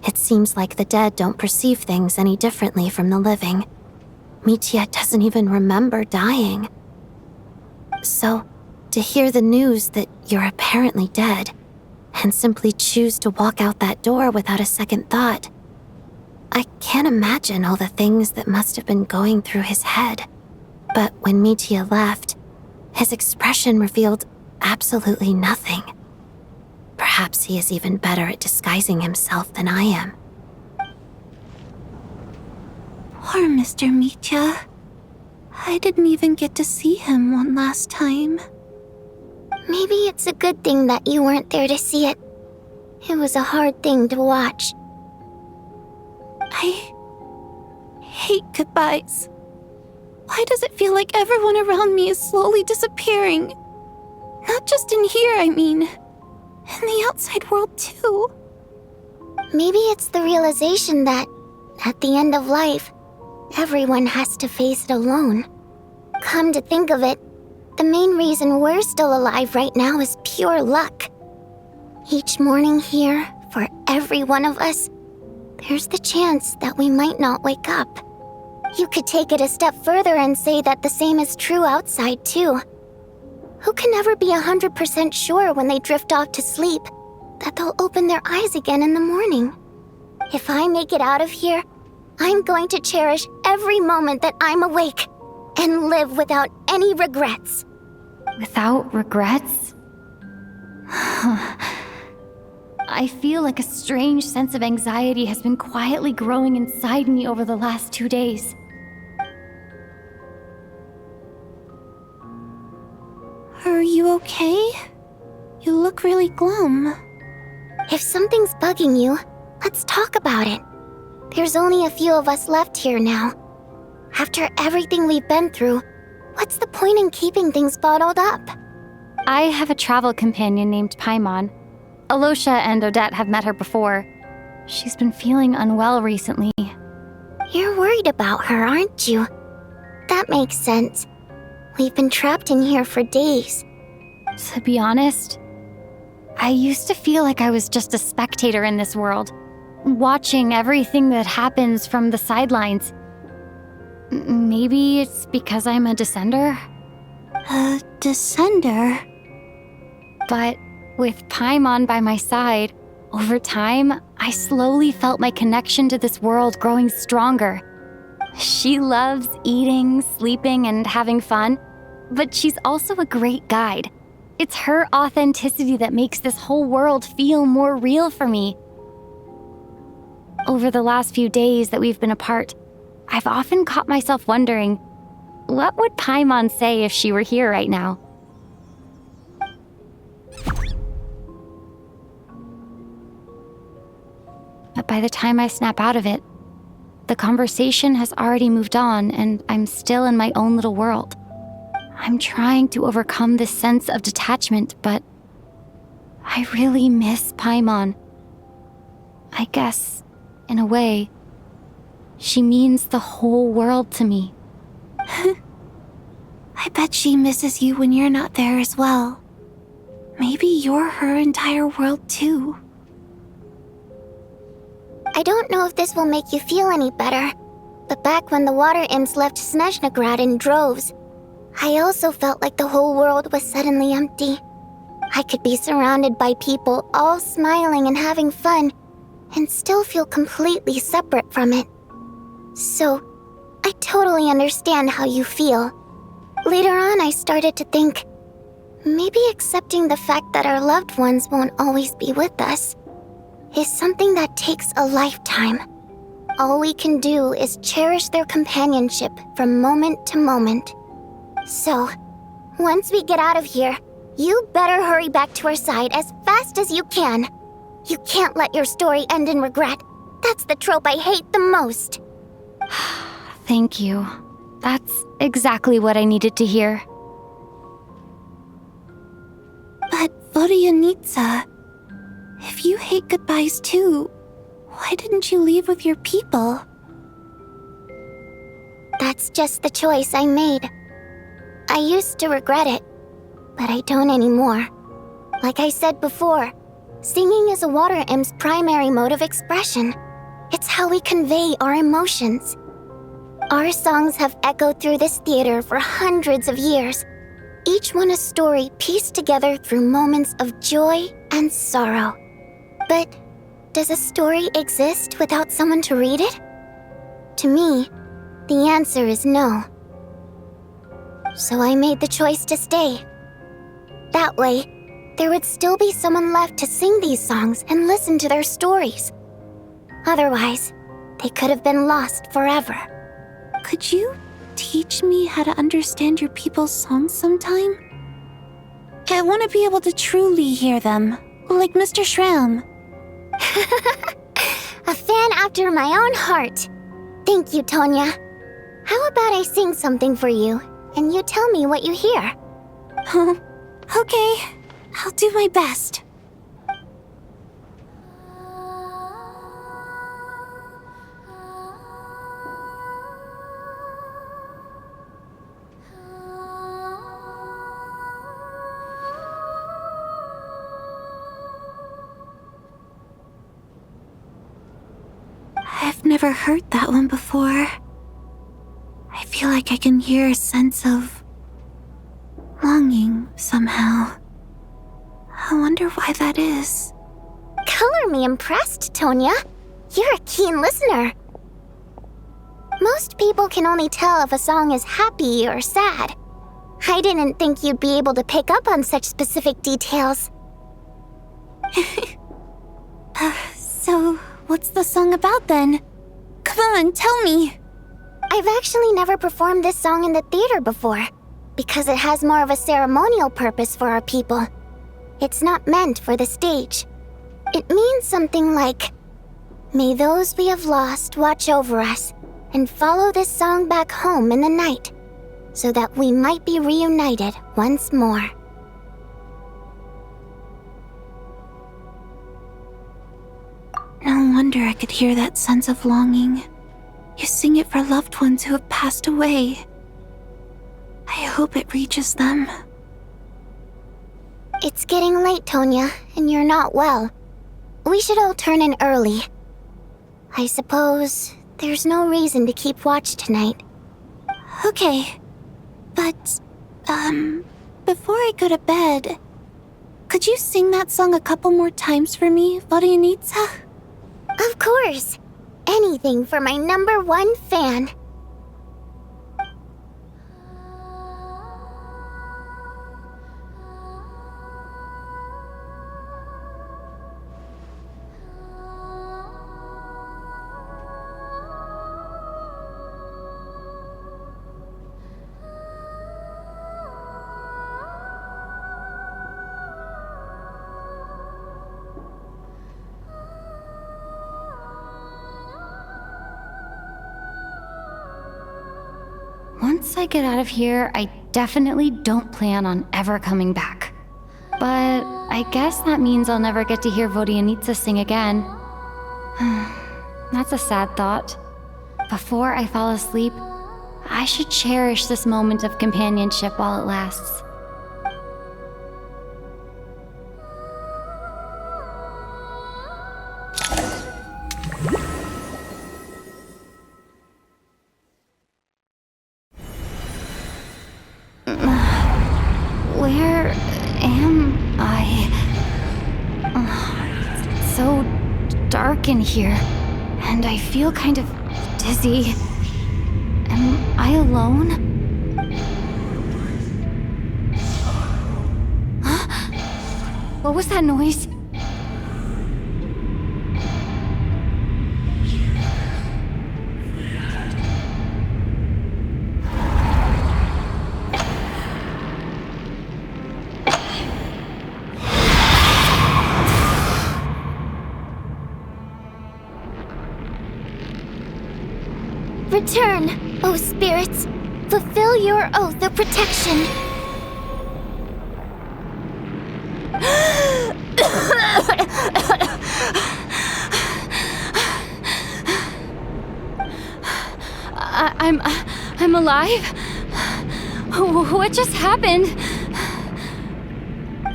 it seems like the dead don't perceive things any differently from the living. Mitya doesn't even remember dying. So, to hear the news that you're apparently dead, and simply choose to walk out that door without a second thought, I can't imagine all the things that must have been going through his head. But when Mitya left, his expression revealed absolutely nothing. Perhaps he is even better at disguising himself than I am. Poor Mr. Mitya. I didn't even get to see him one last time. Maybe it's a good thing that you weren't there to see it. It was a hard thing to watch. I hate goodbyes. Why does it feel like everyone around me is slowly disappearing? Not just in here, I mean. In the outside world, too. Maybe it's the realization that, at the end of life, everyone has to face it alone. Come to think of it, the main reason we're still alive right now is pure luck. Each morning here, for every one of us, there's the chance that we might not wake up. You could take it a step further and say that the same is true outside, too. Who can ever be 100% sure when they drift off to sleep that they'll open their eyes again in the morning? If I make it out of here, I'm going to cherish every moment that I'm awake and live without any regrets. Without regrets? I feel like a strange sense of anxiety has been quietly growing inside me over the last 2 days. Are you okay? You look really glum. If something's bugging you, let's talk about it. There's only a few of us left here now. After everything we've been through, what's the point in keeping things bottled up? I have a travel companion named Paimon. Alosha and Odette have met her before. She's been feeling unwell recently. You're worried about her, aren't you? That makes sense. We've been trapped in here for days. To be honest, I used to feel like I was just a spectator in this world, watching everything that happens from the sidelines. Maybe it's because I'm a descender? A descender? But with Paimon by my side, over time, I slowly felt my connection to this world growing stronger. She loves eating, sleeping, and having fun, but she's also a great guide. It's her authenticity that makes this whole world feel more real for me. Over the last few days that we've been apart, I've often caught myself wondering, what would Paimon say if she were here right now? But by the time I snap out of it, the conversation has already moved on and I'm still in my own little world. I'm trying to overcome this sense of detachment, but I really miss Paimon. I guess, in a way, she means the whole world to me. I bet she misses you when you're not there as well. Maybe you're her entire world too. I don't know if this will make you feel any better, but back when the water imps left Snezhnaya in droves, I also felt like the whole world was suddenly empty. I could be surrounded by people all smiling and having fun, and still feel completely separate from it. So, I totally understand how you feel. Later on, I started to think, maybe accepting the fact that our loved ones won't always be with us is something that takes a lifetime. All we can do is cherish their companionship from moment to moment. So, once we get out of here, you better hurry back to our side as fast as you can. You can't let your story end in regret. That's the trope I hate the most. Thank you. That's exactly what I needed to hear. But Vodyanitsa, if you hate goodbyes too, why didn't you leave with your people? That's just the choice I made. I used to regret it, but I don't anymore. Like I said before, singing is a water imp's primary mode of expression. It's how we convey our emotions. Our songs have echoed through this theater for hundreds of years, each one a story pieced together through moments of joy and sorrow. But does a story exist without someone to read it? To me, the answer is no. So I made the choice to stay. That way, there would still be someone left to sing these songs and listen to their stories. Otherwise, they could have been lost forever. Could you teach me how to understand your people's songs sometime? I want to be able to truly hear them, like Mr. Shram. A fan after my own heart. Thank you, Tonya. How about I sing something for you, and you tell me what you hear? Okay, I'll do my best. I've never heard that one before. I feel like I can hear a sense of longing somehow. I wonder why that is. Color me impressed, Tonya. You're a keen listener. Most people can only tell if a song is happy or sad. I didn't think you'd be able to pick up on such specific details. So, what's the song about then? Come on, tell me! I've actually never performed this song in the theater before, because it has more of a ceremonial purpose for our people. It's not meant for the stage. It means something like, "May those we have lost watch over us, and follow this song back home in the night, so that we might be reunited once more." No wonder I could hear that sense of longing. You sing it for loved ones who have passed away. I hope it reaches them. It's getting late, Tonya, and you're not well. We should all turn in early. I suppose there's no reason to keep watch tonight. Okay, but, before I go to bed, could you sing that song a couple more times for me, Vodyanitsa? Of course. Anything for my #1 fan. Once I get out of here, I definitely don't plan on ever coming back. But I guess that means I'll never get to hear Vodyanitsa sing again. That's a sad thought. Before I fall asleep, I should cherish this moment of companionship while it lasts. Where am I? It's so dark in here, and I feel kind of dizzy. Am I alone? What was that noise? Return, O spirits. Fulfill your oath of protection. I'm alive? What just happened?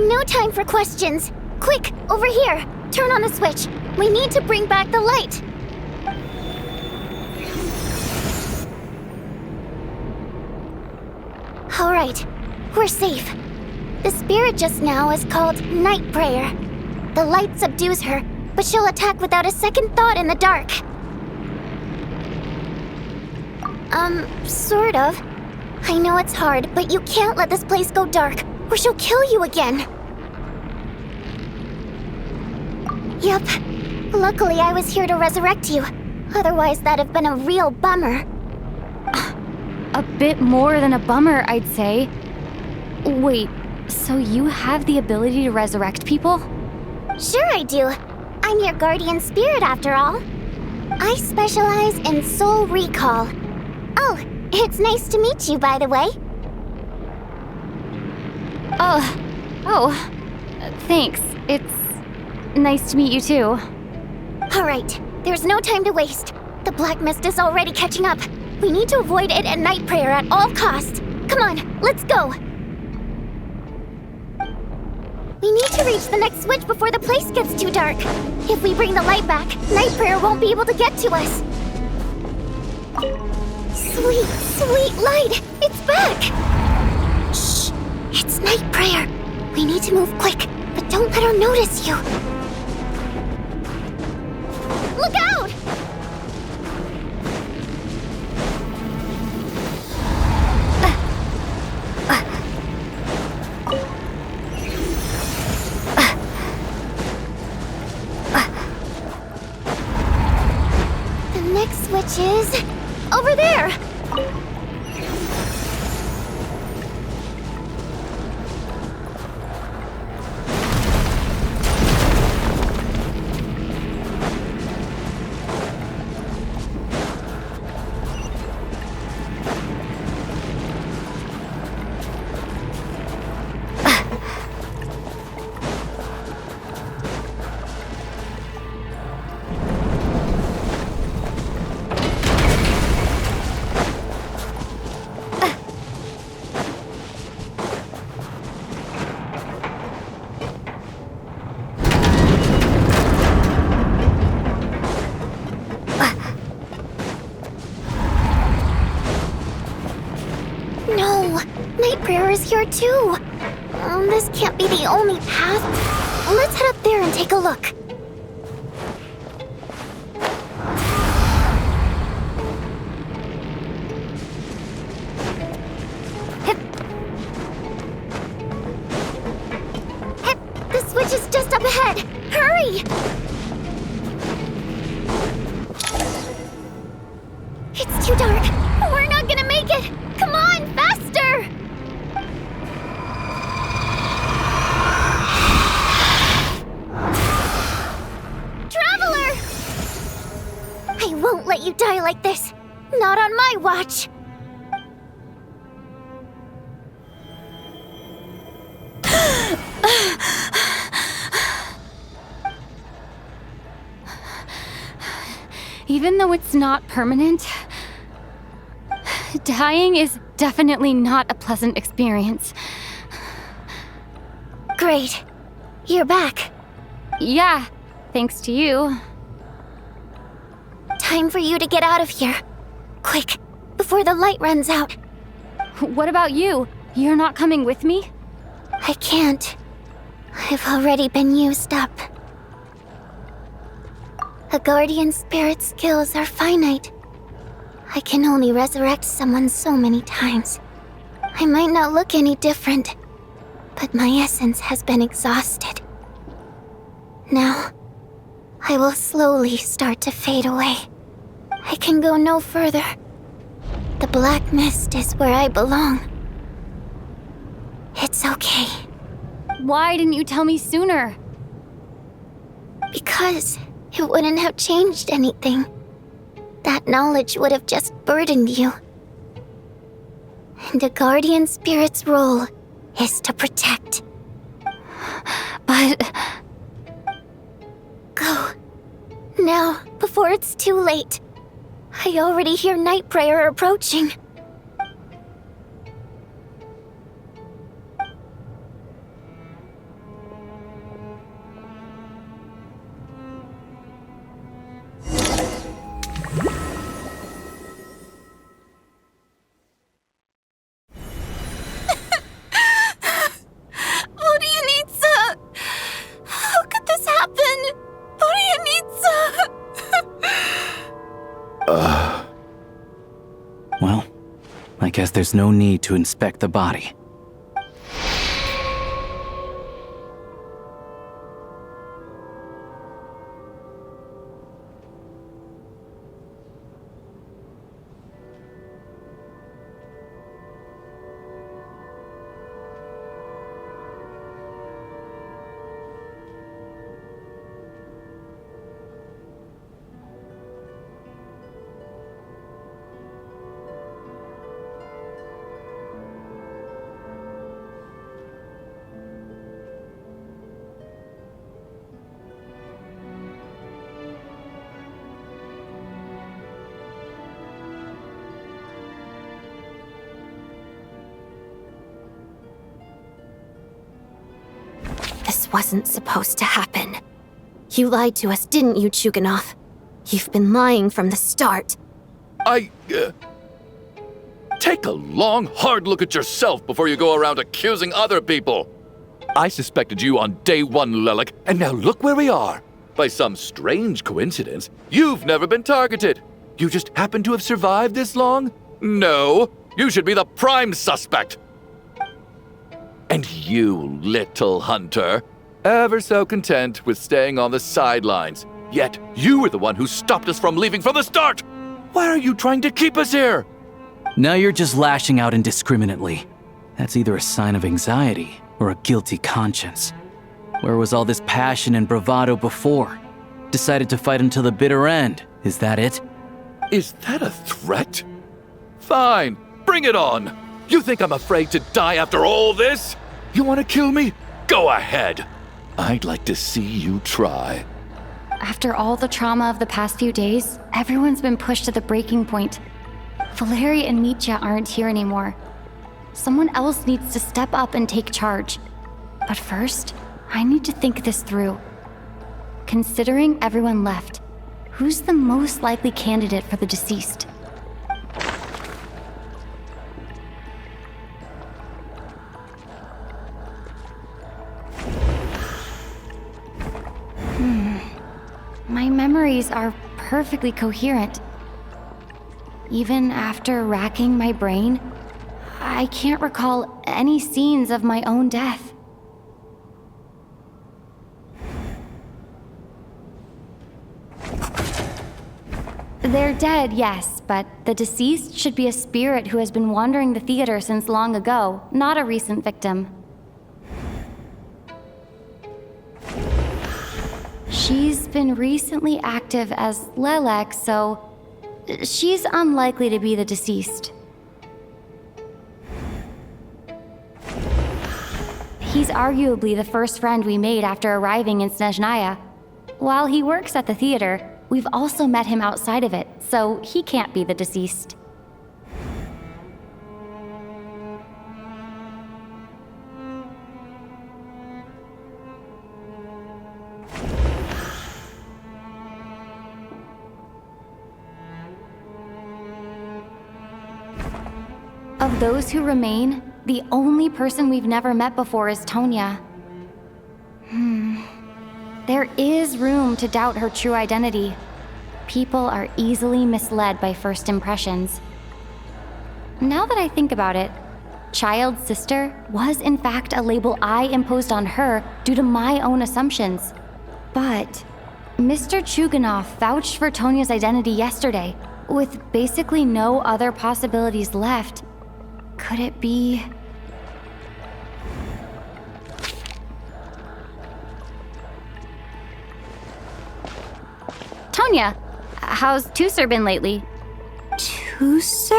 No time for questions. Quick, over here. Turn on the switch. We need to bring back the light. All right, we're safe. The spirit just now is called Night Prayer. The light subdues her, but she'll attack without a second thought in the dark. Sort of. I know it's hard, but you can't let this place go dark, or she'll kill you again. Yep. Luckily, I was here to resurrect you. Otherwise, that'd have been a real bummer. A bit more than a bummer, I'd say. Wait, so you have the ability to resurrect people? Sure I do. I'm your guardian spirit after all. I specialize in soul recall. Oh, it's nice to meet you, by the way. Thanks. It's nice to meet you too. All right, there's no time to waste. The black mist is already catching up. We need to avoid it at Night Prayer at all costs. Come on, let's go. We need to reach the next switch before the place gets too dark. If we bring the light back, Night Prayer won't be able to get to us. Sweet, sweet light! It's back! Shh! It's Night Prayer. We need to move quick, but don't let her notice you. Look out! The next switch is over there! Here too. This can't be the only path. Let's head up there and take a look. Hip. Hip. The switch is just up ahead. Hurry! It's too dark. We're not gonna make it. Come on, faster! I won't let you die like this. Not on my watch. Even though it's not permanent, dying is definitely not a pleasant experience. Great. You're back. Yeah, thanks to you. Time for you to get out of here. Quick, before the light runs out. What about you? You're not coming with me? I can't. I've already been used up. A guardian spirit's skills are finite. I can only resurrect someone so many times. I might not look any different, but my essence has been exhausted. Now, I will slowly start to fade away. I can go no further. The black mist is where I belong. It's okay. Why didn't you tell me sooner? Because it wouldn't have changed anything. that knowledge would have just burdened you. And a guardian spirit's role is to protect. But... Go. Now, before it's too late. I already hear night prayer approaching. Well, I guess there's no need to inspect the body. This wasn't supposed to happen. You lied to us, didn't you, Chuganov? You've been lying from the start. Take a long, hard look at yourself before you go around accusing other people. I suspected you on day one, Lelik, and now look where we are. By some strange coincidence, you've never been targeted. You just happen to have survived this long? No, you should be the prime suspect. And you, little hunter, ever so content with staying on the sidelines. Yet you were the one who stopped us from leaving from the start! Why are you trying to keep us here? Now you're just lashing out indiscriminately. That's either a sign of anxiety or a guilty conscience. Where was all this passion and bravado before? Decided to fight until the bitter end. Is that it? Is that a threat? Fine, bring it on. You think I'm afraid to die after all this? You want to kill me? Go ahead. I'd like to see you try. After all the trauma of the past few days, everyone's been pushed to the breaking point. Valeri and Mitya aren't here anymore. Someone else needs to step up and take charge. But first, I need to think this through. Considering everyone left, who's the most likely candidate for the deceased? My memories are perfectly coherent. Even after racking my brain, I can't recall any scenes of my own death. They're dead, yes, but the deceased should be a spirit who has been wandering the theater since long ago, not a recent victim. She's been recently active as Lelek, so she's unlikely to be the deceased. He's arguably the first friend we made after arriving in Snezhnaya. While he works at the theater, we've also met him outside of it, so he can't be the deceased. Of those who remain, the only person we've never met before is Tonya. There is room to doubt her true identity. People are easily misled by first impressions. Now that I think about it, Child's sister was in fact a label I imposed on her due to my own assumptions. But Mr. Chuganov vouched for Tonya's identity yesterday, with basically no other possibilities left. Could it be... Tonya! How's Tusser been lately? Tusser?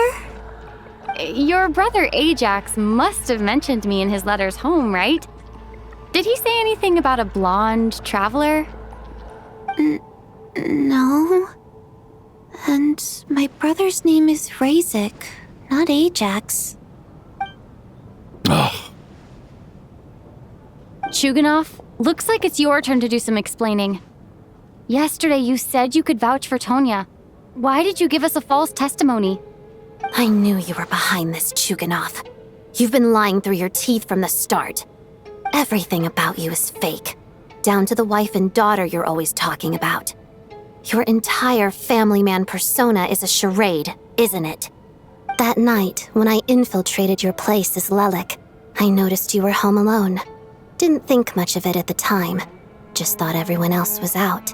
Your brother Ajax must have mentioned me in his letters home, right? Did he say anything about a blonde traveler? No. And my brother's name is Razik, not Ajax. Ugh. Chuganov, looks like it's your turn to do some explaining. Yesterday you said you could vouch for Tonya. Why did you give us a false testimony? I knew you were behind this, Chuganov. You've been lying through your teeth from the start. Everything about you is fake, down to the wife and daughter you're always talking about. Your entire family man persona is a charade, isn't it? That night, when I infiltrated your place as Lelik, I noticed you were home alone. Didn't think much of it at the time, just thought everyone else was out.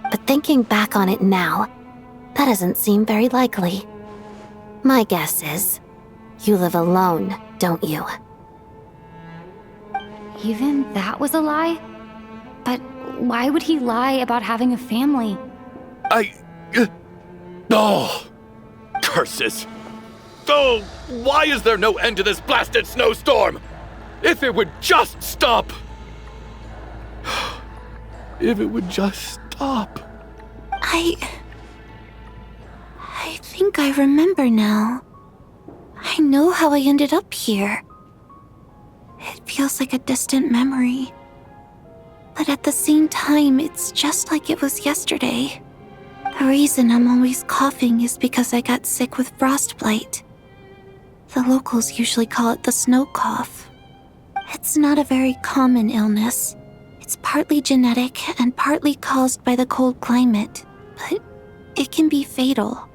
But thinking back on it now, that doesn't seem very likely. My guess is, you live alone, don't you? Even that was a lie? But why would he lie about having a family? Oh! Curses! Oh, why is there no end to this blasted snowstorm? If it would just stop! If it would just stop. I think I remember now. I know how I ended up here. It feels like a distant memory. But at the same time, it's just like it was yesterday. The reason I'm always coughing is because I got sick with frostbite. The locals usually call it the snow cough. It's not a very common illness. It's partly genetic and partly caused by the cold climate, but it can be fatal.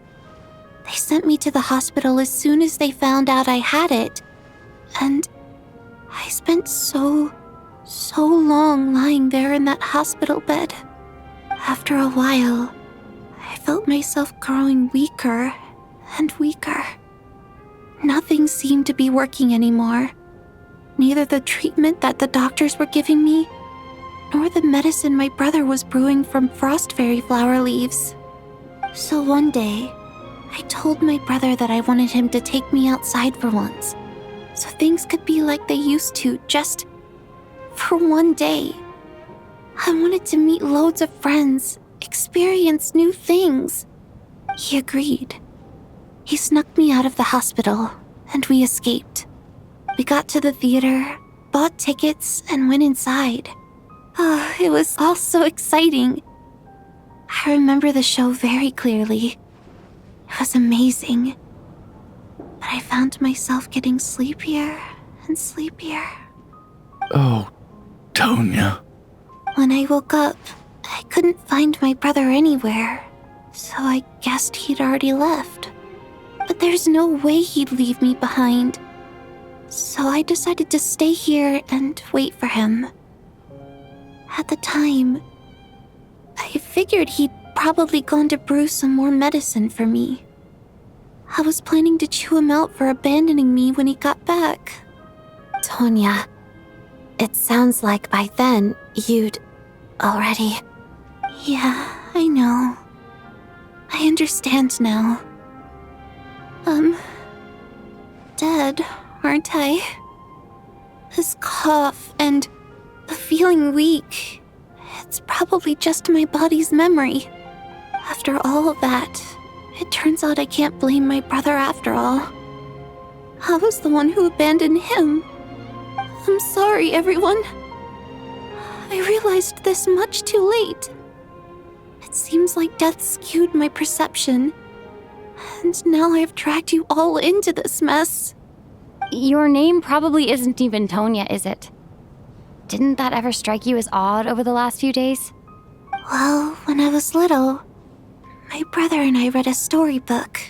They sent me to the hospital as soon as they found out I had it, and I spent so long lying there in that hospital bed. After a while, I felt myself growing weaker and weaker. Nothing seemed to be working anymore. Neither the treatment that the doctors were giving me, nor the medicine my brother was brewing from frost fairy flower leaves. So one day, I told my brother that I wanted him to take me outside for once, so things could be like they used to, just for one day. I wanted to meet loads of friends, experience new things. He agreed. He snuck me out of the hospital, and we escaped. We got to the theater, bought tickets, and went inside. Oh, it was all so exciting. I remember the show very clearly. It was amazing. But I found myself getting sleepier and sleepier. Oh, Tonya. When I woke up, I couldn't find my brother anywhere, so I guessed he'd already left. But there's no way he'd leave me behind. So I decided to stay here and wait for him. At the time, I figured he'd probably gone to brew some more medicine for me. I was planning to chew him out for abandoning me when he got back. Tonya, it sounds like by then you'd already... Yeah, I know. I understand now. Dead, aren't I? This cough and the feeling weak, it's probably just my body's memory. After all of that, it turns out I can't blame my brother after all. I was the one who abandoned him. I'm sorry, everyone. I realized this much too late. It seems like death skewed my perception. And now I've dragged you all into this mess. Your name probably isn't even Tonya, is it? Didn't that ever strike you as odd over the last few days? Well, when I was little, my brother and I read a storybook,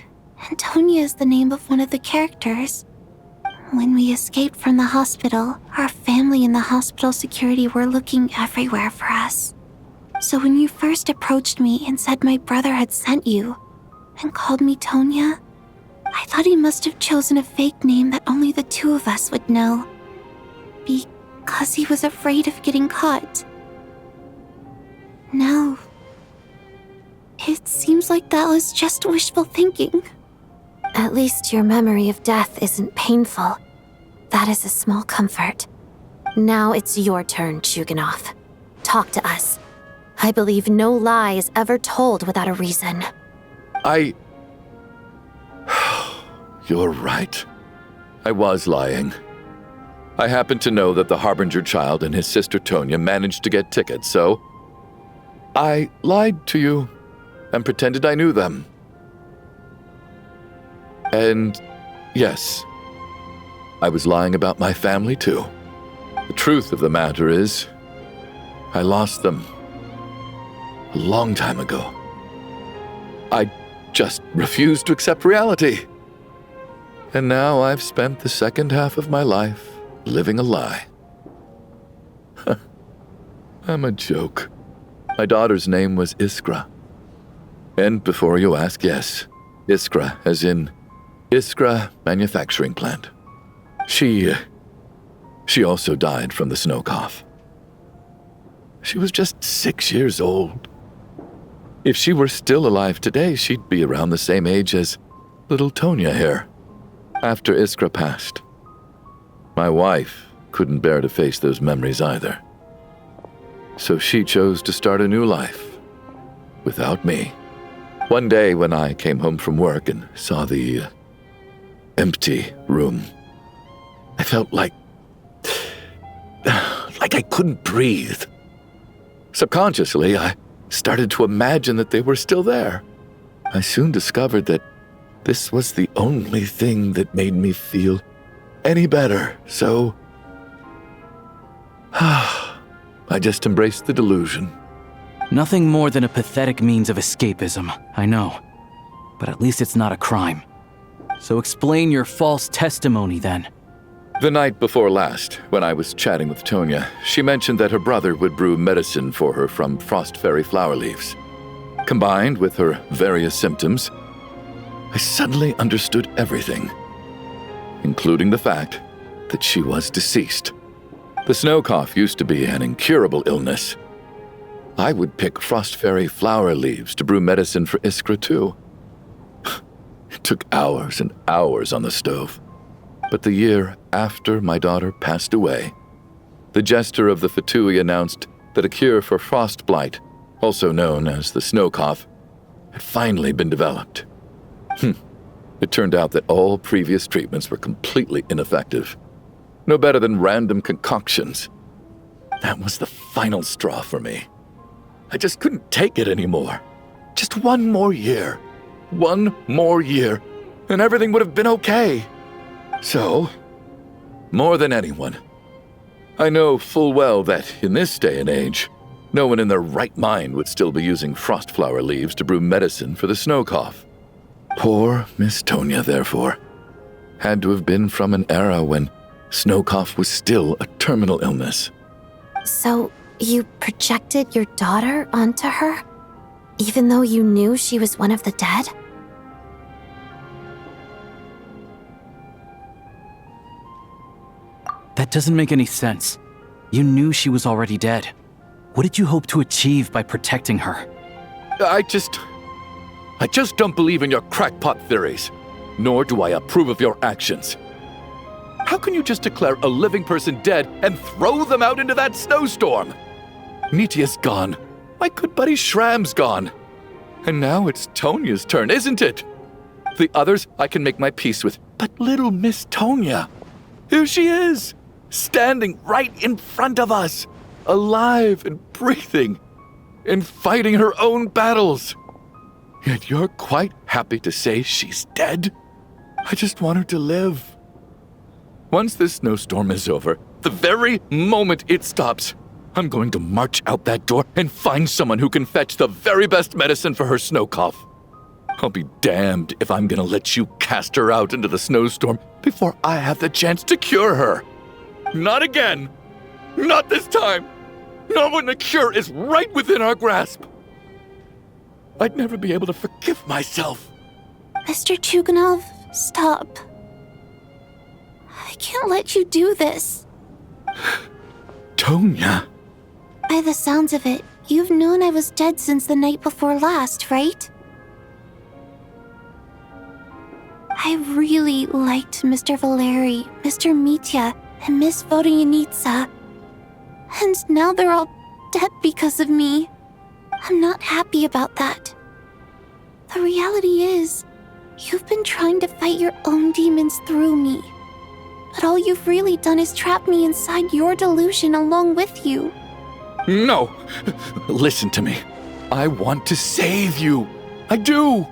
and Tonya is the name of one of the characters. When we escaped from the hospital, our family and the hospital security were looking everywhere for us. So when you first approached me and said my brother had sent you, and called me Tonya, I thought he must have chosen a fake name that only the two of us would know. Because he was afraid of getting caught. Now, It seems like that was just wishful thinking. At least your memory of death isn't painful. That is a small comfort. Now it's your turn, Chuganov. Talk to us. I believe no lie is ever told without a reason. You're right. I was lying. I happen to know that the Harbinger child and his sister Tonya managed to get tickets, so I lied to you and pretended I knew them. And yes, I was lying about my family too. The truth of the matter is, I lost them a long time ago. I just refused to accept reality. And now I've spent the second half of my life living a lie. I'm a joke. My daughter's name was Iskra. And before you ask, yes, Iskra, as in Iskra Manufacturing Plant. She also died from the snow cough. She was just 6 years old. If she were still alive today, she'd be around the same age as little Tonya here. After Iskra passed, my wife couldn't bear to face those memories either. So she chose to start a new life without me. One day when I came home from work and saw the empty room, I felt like I couldn't breathe. Subconsciously, I started to imagine that they were still there. I soon discovered that this was the only thing that made me feel any better, so I just embraced the delusion. Nothing more than a pathetic means of escapism, I know. But at least it's not a crime. So explain your false testimony then. The night before last, when I was chatting with Tonya, she mentioned that her brother would brew medicine for her from frost fairy flower leaves. Combined with her various symptoms, I suddenly understood everything, including the fact that she was deceased. The snow cough used to be an incurable illness. I would pick frost fairy flower leaves to brew medicine for Iskra too. It took hours and hours on the stove. But the year after my daughter passed away, the jester of the Fatui announced that a cure for frost blight, also known as the snow cough, had finally been developed. It turned out that all previous treatments were completely ineffective. No better than random concoctions. That was the final straw for me. I just couldn't take it anymore. Just one more year. One more year, and everything would have been okay. So, more than anyone, I know full well that in this day and age, no one in their right mind would still be using frost flower leaves to brew medicine for the snow cough. Poor Miss Tonya, therefore, had to have been from an era when snow cough was still a terminal illness. So, you projected your daughter onto her? Even though you knew she was one of the dead? That doesn't make any sense. You knew she was already dead. What did you hope to achieve by protecting her? I just don't believe in your crackpot theories, nor do I approve of your actions. How can you just declare a living person dead and throw them out into that snowstorm? Nitia's gone. My good buddy Shram's gone. And now it's Tonya's turn, isn't it? The others I can make my peace with, but little Miss Tonya, here she is, standing right in front of us, alive and breathing, and fighting her own battles. Yet you're quite happy to say she's dead? I just want her to live. Once this snowstorm is over, the very moment it stops, I'm going to march out that door and find someone who can fetch the very best medicine for her snow cough. I'll be damned if I'm gonna let you cast her out into the snowstorm before I have the chance to cure her. Not again. Not this time. Not when the cure is right within our grasp. I'd never be able to forgive myself. Mr. Chuganov, stop. I can't let you do this. Tonya. By the sounds of it, you've known I was dead since the night before last, right? I really liked Mr. Valeri, Mr. Mitya, and Miss Vodyanitsa. And now they're all dead because of me. I'm not happy about that. The reality is, you've been trying to fight your own demons through me. But all you've really done is trap me inside your delusion along with you. No! Listen to me. I want to save you. I do!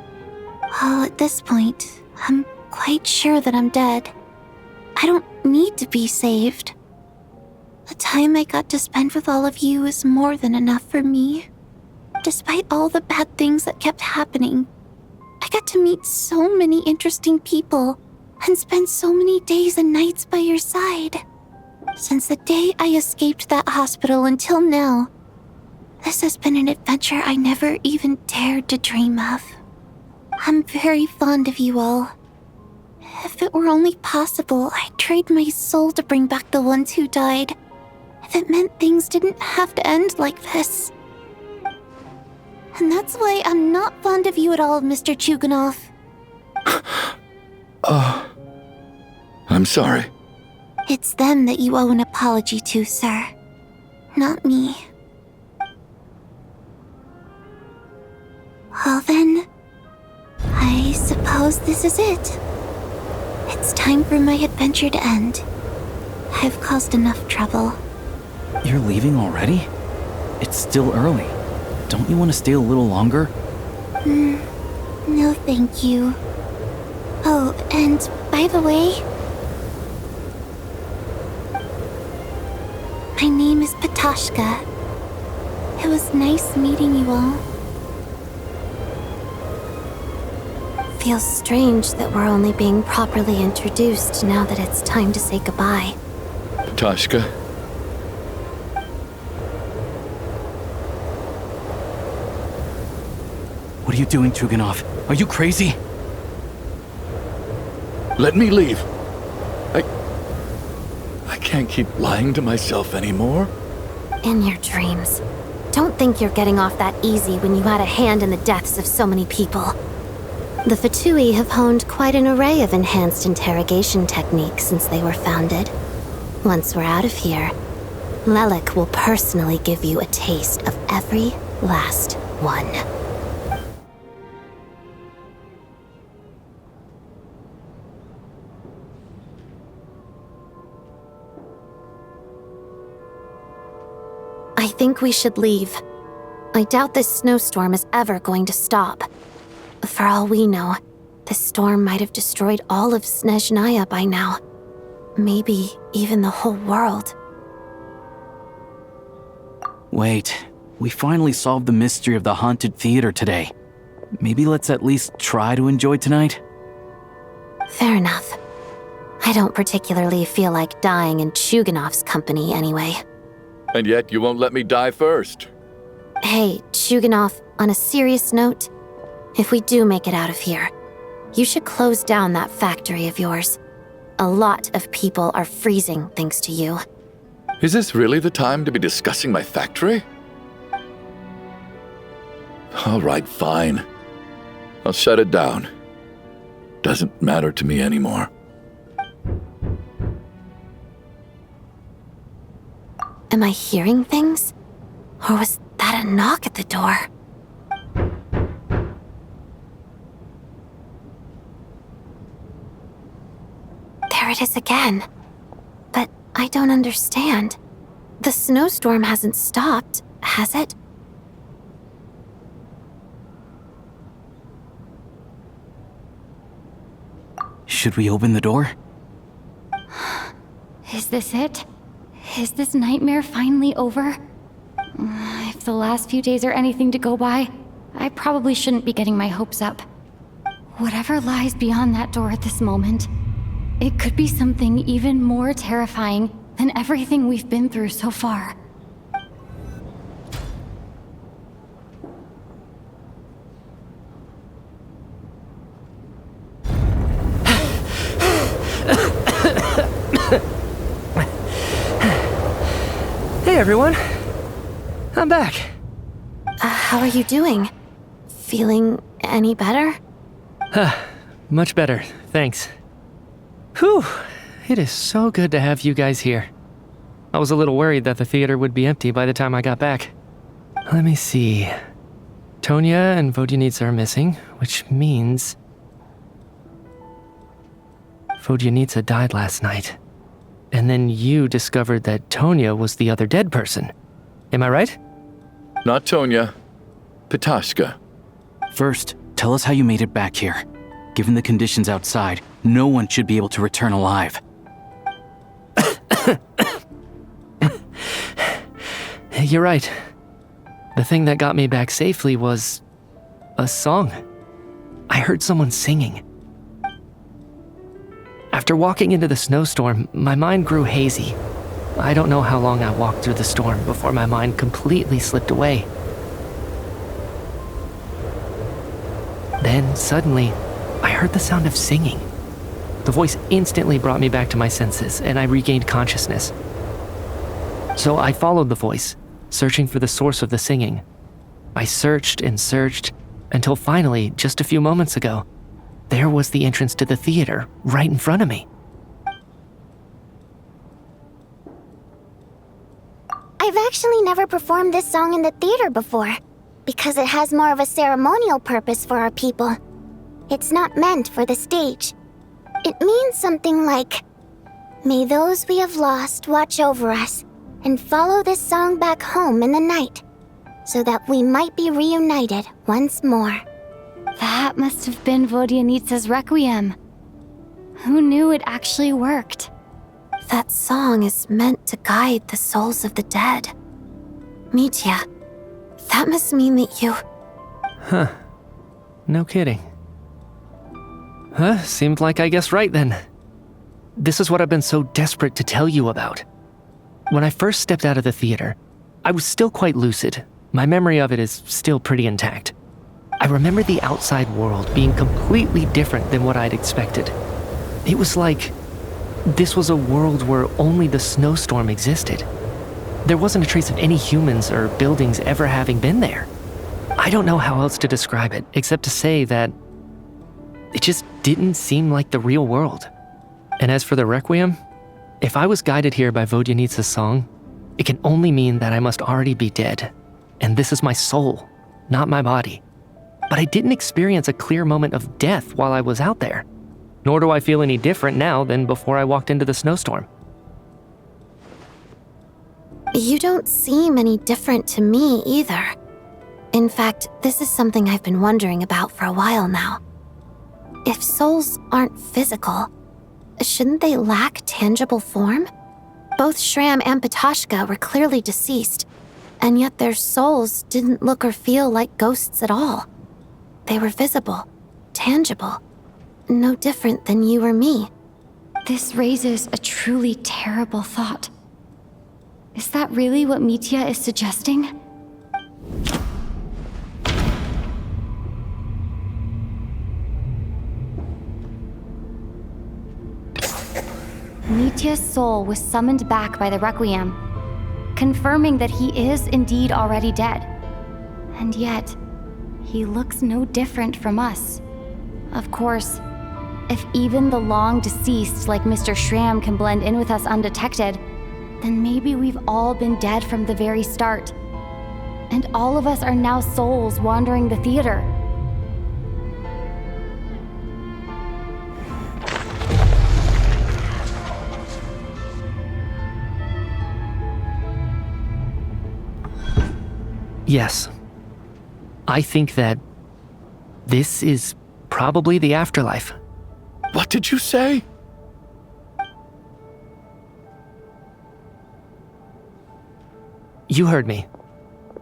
Well, at this point, I'm quite sure that I'm dead. I don't need to be saved. The time I got to spend with all of you is more than enough for me. Despite all the bad things that kept happening, I got to meet so many interesting people and spend so many days and nights by your side. Since the day I escaped that hospital until now, this has been an adventure I never even dared to dream of. I'm very fond of you all. If it were only possible, I'd trade my soul to bring back the ones who died. If it meant things didn't have to end like this. And that's why I'm not fond of you at all, Mr. Chuganov. I'm sorry. It's them that you owe an apology to, sir. Not me. Well then, I suppose this is it. It's time for my adventure to end. I've caused enough trouble. You're leaving already? It's still early. Don't you want to stay a little longer? No thank you. Oh, and by the way, my name is Patashka. It was nice meeting you all. Feels strange that we're only being properly introduced now that it's time to say goodbye. Tashka. What are you doing, Chuganov? Are you crazy? Let me leave. I can't keep lying to myself anymore. In your dreams. Don't think you're getting off that easy when you had a hand in the deaths of so many people. The Fatui have honed quite an array of enhanced interrogation techniques since they were founded. Once we're out of here, Lelik will personally give you a taste of every last one. I think we should leave. I doubt this snowstorm is ever going to stop. For all we know, this storm might have destroyed all of Snezhnaya by now. Maybe even the whole world. Wait, we finally solved the mystery of the haunted theater today. Maybe let's at least try to enjoy tonight? Fair enough. I don't particularly feel like dying in Chuganov's company anyway. And yet you won't let me die first. Hey, Chuganov, on a serious note, if we do make it out of here, you should close down that factory of yours. A lot of people are freezing thanks to you. Is this really the time to be discussing my factory? All right, fine. I'll shut it down. Doesn't matter to me anymore. Am I hearing things? Or was that a knock at the door? There it is again. But I don't understand. The snowstorm hasn't stopped, has it? Should we open the door? Is this it? Is this nightmare finally over? If the last few days are anything to go by, I probably shouldn't be getting my hopes up. Whatever lies beyond that door at this moment, it could be something even more terrifying than everything we've been through so far. Hey everyone, I'm back. How are you doing? Feeling any better? Much better, thanks. Whew, it is so good to have you guys here. I was a little worried that the theater would be empty by the time I got back. Let me see. Tonya and Vodyanitsa are missing, which means... Vodyanitsa died last night. And then you discovered that Tonya was the other dead person. Am I right? Not Tonya. Pitashka. First, tell us how you made it back here. Given the conditions outside, no one should be able to return alive. You're right. The thing that got me back safely was... a song. I heard someone singing. After walking into the snowstorm, my mind grew hazy. I don't know how long I walked through the storm before my mind completely slipped away. Then, suddenly, I heard the sound of singing. The voice instantly brought me back to my senses, and I regained consciousness. So I followed the voice, searching for the source of the singing. I searched and searched, until finally, just a few moments ago, there was the entrance to the theater, right in front of me. I've actually never performed this song in the theater before, because it has more of a ceremonial purpose for our people. It's not meant for the stage. It means something like, "May those we have lost watch over us, and follow this song back home in the night, so that we might be reunited once more." That must have been Vodyanitsa's requiem. Who knew it actually worked? That song is meant to guide the souls of the dead. Mitya, that must mean that you... Huh. No kidding. Seemed like I guessed right then. This is what I've been so desperate to tell you about. When I first stepped out of the theater, I was still quite lucid. My memory of it is still pretty intact. I remember the outside world being completely different than what I'd expected. It was like this was a world where only the snowstorm existed. There wasn't a trace of any humans or buildings ever having been there. I don't know how else to describe it, except to say that it just didn't seem like the real world. And as for the requiem, if I was guided here by Vodyanitsa's song, it can only mean that I must already be dead. And this is my soul, not my body. But I didn't experience a clear moment of death while I was out there. Nor do I feel any different now than before I walked into the snowstorm. You don't seem any different to me either. In fact, this is something I've been wondering about for a while now. If souls aren't physical, shouldn't they lack tangible form? Both Shram and Pitashka were clearly deceased, and yet their souls didn't look or feel like ghosts at all. They were visible, tangible, no different than you or me. This raises a truly terrible thought. Is that really what Mitya is suggesting? Mitya's soul was summoned back by the Requiem, confirming that he is indeed already dead. And yet, he looks no different from us. Of course, if even the long-deceased like Mr. Shram can blend in with us undetected, then maybe we've all been dead from the very start. And all of us are now souls wandering the theater. Yes. I think that this is probably the afterlife. What did you say? You heard me.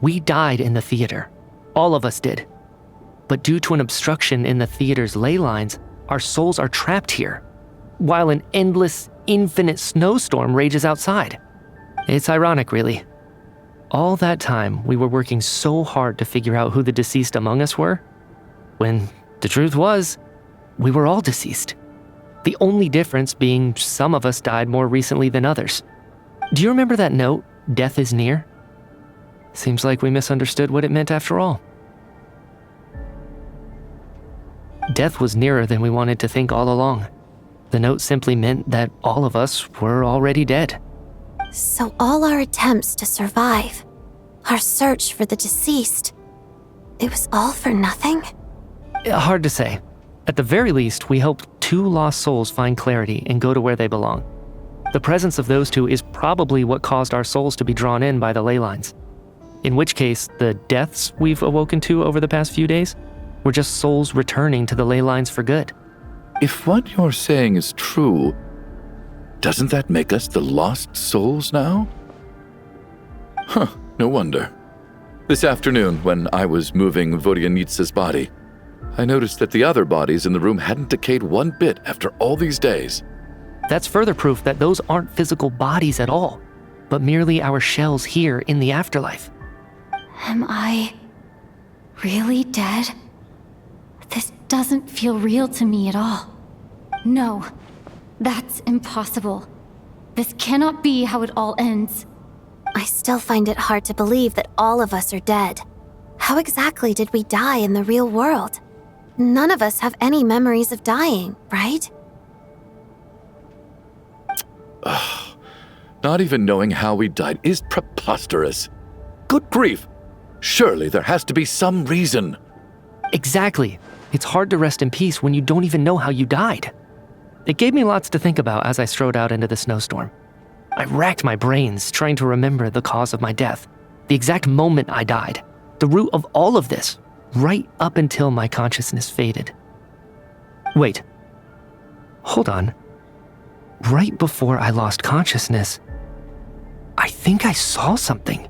We died in the theater. All of us did. But due to an obstruction in the theater's ley lines, our souls are trapped here, while an endless, infinite snowstorm rages outside. It's ironic, really. All that time, we were working so hard to figure out who the deceased among us were, when the truth was, we were all deceased. The only difference being some of us died more recently than others. Do you remember that note, "Death is near"? Seems like we misunderstood what it meant after all. Death was nearer than we wanted to think all along. The note simply meant that all of us were already dead. So all our attempts to survive, our search for the deceased, it was all for nothing? Hard to say. At the very least, we hope 2 lost souls find clarity and go to where they belong. The presence of those 2 is probably what caused our souls to be drawn in by the ley lines. In which case, the deaths we've awoken to over the past few days were just souls returning to the ley lines for good. If what you're saying is true, doesn't that make us the lost souls now? Huh, no wonder. This afternoon, when I was moving Vodyanitsa's body, I noticed that the other bodies in the room hadn't decayed one bit after all these days. That's further proof that those aren't physical bodies at all, but merely our shells here in the afterlife. Am I really dead? This doesn't feel real to me at all. No, that's impossible. This cannot be how it all ends. I still find it hard to believe that all of us are dead. How exactly did we die in the real world? None of us have any memories of dying, right? Not even knowing how we died is preposterous. Good grief! Surely there has to be some reason. Exactly. It's hard to rest in peace when you don't even know how you died. It gave me lots to think about as I strode out into the snowstorm. I racked my brains trying to remember the cause of my death, the exact moment I died, the root of all of this, right up until my consciousness faded. Wait. Hold on. Right before I lost consciousness, I think I saw something.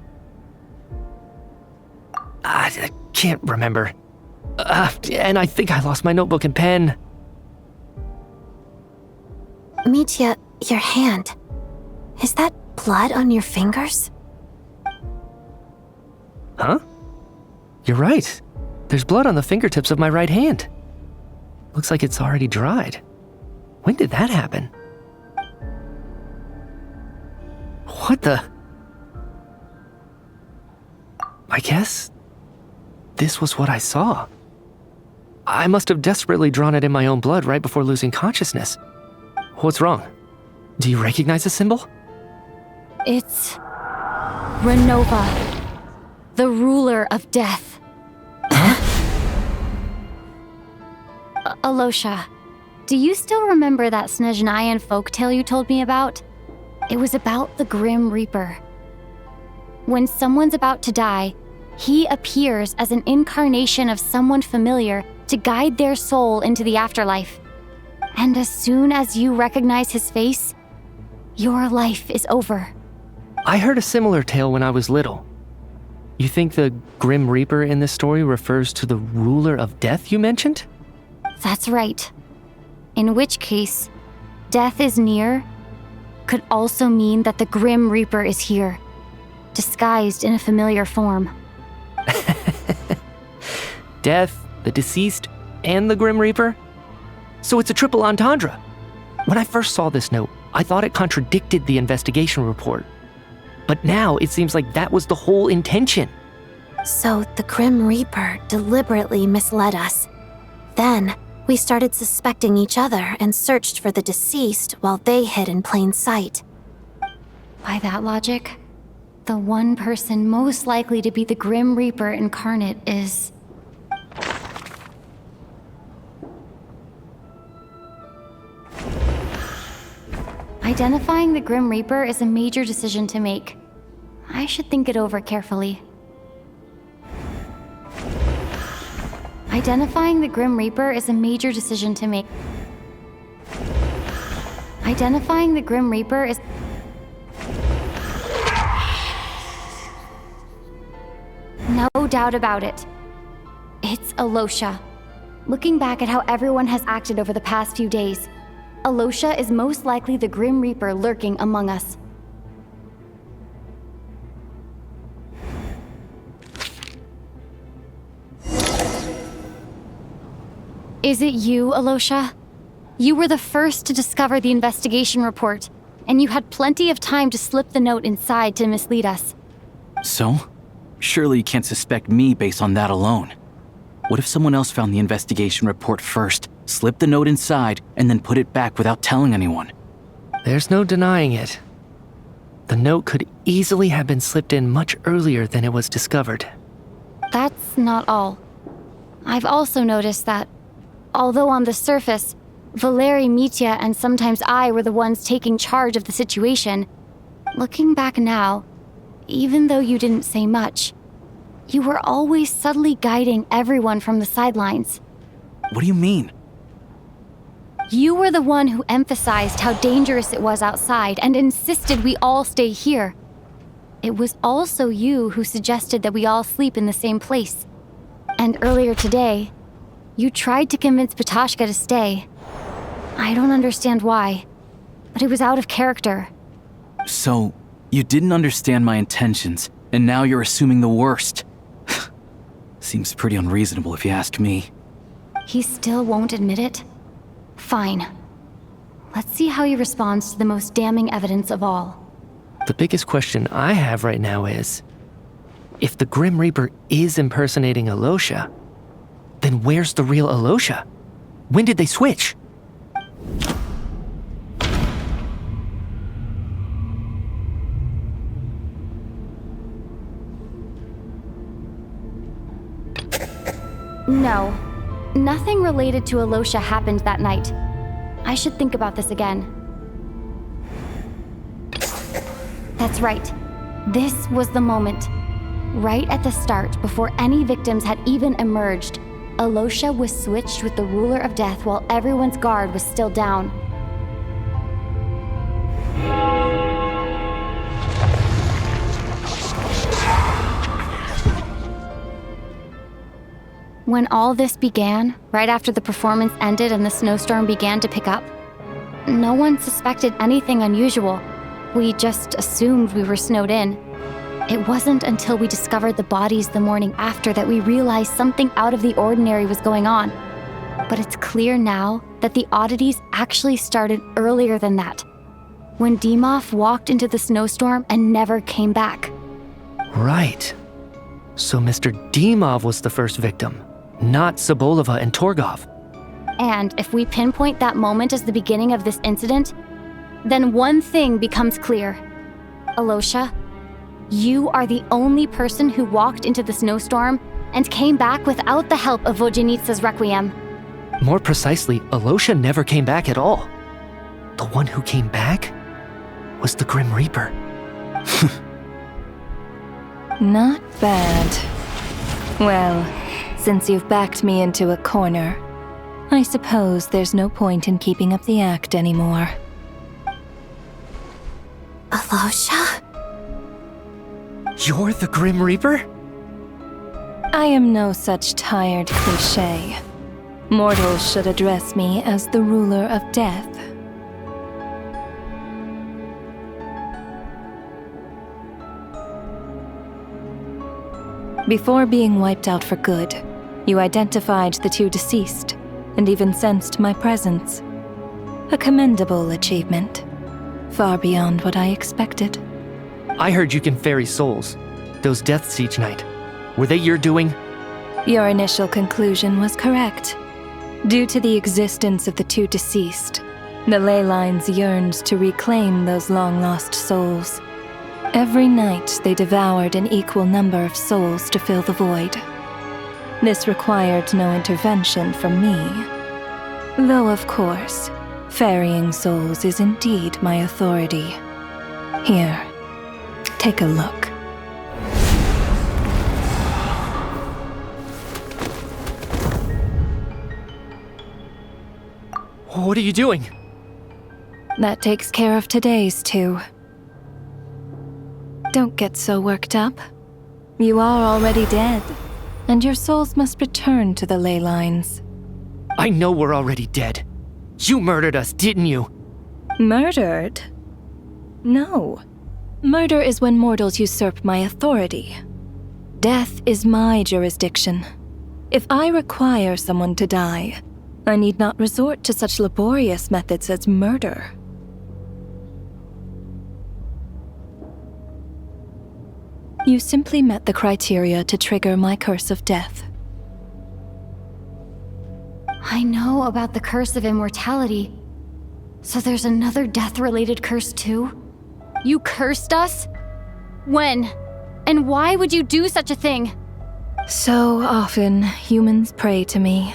I can't remember. And I think I lost my notebook and pen. Mitya, your hand. Is that blood on your fingers? Huh? You're right. There's blood on the fingertips of my right hand. Looks like it's already dried. When did that happen? What the? I guess this was what I saw. I must have desperately drawn it in my own blood right before losing consciousness. What's wrong? Do you recognize the symbol? It's Renova, the ruler of death. Alosha, do you still remember that Snezhnayan folktale you told me about? It was about the Grim Reaper. When someone's about to die, he appears as an incarnation of someone familiar to guide their soul into the afterlife. And as soon as you recognize his face, your life is over. I heard a similar tale when I was little. You think the Grim Reaper in this story refers to the ruler of death you mentioned? That's right. In which case, death is near could also mean that the Grim Reaper is here, disguised in a familiar form. Death, the deceased, and the Grim Reaper? So it's a triple entendre. When I first saw this note, I thought it contradicted the investigation report. But now it seems like that was the whole intention. So the Grim Reaper deliberately misled us. Then we started suspecting each other and searched for the deceased while they hid in plain sight. By that logic, the one person most likely to be the Grim Reaper incarnate is... Identifying the Grim Reaper is a major decision to make. I should think it over carefully. Identifying the Grim Reaper is a major decision to make. Identifying the Grim Reaper is... No doubt about it. It's Alosha. Looking back at how everyone has acted over the past few days, Alosha is most likely the Grim Reaper lurking among us. Is it you, Alosha? You were the first to discover the investigation report, and you had plenty of time to slip the note inside to mislead us. So? Surely you can't suspect me based on that alone. What if someone else found the investigation report first, slipped the note inside, and then put it back without telling anyone? There's no denying it. The note could easily have been slipped in much earlier than it was discovered. That's not all. I've also noticed that, although on the surface, Valeri, Mitya, and sometimes I were the ones taking charge of the situation, looking back now, even though you didn't say much, you were always subtly guiding everyone from the sidelines. What do you mean? You were the one who emphasized how dangerous it was outside and insisted we all stay here. It was also you who suggested that we all sleep in the same place. And earlier today, you tried to convince Patoshka to stay. I don't understand why, but it was out of character. So, you didn't understand my intentions, and now you're assuming the worst. Seems pretty unreasonable if you ask me. He still won't admit it? Fine. Let's see how he responds to the most damning evidence of all. The biggest question I have right now is, if the Grim Reaper is impersonating Alosha, then where's the real Alosha? When did they switch? No. Nothing related to Alosha happened that night. I should think about this again. That's right. This was the moment. Right at the start, before any victims had even emerged, Alosha was switched with the Ruler of Death while everyone's guard was still down. When all this began, right after the performance ended and the snowstorm began to pick up, no one suspected anything unusual. We just assumed we were snowed in. It wasn't until we discovered the bodies the morning after that we realized something out of the ordinary was going on. But it's clear now that the oddities actually started earlier than that, when Dimov walked into the snowstorm and never came back. Right. So Mr. Dimov was the first victim, not Sobolova and Torgov. And if we pinpoint that moment as the beginning of this incident, then one thing becomes clear. Alosha, you are the only person who walked into the snowstorm and came back without the help of Vojenitsa's Requiem. More precisely, Alosha never came back at all. The one who came back was the Grim Reaper. Not bad. Well, since you've backed me into a corner, I suppose there's no point in keeping up the act anymore. Alosha? You're the Grim Reaper? I am no such tired cliché. Mortals should address me as the Ruler of Death. Before being wiped out for good, you identified the two deceased, and even sensed my presence. A commendable achievement. Far beyond what I expected. I heard you can ferry souls. Those deaths each night. Were they your doing? Your initial conclusion was correct. Due to the existence of the two deceased, the ley lines yearned to reclaim those long-lost souls. Every night they devoured an equal number of souls to fill the void. This required no intervention from me. Though, of course, ferrying souls is indeed my authority. Here, take a look. What are you doing? That takes care of today's too. Don't get so worked up. You are already dead, and your souls must return to the ley lines. I know we're already dead. You murdered us, didn't you? Murdered? No. Murder is when mortals usurp my authority. Death is my jurisdiction. If I require someone to die, I need not resort to such laborious methods as murder. You simply met the criteria to trigger my curse of death. I know about the curse of immortality. So there's another death-related curse too? You cursed us? When? And why would you do such a thing? So often, humans pray to me,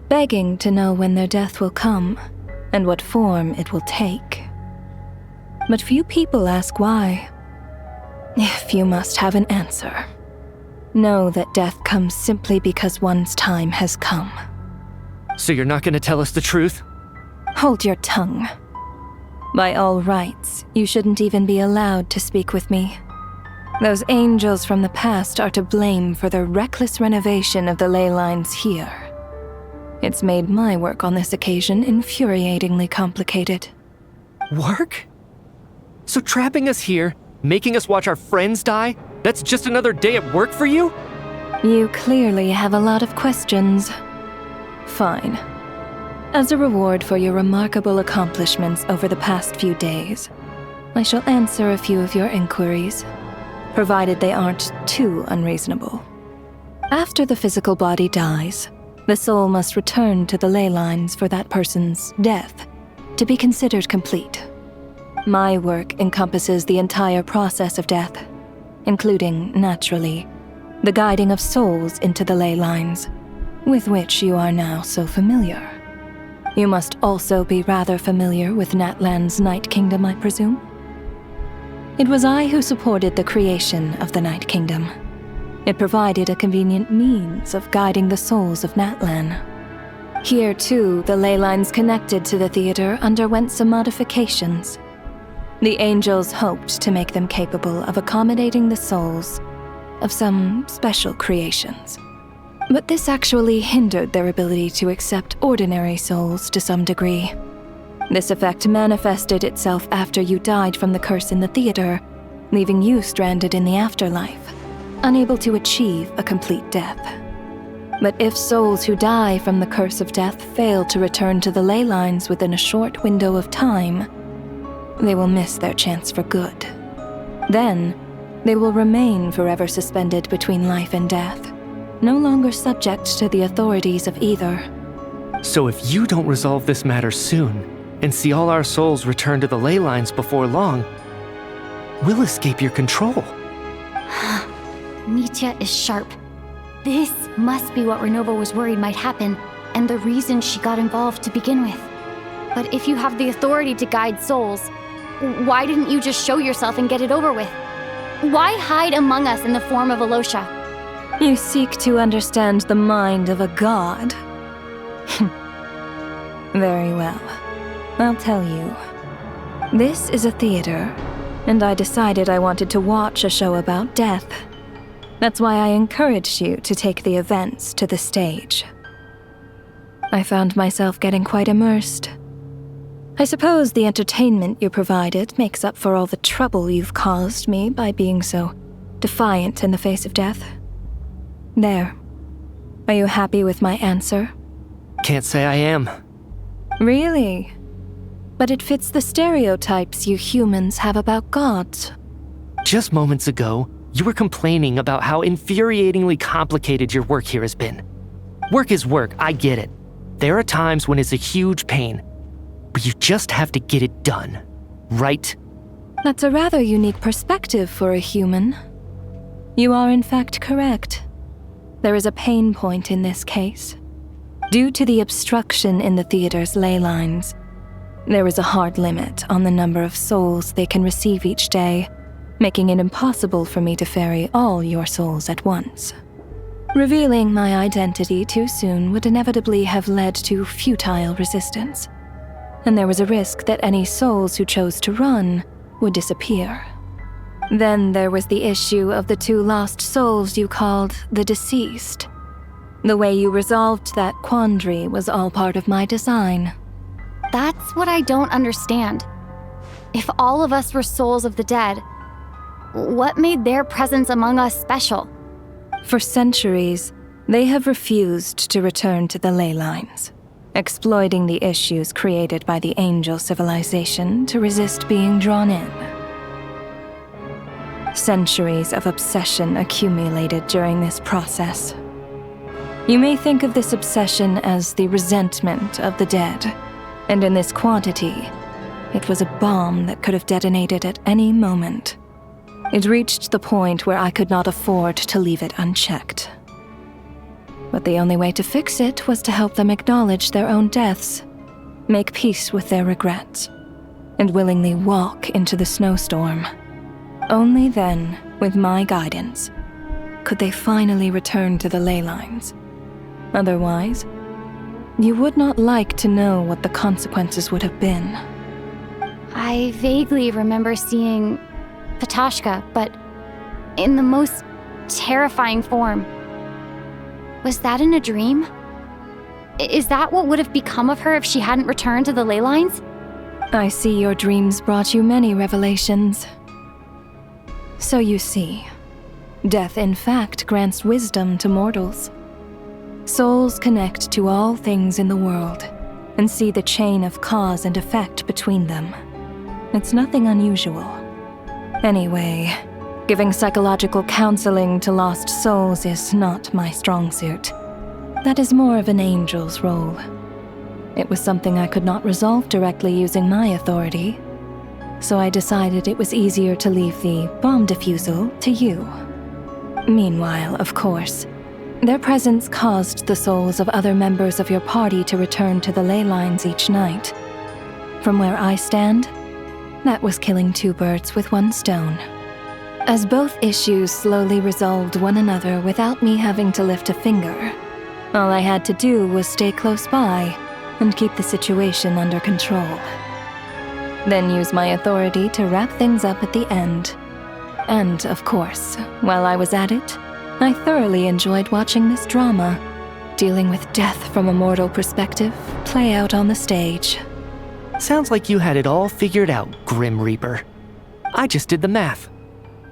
begging to know when their death will come and what form it will take. But few people ask why. If you must have an answer, know that death comes simply because one's time has come. So you're not gonna tell us the truth? Hold your tongue. By all rights, you shouldn't even be allowed to speak with me. Those angels from the past are to blame for the reckless renovation of the ley lines here. It's made my work on this occasion infuriatingly complicated. Work? So trapping us here, making us watch our friends die, that's just another day at work for you? You clearly have a lot of questions. Fine. As a reward for your remarkable accomplishments over the past few days, I shall answer a few of your inquiries, provided they aren't too unreasonable. After the physical body dies, the soul must return to the ley lines for that person's death to be considered complete. My work encompasses the entire process of death, including, naturally, the guiding of souls into the ley lines, with which you are now so familiar. You must also be rather familiar with Natlan's Night Kingdom, I presume? It was I who supported the creation of the Night Kingdom. It provided a convenient means of guiding the souls of Natlan. Here, too, the ley lines connected to the theater underwent some modifications. The angels hoped to make them capable of accommodating the souls of some special creations. But this actually hindered their ability to accept ordinary souls to some degree. This effect manifested itself after you died from the curse in the theater, leaving you stranded in the afterlife, unable to achieve a complete death. But if souls who die from the curse of death fail to return to the ley lines within a short window of time, they will miss their chance for good. Then, they will remain forever suspended between life and death, no longer subject to the authorities of either. So if you don't resolve this matter soon, and see all our souls return to the ley lines before long, we'll escape your control. Nitya is sharp. This must be what Renova was worried might happen, and the reason she got involved to begin with. But if you have the authority to guide souls, why didn't you just show yourself and get it over with? Why hide among us in the form of Alosha? You seek to understand the mind of a god. Very well. I'll tell you. This is a theater, and I decided I wanted to watch a show about death. That's why I encouraged you to take the events to the stage. I found myself getting quite immersed. I suppose the entertainment you provided makes up for all the trouble you've caused me by being so defiant in the face of death. There. Are you happy with my answer? Can't say I am. Really? But it fits the stereotypes you humans have about gods. Just moments ago, you were complaining about how infuriatingly complicated your work here has been. Work is work, I get it. There are times when it's a huge pain, but you just have to get it done, right? That's a rather unique perspective for a human. You are in fact correct. There is a pain point in this case. Due to the obstruction in the theater's ley lines, there is a hard limit on the number of souls they can receive each day, making it impossible for me to ferry all your souls at once. Revealing my identity too soon would inevitably have led to futile resistance, and there was a risk that any souls who chose to run would disappear. Then there was the issue of the 2 lost souls you called the deceased. The way you resolved that quandary was all part of my design. That's what I don't understand. If all of us were souls of the dead, what made their presence among us special? For centuries, they have refused to return to the ley lines, exploiting the issues created by the angel civilization to resist being drawn in. Centuries of obsession accumulated during this process. You may think of this obsession as the resentment of the dead, and in this quantity, it was a bomb that could have detonated at any moment. It reached the point where I could not afford to leave it unchecked. But the only way to fix it was to help them acknowledge their own deaths, make peace with their regrets, and willingly walk into the snowstorm. Only then, with my guidance, could they finally return to the ley lines. Otherwise, you would not like to know what the consequences would have been. I vaguely remember seeing Patoshka, but in the most terrifying form. Was that in a dream? Is that what would have become of her if she hadn't returned to the ley lines? I see your dreams brought you many revelations. So you see, death in fact grants wisdom to mortals. Souls connect to all things in the world and see the chain of cause and effect between them. It's nothing unusual. Anyway, giving psychological counseling to lost souls is not my strong suit. That is more of an angel's role. It was something I could not resolve directly using my authority, so I decided it was easier to leave the bomb defusal to you. Meanwhile, of course, their presence caused the souls of other members of your party to return to the ley lines each night. From where I stand, that was killing two birds with one stone. As both issues slowly resolved one another without me having to lift a finger, all I had to do was stay close by and keep the situation under control. Then use my authority to wrap things up at the end. And, of course, while I was at it, I thoroughly enjoyed watching this drama, dealing with death from a mortal perspective, play out on the stage. Sounds like you had it all figured out, Grim Reaper. I just did the math.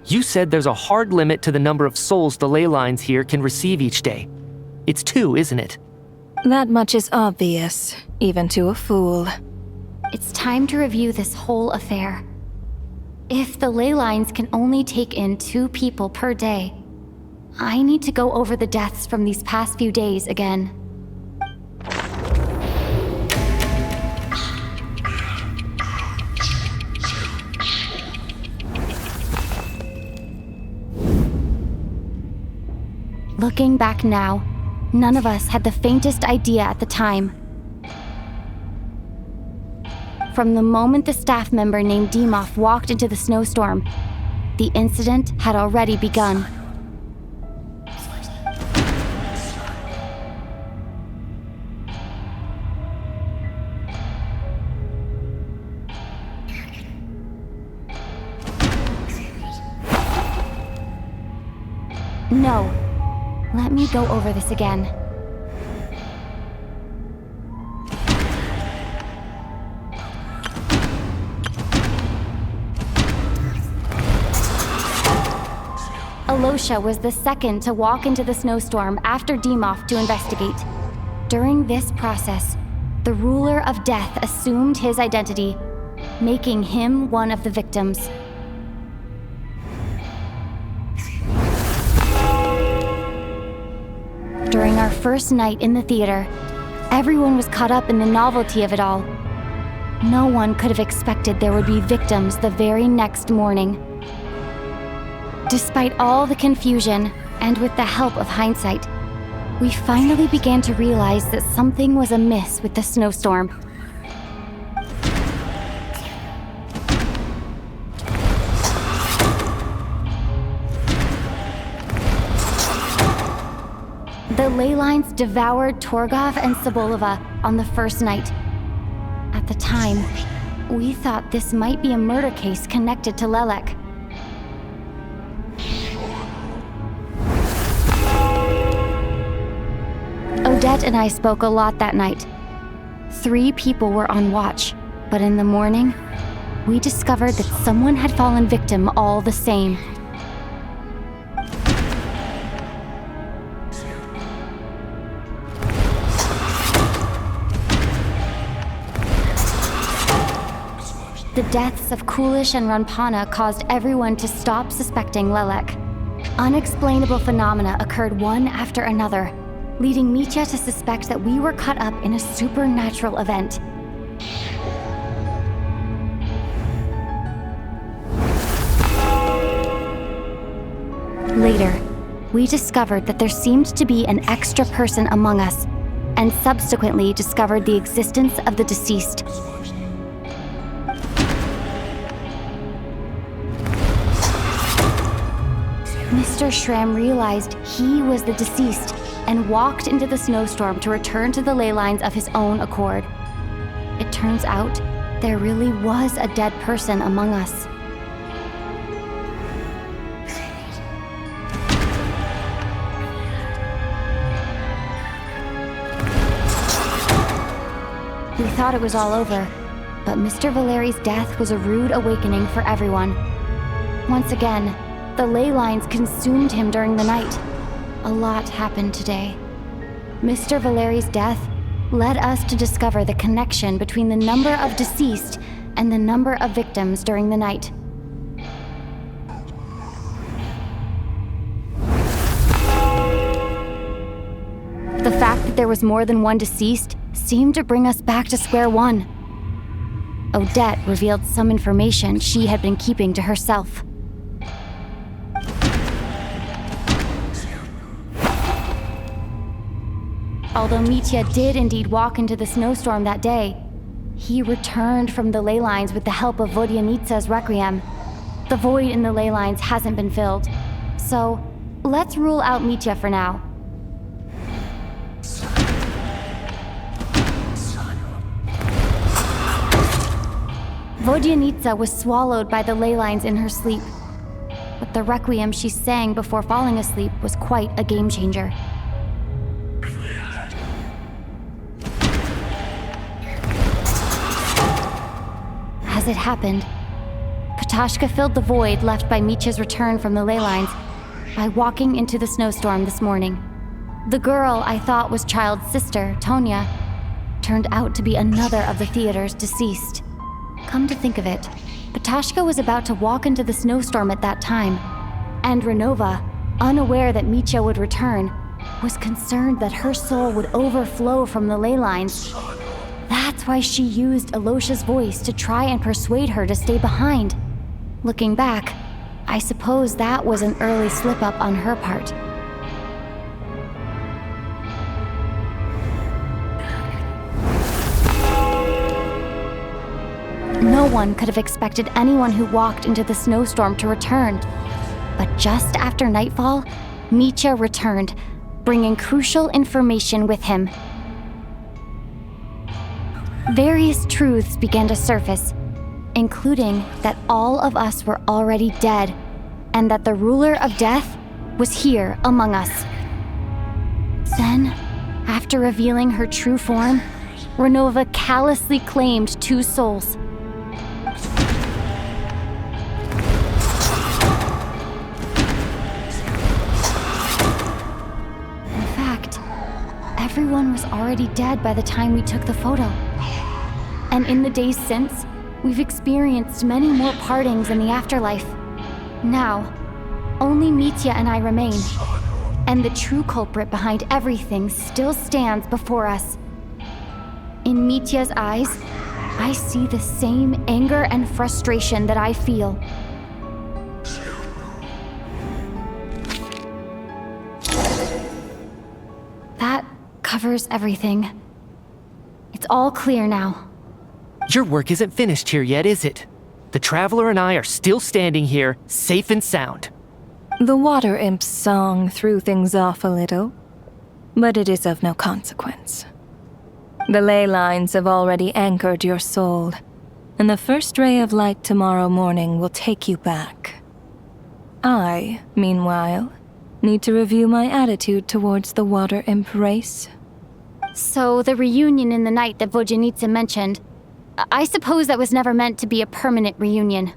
You said there's a hard limit to the number of souls the ley lines here can receive each day. It's 2, isn't it? That much is obvious, even to a fool. It's time to review this whole affair. If the ley lines can only take in 2 people per day, I need to go over the deaths from these past few days again. Looking back now, none of us had the faintest idea at the time. From the moment the staff member named Dimov walked into the snowstorm, the incident had already begun. No. Let me go over this again. Alosha was the second to walk into the snowstorm after Dimov to investigate. During this process, the ruler of death assumed his identity, making him one of the victims. During our first night in the theater, everyone was caught up in the novelty of it all. No one could have expected there would be victims the very next morning. Despite all the confusion, and with the help of hindsight, we finally began to realize that something was amiss with the snowstorm. The ley lines devoured Torgov and Sobolova on the first night. At the time, we thought this might be a murder case connected to Lelek. Odette and I spoke a lot that night. 3 people were on watch, but in the morning, we discovered that someone had fallen victim all the same. The deaths of Kulish and Ranpana caused everyone to stop suspecting Lelek. Unexplainable phenomena occurred one after another, leading Mitya to suspect that we were caught up in a supernatural event. Later, we discovered that there seemed to be an extra person among us, and subsequently discovered the existence of the deceased. Mr. Shram realized he was the deceased and walked into the snowstorm to return to the ley lines of his own accord. It turns out there really was a dead person among us. We thought it was all over, but Mr. Valeri's death was a rude awakening for everyone. Once again, the ley lines consumed him during the night. A lot happened today. Mr. Valeri's death led us to discover the connection between the number of deceased and the number of victims during the night. The fact that there was more than one deceased seemed to bring us back to square one. Odette revealed some information she had been keeping to herself. Although Mitya did indeed walk into the snowstorm that day, he returned from the ley lines with the help of Vodyanitsa's requiem. The void in the ley lines hasn't been filled, so let's rule out Mitya for now. Vodyanitsa was swallowed by the ley lines in her sleep, but the requiem she sang before falling asleep was quite a game changer. As it happened, Patashka filled the void left by Mitya's return from the ley lines by walking into the snowstorm this morning. The girl I thought was Child's sister, Tonya, turned out to be another of the theater's deceased. Come to think of it, Patashka was about to walk into the snowstorm at that time, and Renova, unaware that Mitya would return, was concerned that her soul would overflow from the ley lines. That's why she used Alosha's voice to try and persuade her to stay behind. Looking back, I suppose that was an early slip-up on her part. No one could have expected anyone who walked into the snowstorm to return. But just after nightfall, Mitya returned, bringing crucial information with him. Various truths began to surface, including that all of us were already dead, and that the ruler of death was here among us. Then, after revealing her true form, Renova callously claimed 2 souls. In fact, everyone was already dead by the time we took the photo. And in the days since, we've experienced many more partings in the afterlife. Now, only Mitya and I remain, and the true culprit behind everything still stands before us. In Mitya's eyes, I see the same anger and frustration that I feel. That covers everything. It's all clear now. Your work isn't finished here yet, is it? The Traveler and I are still standing here, safe and sound. The Water Imp's song threw things off a little, but it is of no consequence. The ley lines have already anchored your soul, and the first ray of light tomorrow morning will take you back. I, meanwhile, need to review my attitude towards the Water Imp race. So the reunion in the night that Vodyanitsa mentioned, I suppose that was never meant to be a permanent reunion.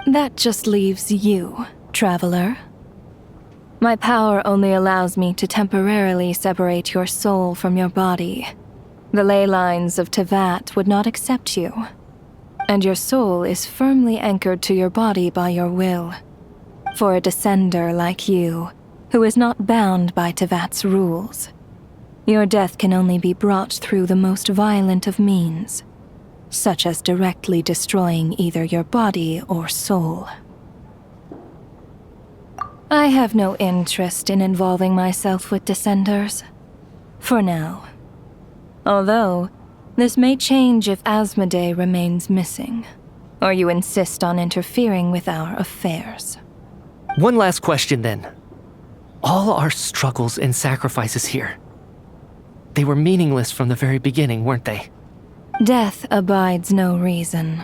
That just leaves you, Traveler. My power only allows me to temporarily separate your soul from your body. The ley lines of Tevat would not accept you, and your soul is firmly anchored to your body by your will. For a descender like you, who is not bound by Tevat's rules, your death can only be brought through the most violent of means, such as directly destroying either your body or soul. I have no interest in involving myself with descenders, for now. Although, this may change if Asmodee remains missing, or you insist on interfering with our affairs. One last question then. All our struggles and sacrifices here, they were meaningless from the very beginning, weren't they? Death abides no reason.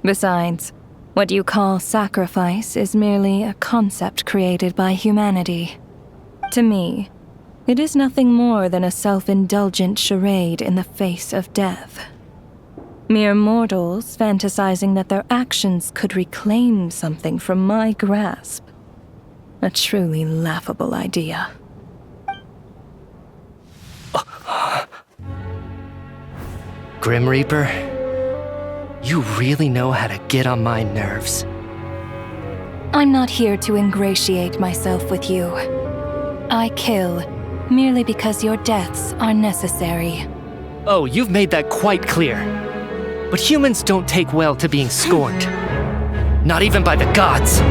Besides, what you call sacrifice is merely a concept created by humanity. To me, it is nothing more than a self-indulgent charade in the face of death. Mere mortals fantasizing that their actions could reclaim something from my grasp. A truly laughable idea. Grim Reaper, you really know how to get on my nerves. I'm not here to ingratiate myself with you. I kill merely because your deaths are necessary. Oh, you've made that quite clear. But humans don't take well to being scorned. Not even by the gods.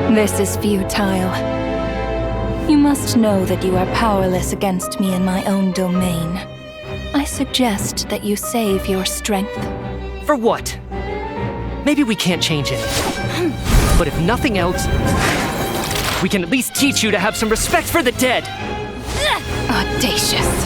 This is futile. You must know that you are powerless against me in my own domain. I suggest that you save your strength. For what? Maybe we can't change it. But if nothing else, we can at least teach you to have some respect for the dead. Audacious.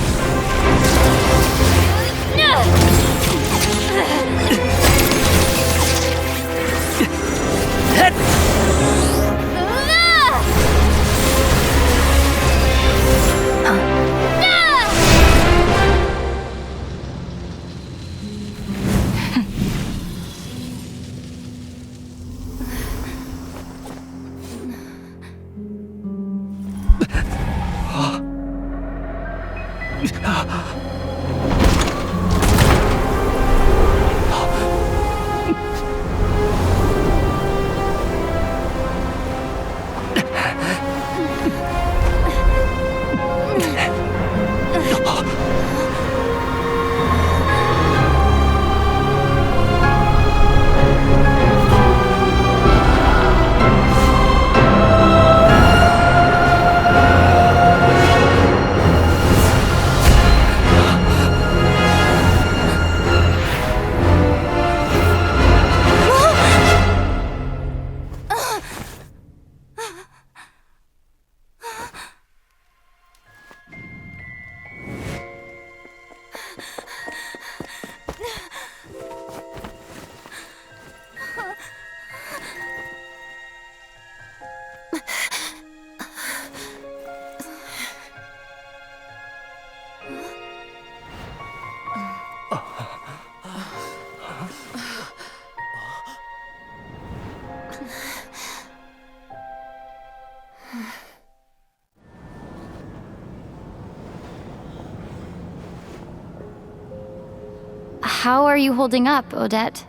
How are you holding up, Odette?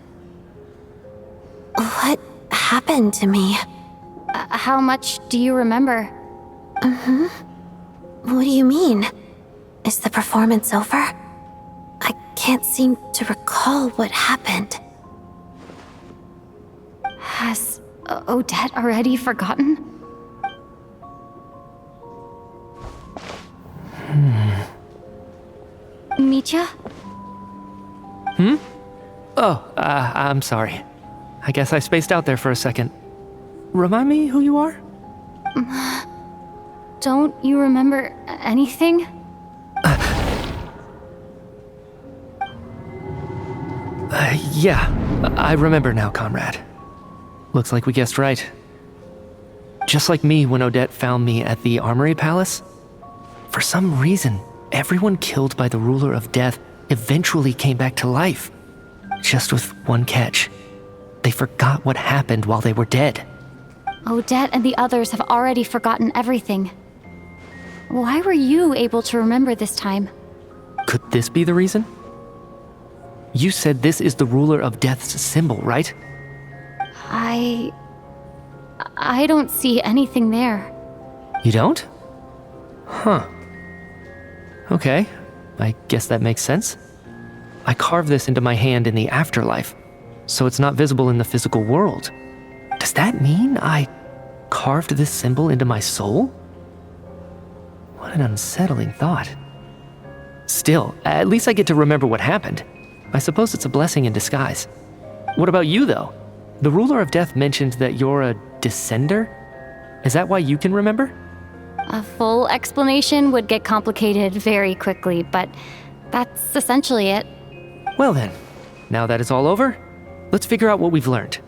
What happened to me? How much do you remember? What do you mean? Is the performance over? I can't seem to recall what happened. Has Odette already forgotten? Hmm? I'm sorry. I guess I spaced out there for a second. Remind me who you are? Don't you remember anything? Yeah, I remember now, comrade. Looks like we guessed right. Just like me when Odette found me at the Armory Palace, for some reason, everyone killed by the Ruler of Death eventually came back to life. Just with one catch. They forgot what happened while they were dead. Odette and the others have already forgotten everything. Why were you able to remember this time? Could this be the reason? You said this is the Ruler of Death's symbol, right? I don't see anything there. You don't? Huh. Okay, I guess that makes sense. I carved this into my hand in the afterlife, so it's not visible in the physical world. Does that mean I carved this symbol into my soul? What an unsettling thought. Still, at least I get to remember what happened. I suppose it's a blessing in disguise. What about you, though? The Ruler of Death mentioned that you're a descender? Is that why you can remember? A full explanation would get complicated very quickly, but that's essentially it. Well then, now that it's all over, let's figure out what we've learned.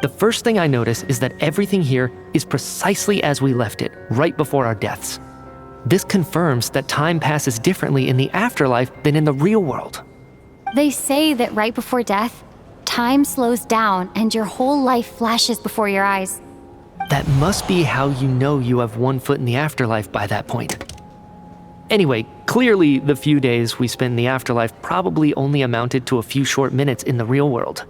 The first thing I notice is that everything here is precisely as we left it, right before our deaths. This confirms that time passes differently in the afterlife than in the real world. They say that right before death, time slows down and your whole life flashes before your eyes. That must be how you know you have one foot in the afterlife by that point. Anyway, clearly the few days we spent in the afterlife probably only amounted to a few short minutes in the real world.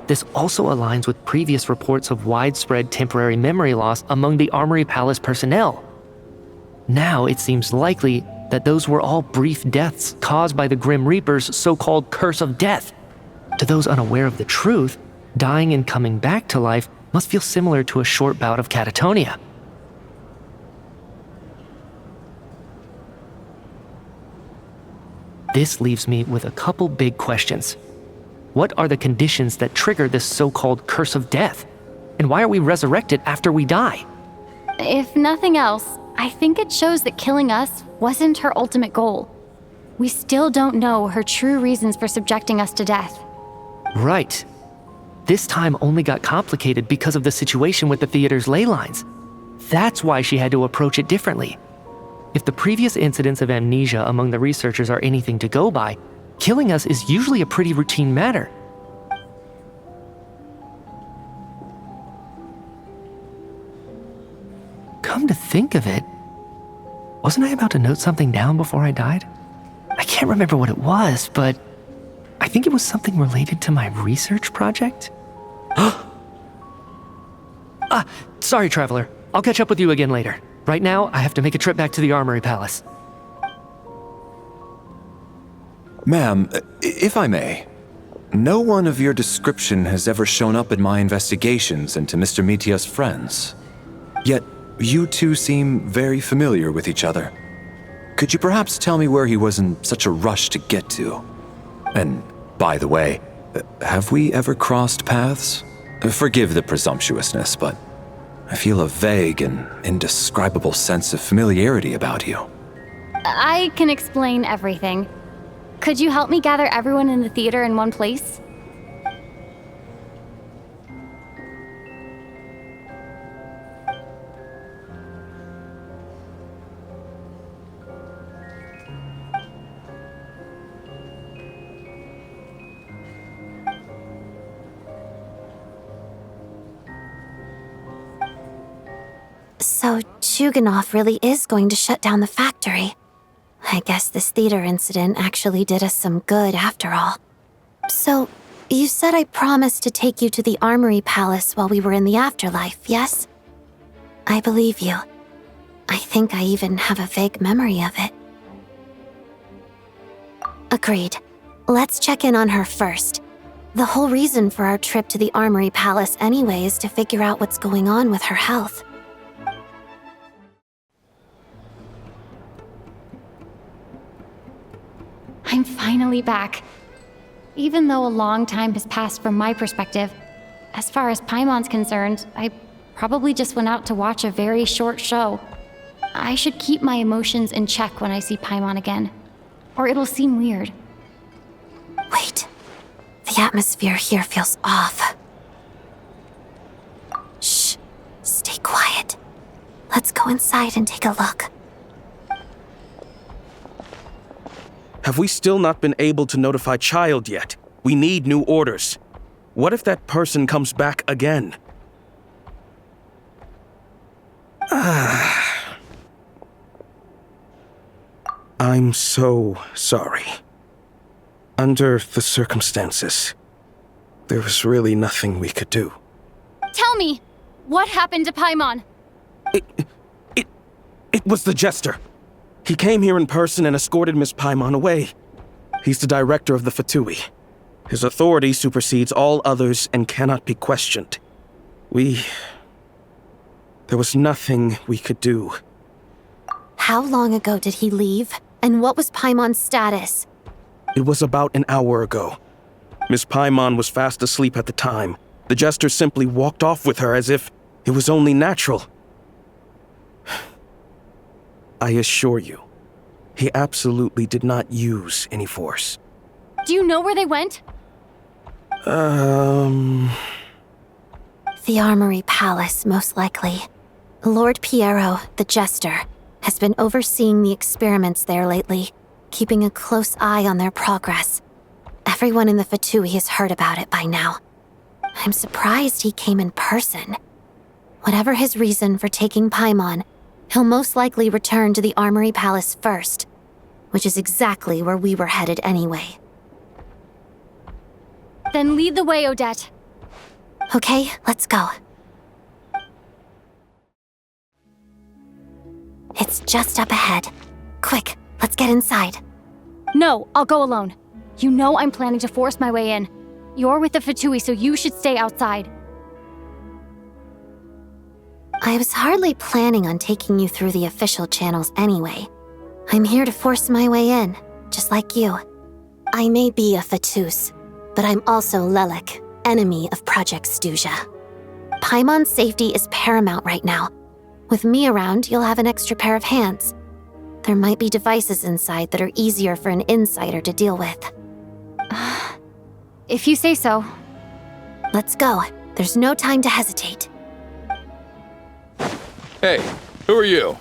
This also aligns with previous reports of widespread temporary memory loss among the Armory Palace personnel. Now it seems likely that those were all brief deaths caused by the Grim Reaper's so-called curse of death. To those unaware of the truth, dying and coming back to life must feel similar to a short bout of catatonia. This leaves me with a couple big questions. What are the conditions that trigger this so-called curse of death? And why are we resurrected after we die? If nothing else, I think it shows that killing us wasn't her ultimate goal. We still don't know her true reasons for subjecting us to death. Right. This time only got complicated because of the situation with the theater's ley lines. That's why she had to approach it differently. If the previous incidents of amnesia among the researchers are anything to go by, killing us is usually a pretty routine matter. Come to think of it, wasn't I about to note something down before I died? I can't remember what it was, but I think it was something related to my research project. Sorry, Traveler. I'll catch up with you again later. Right now, I have to make a trip back to the Armory Palace. Ma'am, if I may, no one of your description has ever shown up in my investigations into Mr. Mitia's friends. Yet, you two seem very familiar with each other. Could you perhaps tell me where he was in such a rush to get to? And, by the way, have we ever crossed paths? Forgive the presumptuousness, but I feel a vague and indescribable sense of familiarity about you. I can explain everything. Could you help me gather everyone in the theater in one place? So Chuganov really is going to shut down the factory. I guess this theater incident actually did us some good after all. So, you said I promised to take you to the Armory Palace while we were in the afterlife, yes? I believe you. I think I even have a vague memory of it. Agreed. Let's check in on her first. The whole reason for our trip to the Armory Palace anyway is to figure out what's going on with her health. I'm finally back. Even though a long time has passed from my perspective, as far as Paimon's concerned, I probably just went out to watch a very short show. I should keep my emotions in check when I see Paimon again, or it'll seem weird. Wait. The atmosphere here feels off. Shh. Stay quiet. Let's go inside and take a look. Have we still not been able to notify Child yet? We need new orders. What if that person comes back again? I'm so sorry. Under the circumstances, there was really nothing we could do. Tell me, what happened to Paimon? It was the Jester. He came here in person and escorted Miss Paimon away. He's the director of the Fatui. His authority supersedes all others and cannot be questioned. There was nothing we could do. How long ago did he leave? And what was Paimon's status? It was about an hour ago. Miss Paimon was fast asleep at the time. The Jester simply walked off with her as if it was only natural. I assure you, he absolutely did not use any force. Do you know where they went? The Armory Palace, most likely. Lord Piero, the Jester, has been overseeing the experiments there lately, keeping a close eye on their progress. Everyone in the Fatui has heard about it by now. I'm surprised he came in person. Whatever his reason for taking Paimon, he'll most likely return to the Armory Palace first, which is exactly where we were headed anyway. Then lead the way, Odette. Okay, let's go. It's just up ahead. Quick, let's get inside. No, I'll go alone. You know I'm planning to force my way in. You're with the Fatui, so you should stay outside. I was hardly planning on taking you through the official channels anyway. I'm here to force my way in, just like you. I may be a Fatus, but I'm also Lelik, enemy of Project Stuzha. Paimon's safety is paramount right now. With me around, you'll have an extra pair of hands. There might be devices inside that are easier for an insider to deal with. If you say so. Let's go. There's no time to hesitate. Hey, who are you?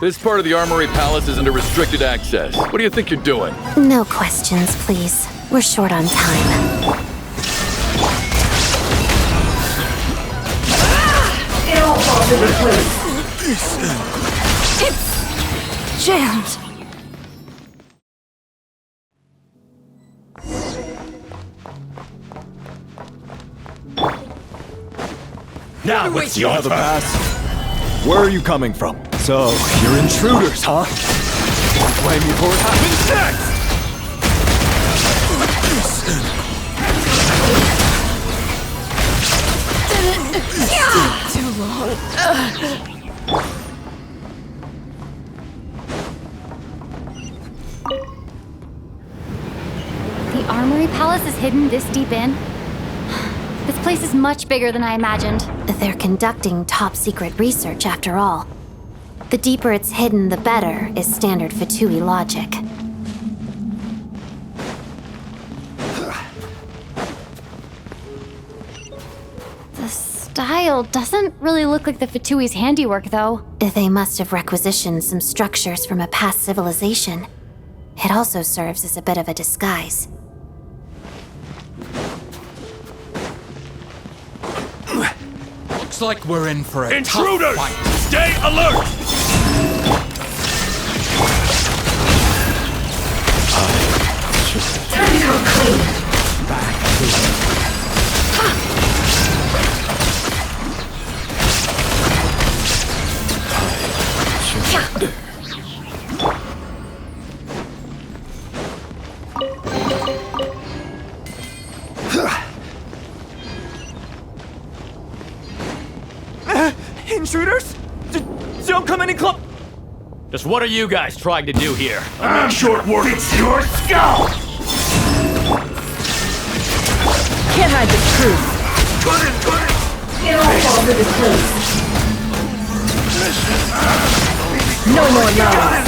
This part of the Armory Palace is under restricted access. What do you think you're doing? No questions, please. We're short on time. It all falls into place. It's jammed. Now what's the other pass? Where are you coming from? So, you're intruders, huh? Blame me for what happens next! Too long. The Armory Palace is hidden this deep in? This place is much bigger than I imagined. They're conducting top-secret research, after all. The deeper it's hidden, the better, is standard Fatui logic. The style doesn't really look like the Fatui's handiwork, though. They must have requisitioned some structures from a past civilization. It also serves as a bit of a disguise. Looks like we're in for a Intruders! tough fight. Stay alert! Time to come clean. Back to it. Intruders? Don't come any close. Just what are you guys trying to do here? I'm short work. It's your skull! It all falls into place. No more lies.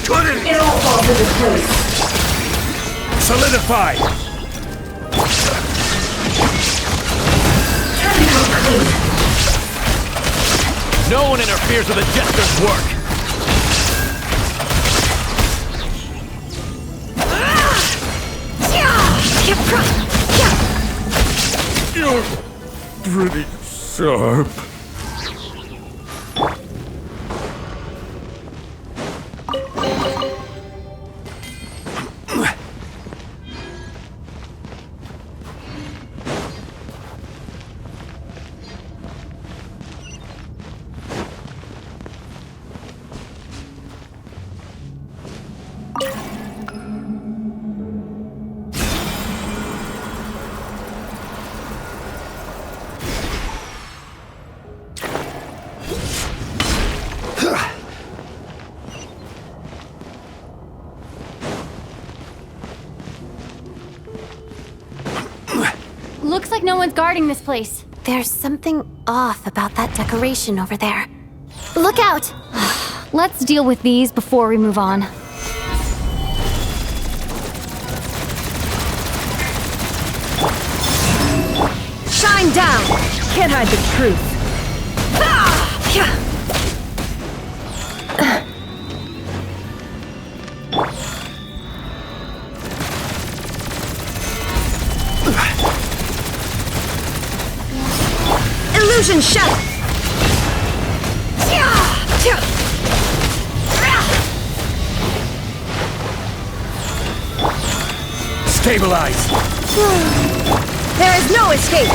It all falls into place. Solidify! Turning complete. No one interferes with a jester's work! You're pretty sharp. Looks like no one's guarding this place. There's something off about that decoration over there. Look out! Let's deal with these before we move on. Shine down! Can't hide the truth. Illusion shut! Stabilize! There is no escape!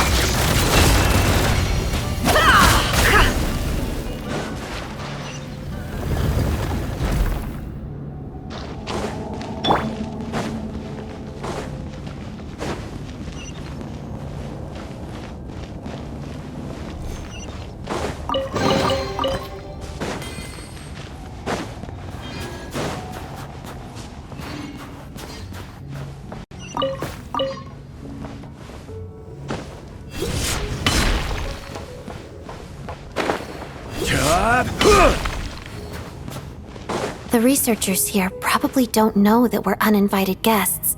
The researchers here probably don't know that we're uninvited guests.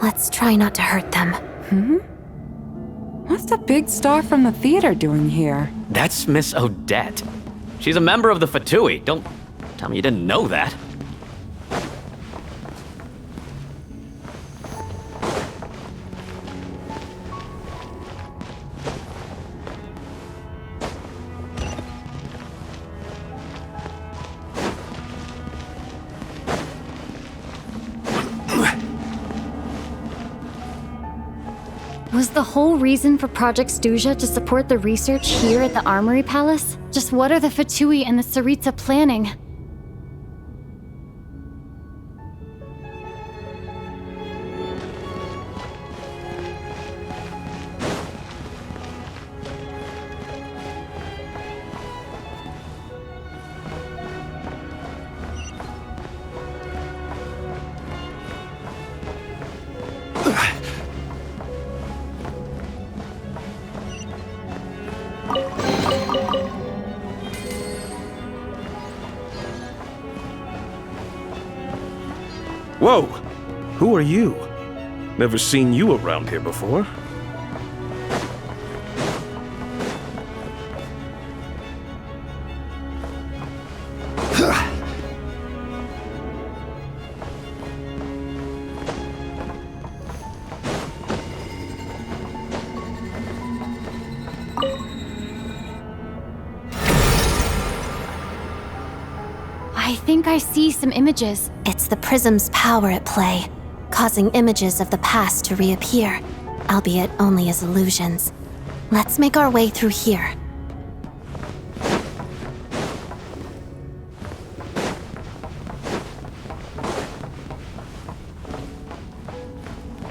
Let's try not to hurt them. What's the big star from the theater doing here? That's Miss Odette. She's a member of the Fatui. Don't tell me you didn't know that. Was the whole reason for Project Stuja to support the research here at the Armory Palace? Just what are the Fatui and the Tsaritsa planning? Whoa! Who are you? Never seen you around here before. I think I see some images. It's the prism's power at play, causing images of the past to reappear, albeit only as illusions. Let's make our way through here.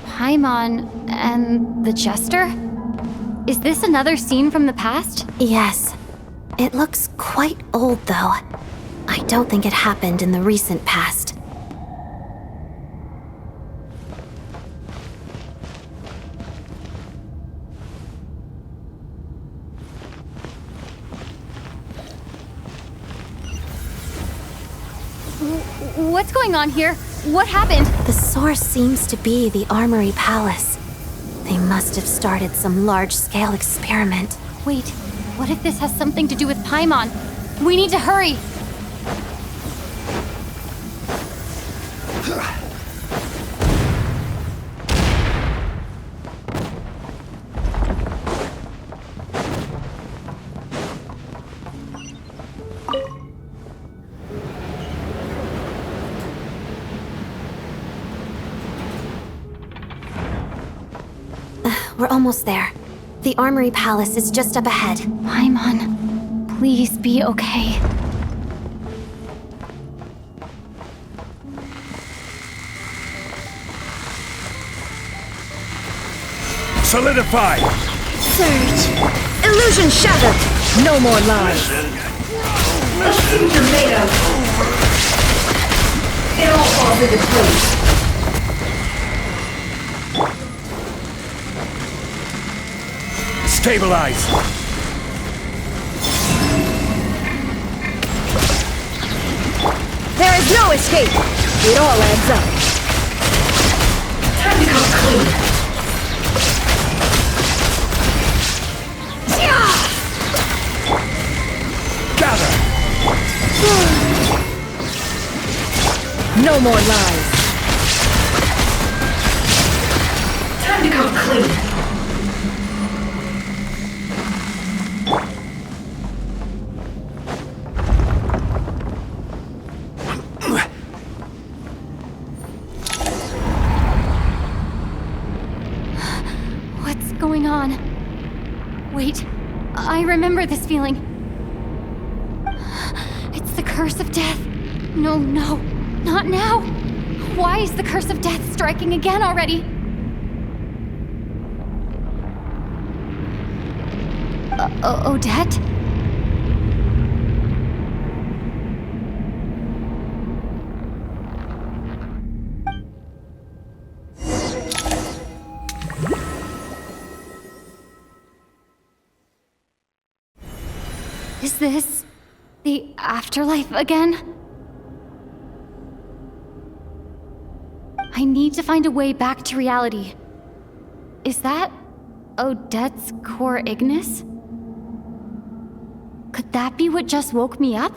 Paimon and the Jester? Is this another scene from the past? Yes. It looks quite old, though. I don't think it happened in the recent past. What's going on here? What happened? The source seems to be the Armory Palace. They must have started some large-scale experiment. Wait, what if this has something to do with Paimon? We need to hurry! We're almost there. The Armory Palace is just up ahead. Paimon, please be okay. Solidify! Surge! Illusion shattered! No more lies! Tomato! It all falls into place! Stabilize! There is no escape! It all adds up. Time to come clean. Gather! No more lies. Time to come clean. What's going on? Wait, I remember this feeling. It's the curse of death. No, not now. Why is the curse of death striking again already? Odette? Is this the afterlife again? I need to find a way back to reality. Is that Odette's core Ignis? Could that be what just woke me up?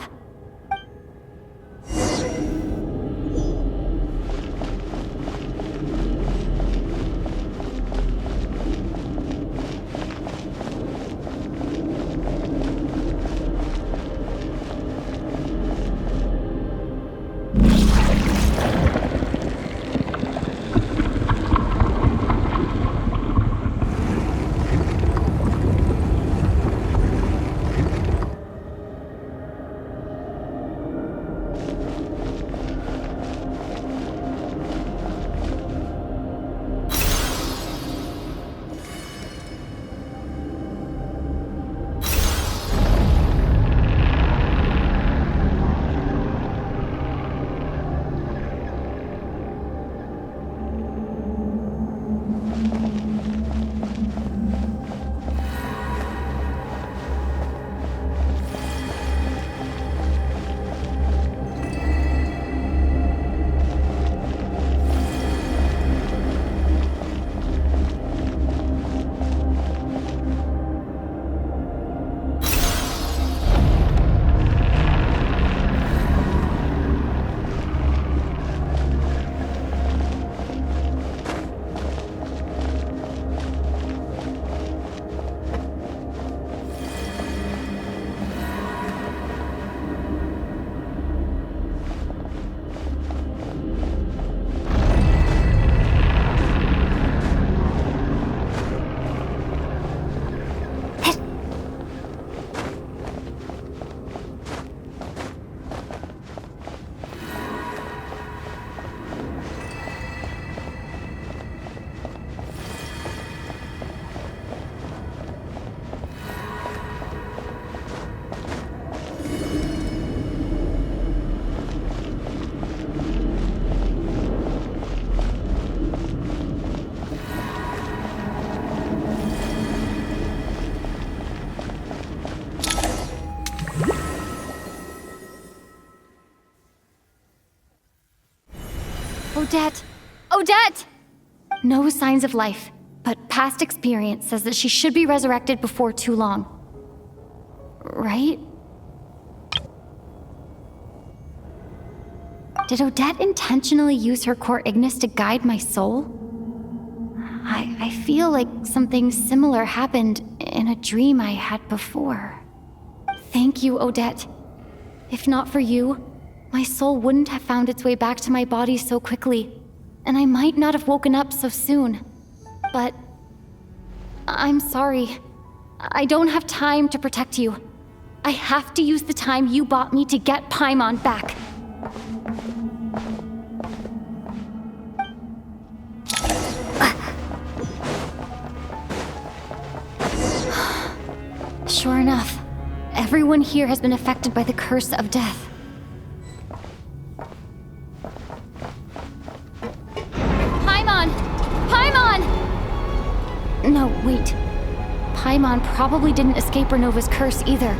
Odette! Odette! No signs of life, but past experience says that she should be resurrected before too long. Right? Did Odette intentionally use her core Ignis to guide my soul? I feel like something similar happened in a dream I had before. Thank you, Odette. If not for you, my soul wouldn't have found its way back to my body so quickly, and I might not have woken up so soon. But I'm sorry. I don't have time to protect you. I have to use the time you bought me to get Paimon back. Sure enough, everyone here has been affected by the curse of death. Paimon! Paimon! No, wait. Paimon probably didn't escape Renova's curse either.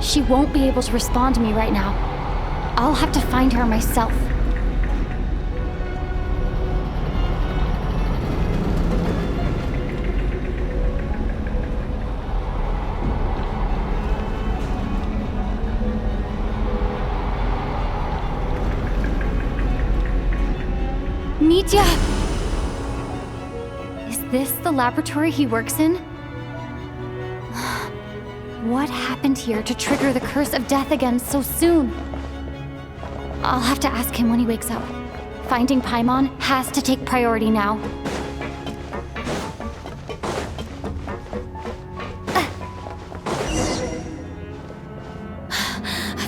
She won't be able to respond to me right now. I'll have to find her myself. Nitya! Is this the laboratory he works in? What happened here to trigger the curse of death again so soon? I'll have to ask him when he wakes up. Finding Paimon has to take priority now.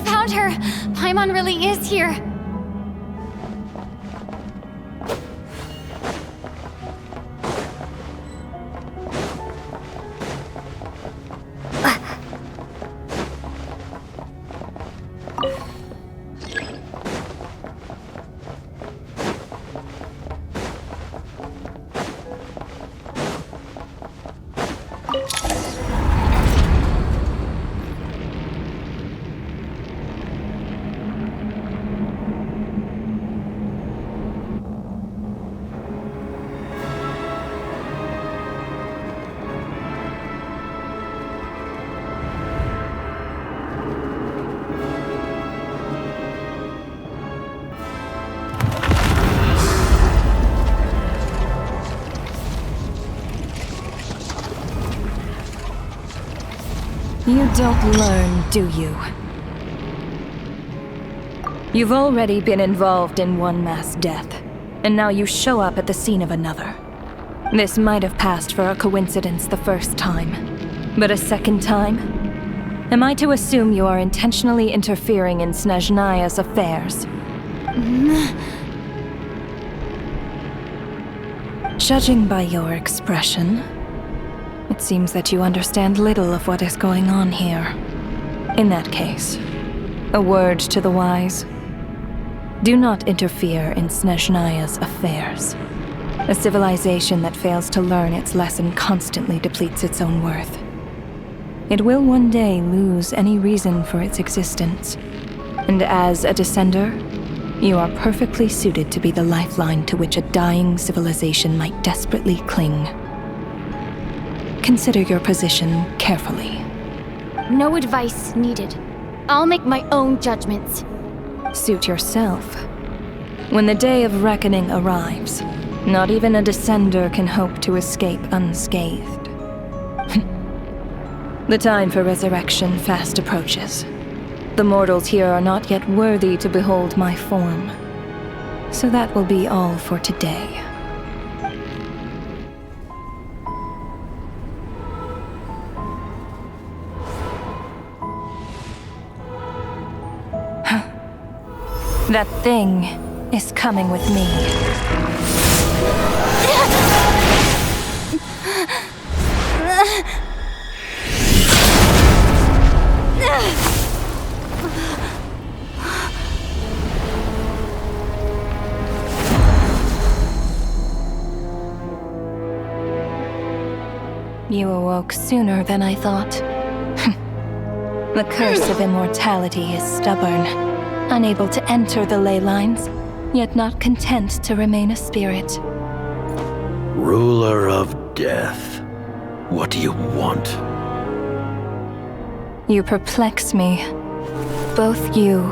Found her! Paimon really is here! You don't learn, do you? You've already been involved in one mass death, and now you show up at the scene of another. This might have passed for a coincidence the first time, but a second time? Am I to assume you are intentionally interfering in Snezhnaya's affairs? Judging by your expression, it seems that you understand little of what is going on here. In that case, a word to the wise. Do not interfere in Snezhnaya's affairs. A civilization that fails to learn its lesson constantly depletes its own worth. It will one day lose any reason for its existence. And as a descender, you are perfectly suited to be the lifeline to which a dying civilization might desperately cling. Consider your position carefully. No advice needed. I'll make my own judgments. Suit yourself. When the day of reckoning arrives, not even a descender can hope to escape unscathed. The time for resurrection fast approaches. The mortals here are not yet worthy to behold my form. So that will be all for today. That thing is coming with me. You awoke sooner than I thought. The curse of immortality is stubborn, unable to enter the ley lines, yet not content to remain a spirit. Ruler of Death, what do you want? You perplex me. Both you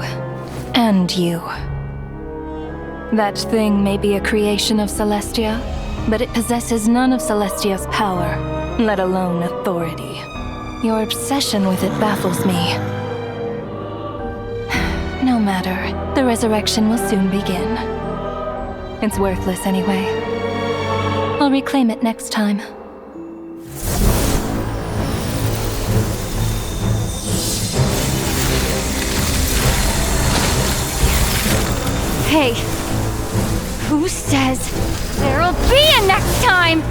and you. That thing may be a creation of Celestia, but it possesses none of Celestia's power, let alone authority. Your obsession with it baffles me. No matter, the resurrection will soon begin. It's worthless anyway. I'll reclaim it next time. Hey, who says there'll be a next time?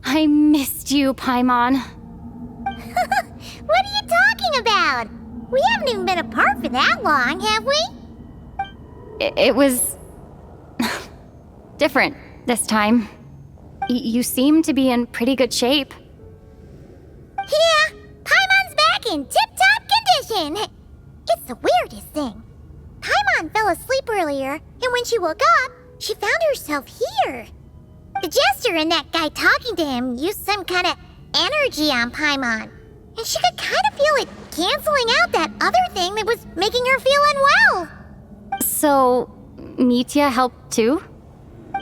I missed you, Paimon. What are you talking about? We haven't even been apart for that long, have we? It was different this time. You seem to be in pretty good shape. Yeah, Paimon's back in tip-top condition. It's the weirdest thing. Paimon fell asleep earlier, and when she woke up, she found herself here. The jester and that guy talking to him used some kind of energy on Paimon, and she could kind of feel it canceling out that other thing that was making her feel unwell. So, Mitya helped too?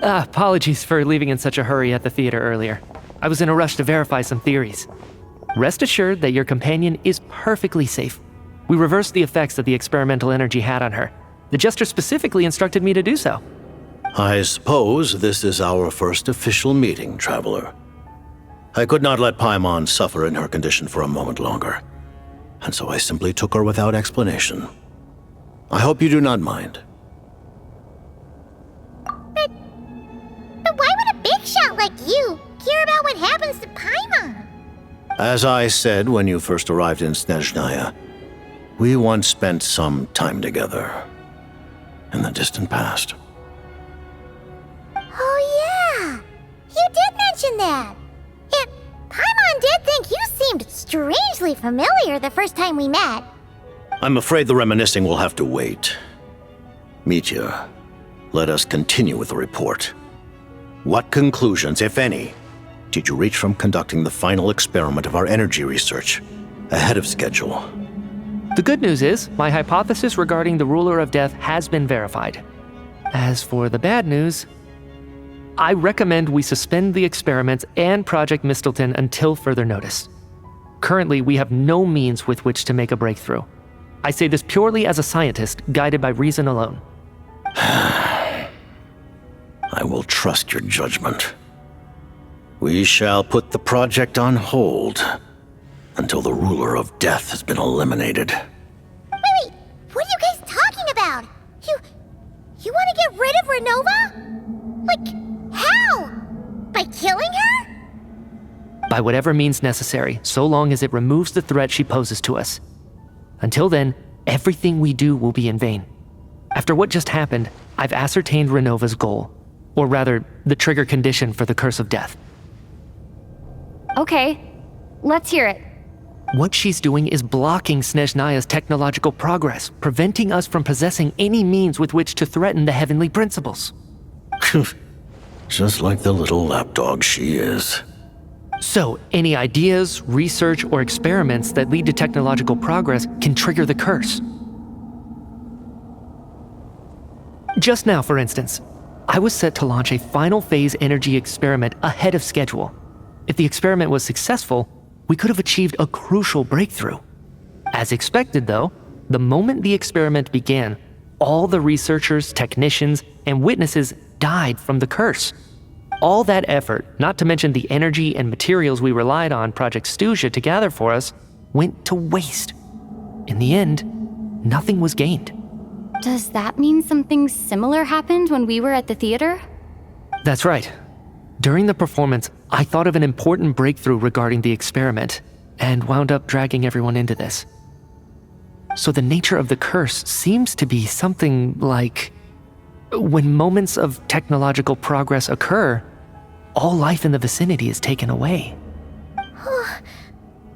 Apologies for leaving in such a hurry at the theater earlier. I was in a rush to verify some theories. Rest assured that your companion is perfectly safe. We reversed the effects that the experimental energy had on her. The jester specifically instructed me to do so. I suppose this is our first official meeting, Traveler. I could not let Paimon suffer in her condition for a moment longer, and so I simply took her without explanation. I hope you do not mind. But why would a big shot like you care about what happens to Paimon? As I said when you first arrived in Snezhnaya, we once spent some time together in the distant past. Oh yeah, you did mention that. And Paimon did think you seemed strangely familiar the first time we met. I'm afraid the reminiscing will have to wait. Mitya, let us continue with the report. What conclusions, if any, did you reach from conducting the final experiment of our energy research ahead of schedule? The good news is, my hypothesis regarding the Ruler of Death has been verified. As for the bad news, I recommend we suspend the experiments and Project Mistleton until further notice. Currently, we have no means with which to make a breakthrough. I say this purely as a scientist, guided by reason alone. I will trust your judgment. We shall put the project on hold until the ruler of death has been eliminated. Wait, what are you guys talking about? You want to get rid of Renova? Like, how? By killing her? By whatever means necessary, so long as it removes the threat she poses to us. Until then, everything we do will be in vain. After what just happened, I've ascertained Renova's goal, or rather, the trigger condition for the Curse of Death. Okay, let's hear it. What she's doing is blocking Snezhnaya's technological progress, preventing us from possessing any means with which to threaten the heavenly principles. Just like the little lapdog she is. So, any ideas, research, or experiments that lead to technological progress can trigger the curse. Just now, for instance, I was set to launch a final phase energy experiment ahead of schedule. If the experiment was successful, we could have achieved a crucial breakthrough. As expected, though, the moment the experiment began, all the researchers, technicians, and witnesses died from the curse. All that effort, not to mention the energy and materials we relied on Project Snezhnaya to gather for us, went to waste. In the end, nothing was gained. Does that mean something similar happened when we were at the theater? That's right. During the performance, I thought of an important breakthrough regarding the experiment, and wound up dragging everyone into this. So the nature of the curse seems to be something like, when moments of technological progress occur, all life in the vicinity is taken away.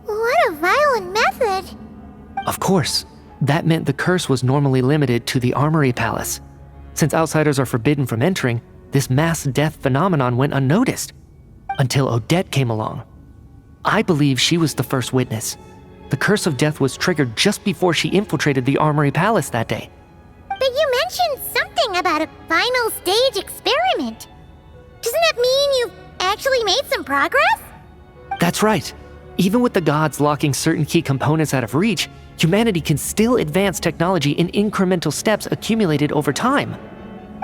What a violent method! Of course, that meant the curse was normally limited to the Armory Palace. Since outsiders are forbidden from entering, this mass death phenomenon went unnoticed, until Odette came along. I believe she was the first witness. The curse of death was triggered just before she infiltrated the Armory Palace that day. But you mentioned something about a final stage experiment. Doesn't that mean you've actually made some progress? That's right. Even with the gods locking certain key components out of reach, humanity can still advance technology in incremental steps accumulated over time.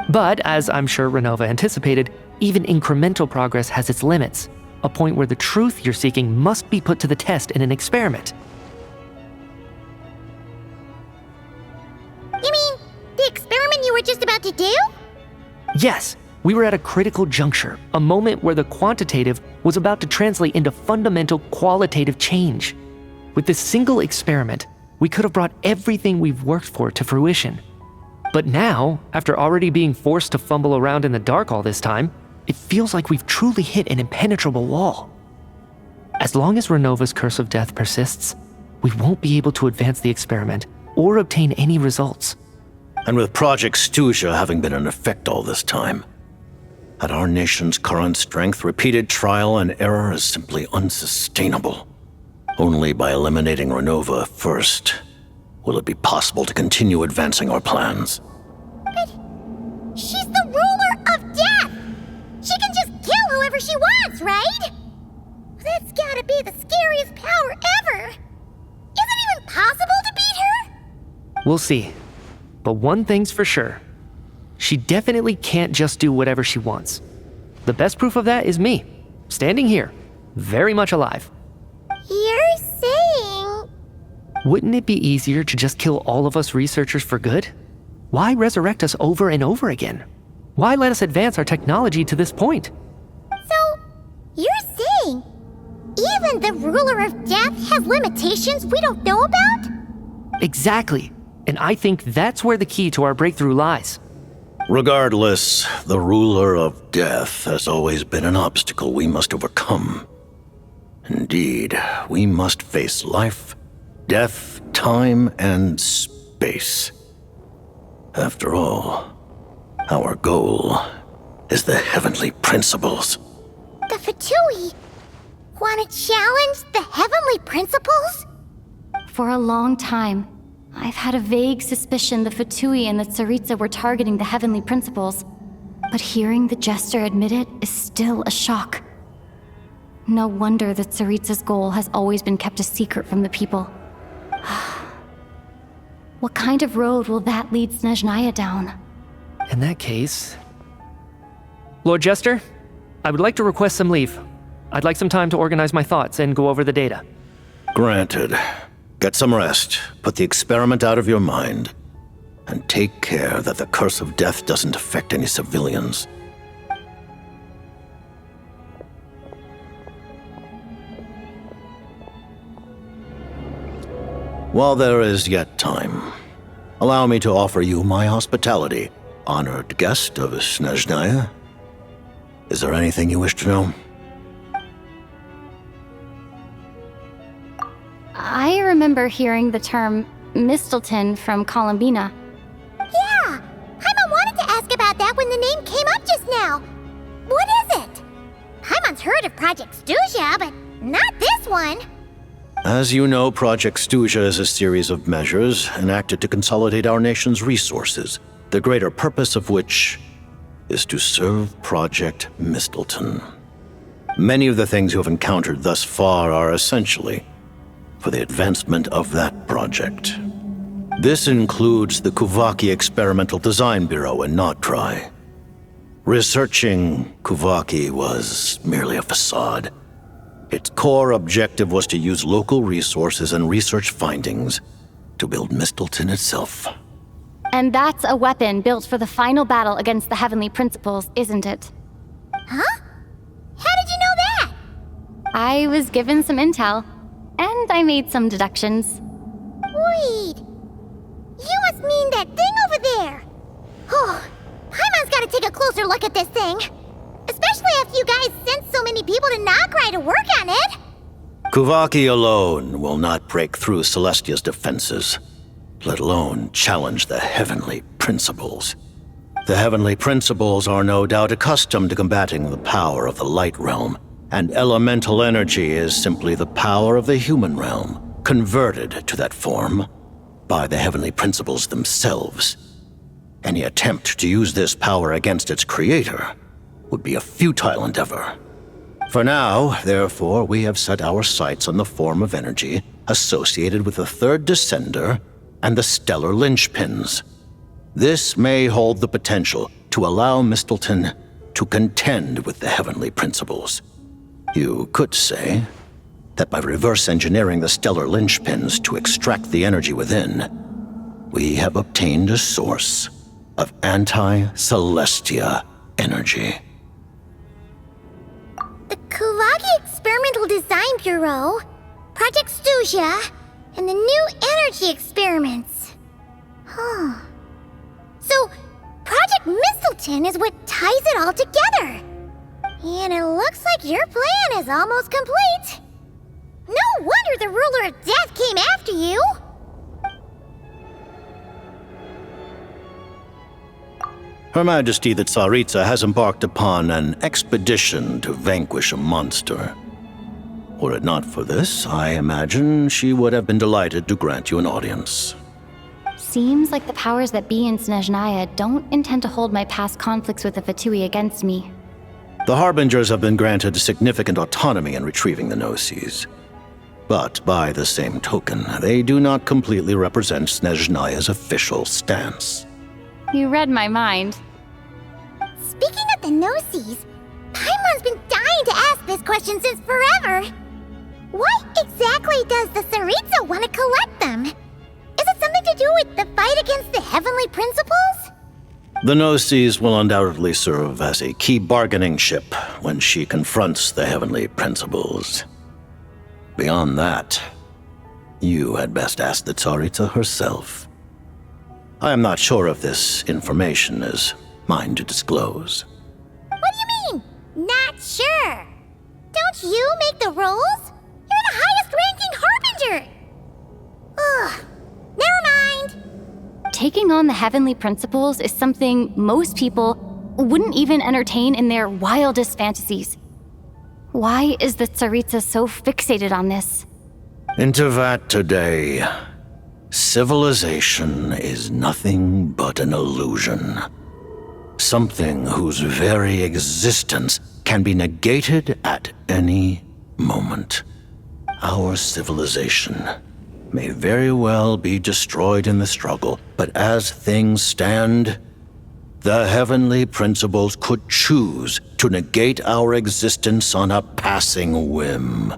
But, as I'm sure Renova anticipated, even incremental progress has its limits, a point where the truth you're seeking must be put to the test in an experiment. You mean, the experiment you were just about to do? Yes, we were at a critical juncture, a moment where the quantitative was about to translate into fundamental qualitative change. With this single experiment, we could have brought everything we've worked for to fruition. But now, after already being forced to fumble around in the dark all this time, it feels like we've truly hit an impenetrable wall. As long as Renova's Curse of Death persists, we won't be able to advance the experiment or obtain any results. And with Project Snezhnaya having been in effect all this time, at our nation's current strength, repeated trial and error is simply unsustainable. Only by eliminating Renova first will it be possible to continue advancing our plans. But she's the ruler of death! She can just kill whoever she wants, right? That's gotta be the scariest power ever! Is it even possible to beat her? We'll see. But one thing's for sure. She definitely can't just do whatever she wants. The best proof of that is me, standing here, very much alive. You're saying... Wouldn't it be easier to just kill all of us researchers for good? Why resurrect us over and over again? Why let us advance our technology to this point? So, you're saying even the ruler of death has limitations we don't know about? Exactly. And I think that's where the key to our breakthrough lies. Regardless, the ruler of death has always been an obstacle we must overcome. Indeed, we must face life, death, time, and space. After all, our goal is the heavenly principles. The Fatui want to challenge the heavenly principles? For a long time, I've had a vague suspicion the Fatui and the Tsaritsa were targeting the heavenly principles, but hearing the Jester admit it is still a shock. No wonder the Tsaritsa's goal has always been kept a secret from the people. What kind of road will that lead Snezhnaya down? In that case... Lord Jester, I would like to request some leave. I'd like some time to organize my thoughts and go over the data. Granted. Get some rest, put the experiment out of your mind, and take care that the curse of death doesn't affect any civilians. While there is yet time, allow me to offer you my hospitality, honored guest of Snezhnaya. Is there anything you wish to know? I remember hearing the term Mistelton from Columbina. Yeah! Paimon wanted to ask about that when the name came up just now. What is it? Paimon's heard of Project Stuja, but not this one. As you know, Project Stuja is a series of measures enacted to consolidate our nation's resources, the greater purpose of which is to serve Project Mistelton. Many of the things you have encountered thus far are essentially for the advancement of that project. This includes the Kuvaki Experimental Design Bureau in Nocturne. Researching Kuvaki was merely a facade. Its core objective was to use local resources and research findings to build Mistelton itself. And that's a weapon built for the final battle against the Heavenly Principles, isn't it? Huh? How did you know that? I was given some intel, and I made some deductions. Wait. You must mean that thing over there. Oh, Paimon's gotta take a closer look at this thing. Especially after you guys sent so many people to Nocturne to work on it. Kuvaki alone will not break through Celestia's defenses, let alone challenge the Heavenly Principles. The Heavenly Principles are no doubt accustomed to combating the power of the Light Realm, and elemental energy is simply the power of the human realm, converted to that form by the Heavenly Principles themselves. Any attempt to use this power against its creator would be a futile endeavor. For now, therefore, we have set our sights on the form of energy associated with the Third Descender and the Stellar Linchpins. This may hold the potential to allow Mistelton to contend with the Heavenly Principles. You could say that by reverse engineering the Stellar Linchpins to extract the energy within, we have obtained a source of anti-Celestia energy. The Kuvaki Experimental Design Bureau, Project Stuja, and the new energy experiments. Huh. So, Project Mistelton is what ties it all together. And it looks like your plan is almost complete. No wonder the Ruler of Death came after you. Her Majesty the Tsaritsa has embarked upon an expedition to vanquish a monster. Were it not for this, I imagine she would have been delighted to grant you an audience. Seems like the powers that be in Snezhnaya don't intend to hold my past conflicts with the Fatui against me. The Harbingers have been granted significant autonomy in retrieving the Gnosis. But by the same token, they do not completely represent Snezhnaya's official stance. You read my mind. Speaking of the Gnosis, Paimon's been dying to ask this question since forever. Why exactly does the Tsaritsa want to collect them? Is it something to do with the fight against the Heavenly Principles? The Gnosis will undoubtedly serve as a key bargaining chip when she confronts the Heavenly Principles. Beyond that, you had best ask the Tsaritsa herself. I am not sure if this information is mine to disclose. What do you mean, not sure? Don't you make the rules? You're the highest-ranking Harbinger! Ugh, never mind. Taking on the Heavenly Principles is something most people wouldn't even entertain in their wildest fantasies. Why is the Tsaritsa so fixated on this? Into that today, civilization is nothing but an illusion. Something whose very existence can be negated at any moment. Our civilization may very well be destroyed in the struggle, but as things stand, the Heavenly Principles could choose to negate our existence on a passing whim.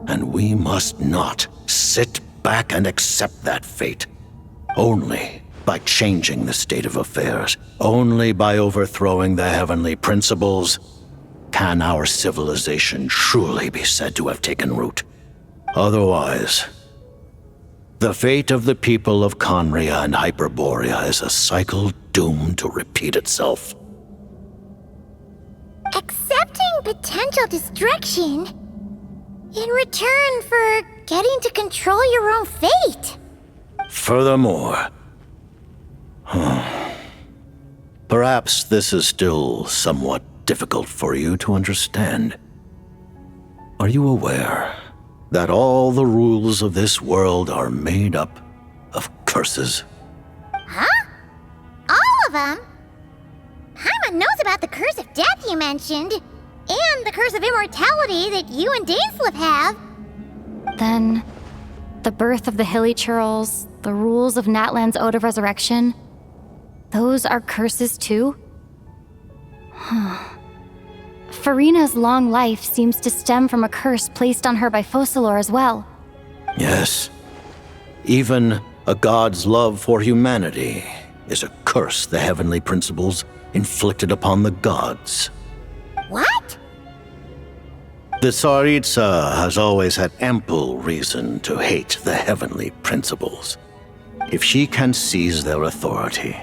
And we must not sit back and accept that fate. Only by changing the state of affairs, only by overthrowing the heavenly principles, can our civilization truly be said to have taken root. Otherwise, the fate of the people of Conria and Hyperborea is a cycle doomed to repeat itself. Accepting potential destruction in return for getting to control your own fate. Furthermore, perhaps this is still somewhat difficult for you to understand. Are you aware that all the rules of this world are made up of curses? Huh? All of them? Paimon knows about the curse of death you mentioned, and the curse of immortality that you and Dainsleif have. Then, the birth of the Hilly Churls, the rules of Natlan's Ode of Resurrection, those are curses too? Farina's long life seems to stem from a curse placed on her by Focalor as well. Yes. Even a god's love for humanity is a curse the heavenly principles inflicted upon the gods. What? The Tsaritsa has always had ample reason to hate the heavenly principles. If she can seize their authority,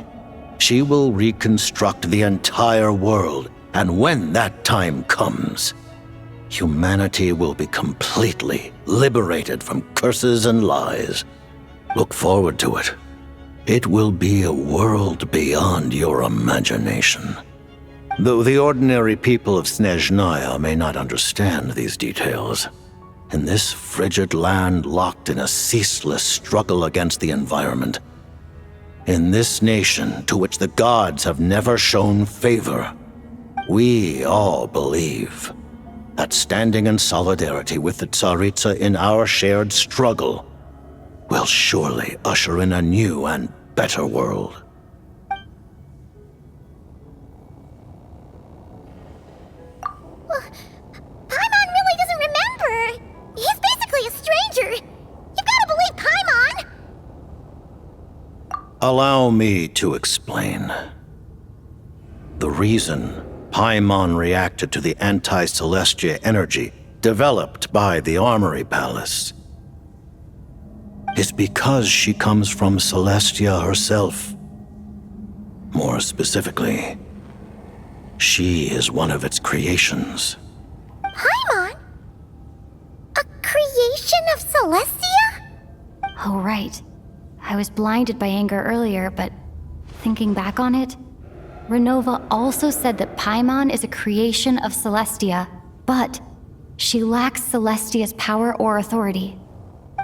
she will reconstruct the entire world, and when that time comes, humanity will be completely liberated from curses and lies. Look forward to it. It will be a world beyond your imagination. Though the ordinary people of Snezhnaya may not understand these details, in this frigid land locked in a ceaseless struggle against the environment, in this nation to which the gods have never shown favor, we all believe that standing in solidarity with the Tsaritsa in our shared struggle will surely usher in a new and better world. Paimon really doesn't remember. He's basically a stranger. You've got to believe Paimon. Allow me to explain. The reason Paimon reacted to the anti-Celestia energy developed by the Armory Palace is because she comes from Celestia herself. More specifically, she is one of its creations. Paimon? A creation of Celestia? Oh, right. I was blinded by anger earlier, but thinking back on it, Renova also said that Paimon is a creation of Celestia, but she lacks Celestia's power or authority.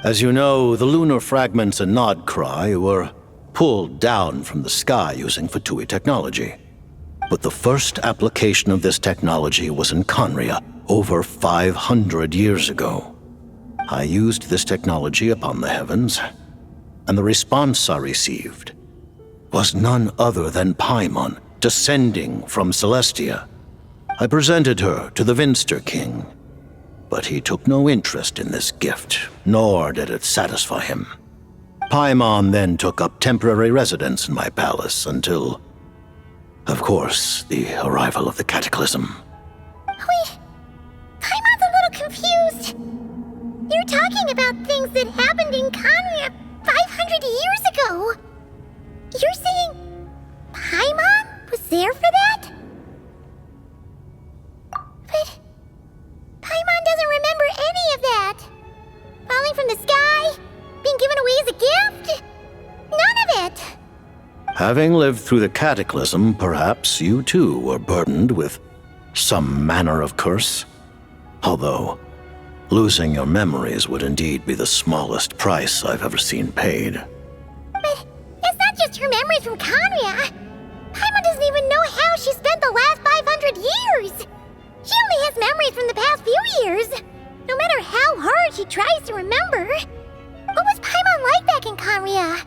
As you know, the lunar fragments in Nodcry were pulled down from the sky using Fatui technology. But the first application of this technology was in Conria over 500 years ago. I used this technology upon the heavens, and the response I received was none other than Paimon descending from Celestia. I presented her to the Vinster King, but he took no interest in this gift, nor did it satisfy him. Paimon then took up temporary residence in my palace until, of course, the arrival of the Cataclysm. Wait, Paimon's a little confused. You're talking about things that happened in Conria 500 years ago. You're saying Paimon was there for that? But Paimon doesn't remember any of that. Falling from the sky, being given away as a gift, none of it. Having lived through the Cataclysm, perhaps you too were burdened with some manner of curse. Although, losing your memories would indeed be the smallest price I've ever seen paid. But it's not just her memories from Conria. Paimon doesn't even know how she spent the last 500 years. She only has memories from the past few years. No matter how hard she tries to remember. What was Paimon like back in Conria?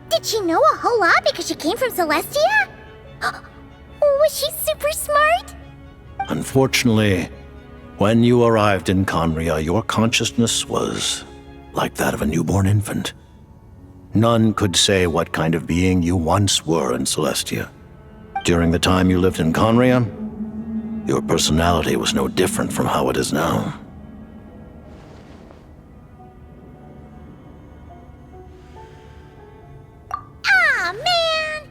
Did she know a whole lot because she came from Celestia? Was she super smart? Unfortunately, When you arrived in Conria, your consciousness was like that of a newborn infant. None could say what kind of being you once were in Celestia. During the time you lived in Conria, your personality was no different from how it is now. Aw, man!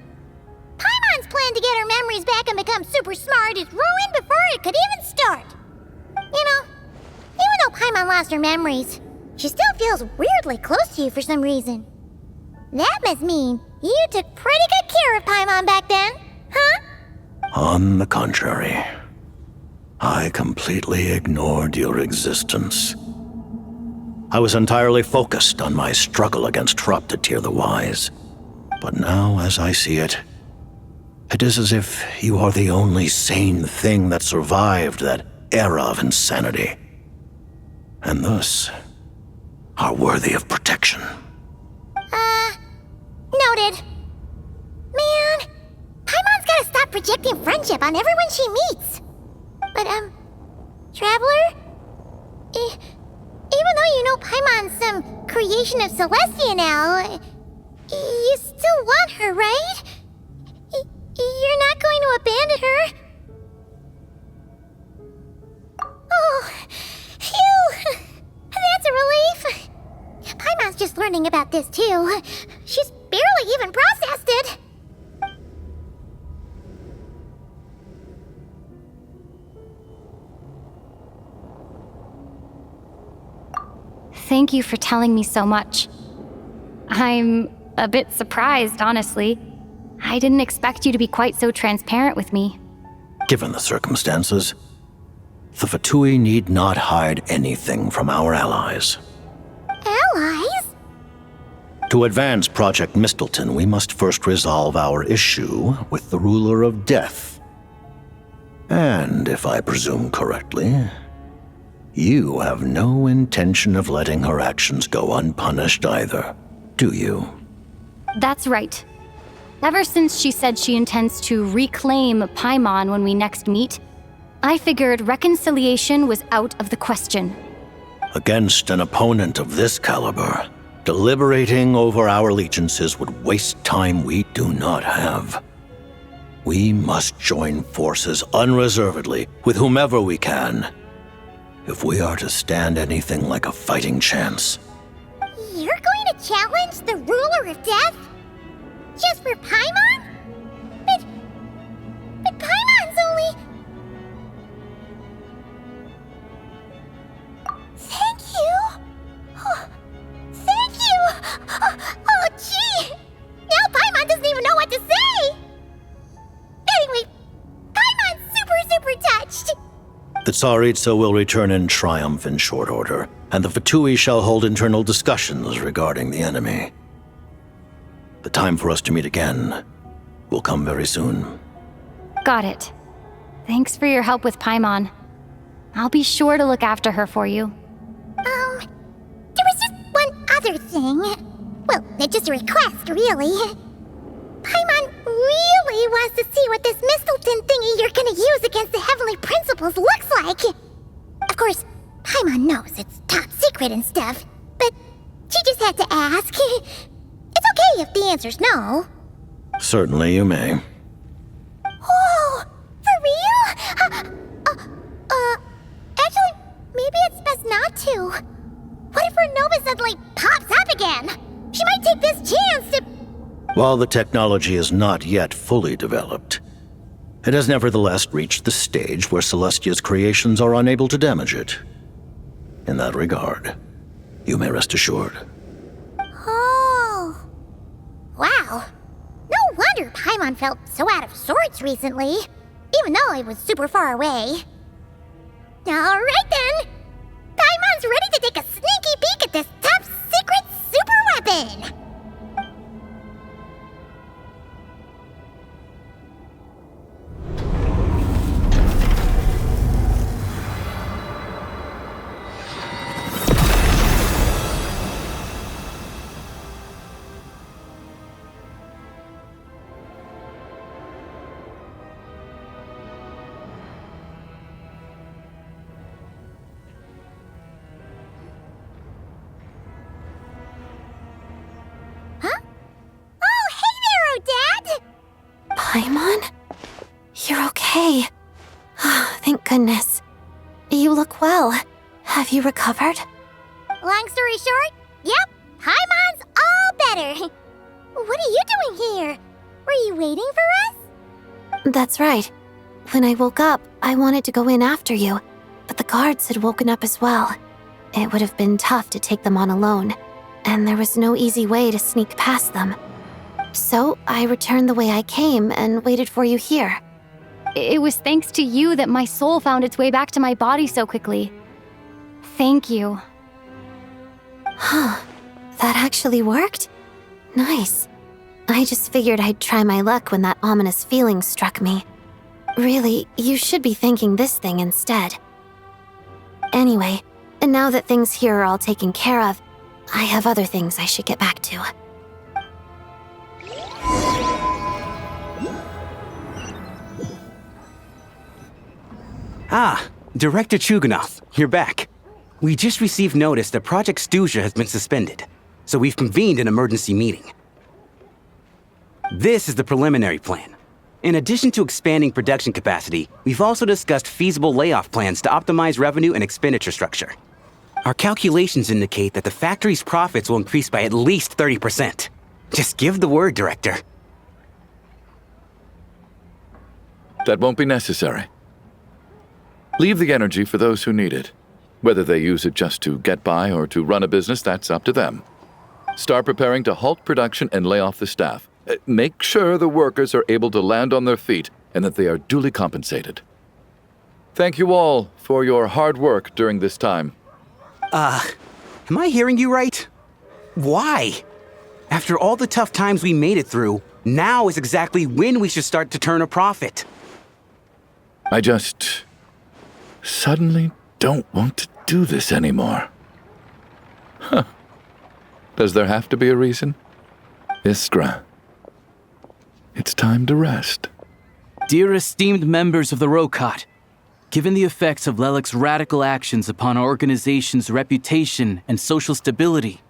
Paimon's plan to get her memories back and become super smart is ruined before it could even start. You know, even though Paimon lost her memories, she still feels weirdly close to you for some reason. That must mean you took pretty good care of Paimon back then, huh? On the contrary, I completely ignored your existence. I was entirely focused on my struggle against Troptatir the Wise. But now, as I see it, it is as if you are the only sane thing that survived that era of insanity, and thus are worthy of protection. Noted. Man, Paimon's gotta stop projecting friendship on everyone she meets. But, Traveler? Even though you know Paimon's some creation of Celestia now, you still want her, right? You're not going to abandon her? Oh, phew! That's a relief. Paimon's just learning about this too. She's barely even processed it. Thank you for telling me so much. I'm a bit surprised, honestly. I didn't expect you to be quite so transparent with me. Given the circumstances, the Fatui need not hide anything from our allies. Allies? To advance Project Mistleton, we must first resolve our issue with the Ruler of Death. And, if I presume correctly, you have no intention of letting her actions go unpunished either, do you? That's right. Ever since she said she intends to reclaim Paimon when we next meet, I figured reconciliation was out of the question. Against an opponent of this caliber, deliberating over our allegiances would waste time we do not have. We must join forces unreservedly with whomever we can, if we are to stand anything like a fighting chance. You're going to challenge the Ruler of Death? Just for Paimon? But Paimon's only... Thank you! Oh, thank you! Oh, gee! Now Paimon doesn't even know what to say! Anyway, Paimon's super touched! The Tsaritsa will return in triumph in short order, and the Fatui shall hold internal discussions regarding the enemy. The time for us to meet again will come very soon. Got it. Thanks for your help with Paimon. I'll be sure to look after her for you. There was just one other thing. Well, it's just a request, really. Paimon really wants to see what this Mistleton thingy you're gonna use against the Heavenly Principles looks like. Of course, Paimon knows it's top secret and stuff, but she just had to ask. It's okay if the answer's no. Certainly you may. Oh, for real? Actually, maybe it's best not to. What if her Nova suddenly pops up again? She might take this chance to... While the technology is not yet fully developed, it has nevertheless reached the stage where Celestia's creations are unable to damage it. In that regard, you may rest assured. Oh. Wow. No wonder Paimon felt so out of sorts recently, even though it was super far away. Alright then! Paimon's ready to take a sneaky peek at this top secret super weapon! Paimon? You're okay. Thank goodness. You look well. Have you recovered? Long story short, yep, Paimon's all better. What are you doing here? Were you waiting for us? That's right. When I woke up, I wanted to go in after you, but the guards had woken up as well. It would have been tough to take them on alone, and there was no easy way to sneak past them. So I returned the way I came and waited for you here. It was thanks to you that my soul found its way back to my body so quickly. Thank you. Huh. That actually worked? Nice. I just figured I'd try my luck when that ominous feeling struck me. Really, you should be thanking this thing instead. Anyway, and now that things here are all taken care of, I have other things I should get back to. Ah, Director Chuganov, you're back. We just received notice that Project Snezhnaya has been suspended, so we've convened an emergency meeting. This is the preliminary plan. In addition to expanding production capacity, we've also discussed feasible layoff plans to optimize revenue and expenditure structure. Our calculations indicate that the factory's profits will increase by at least 30%. Just give the word, Director. That won't be necessary. Leave the energy for those who need it. Whether they use it just to get by or to run a business, that's up to them. Start preparing to halt production and lay off the staff. Make sure the workers are able to land on their feet and that they are duly compensated. Thank you all for your hard work during this time. Am I hearing you right? Why? After all the tough times we made it through, now is exactly when we should start to turn a profit. I just suddenly don't want to do this anymore. Huh. Does there have to be a reason? Iskra, it's time to rest. Dear esteemed members of the Rokot, given the effects of Lelik's radical actions upon our organization's reputation and social stability,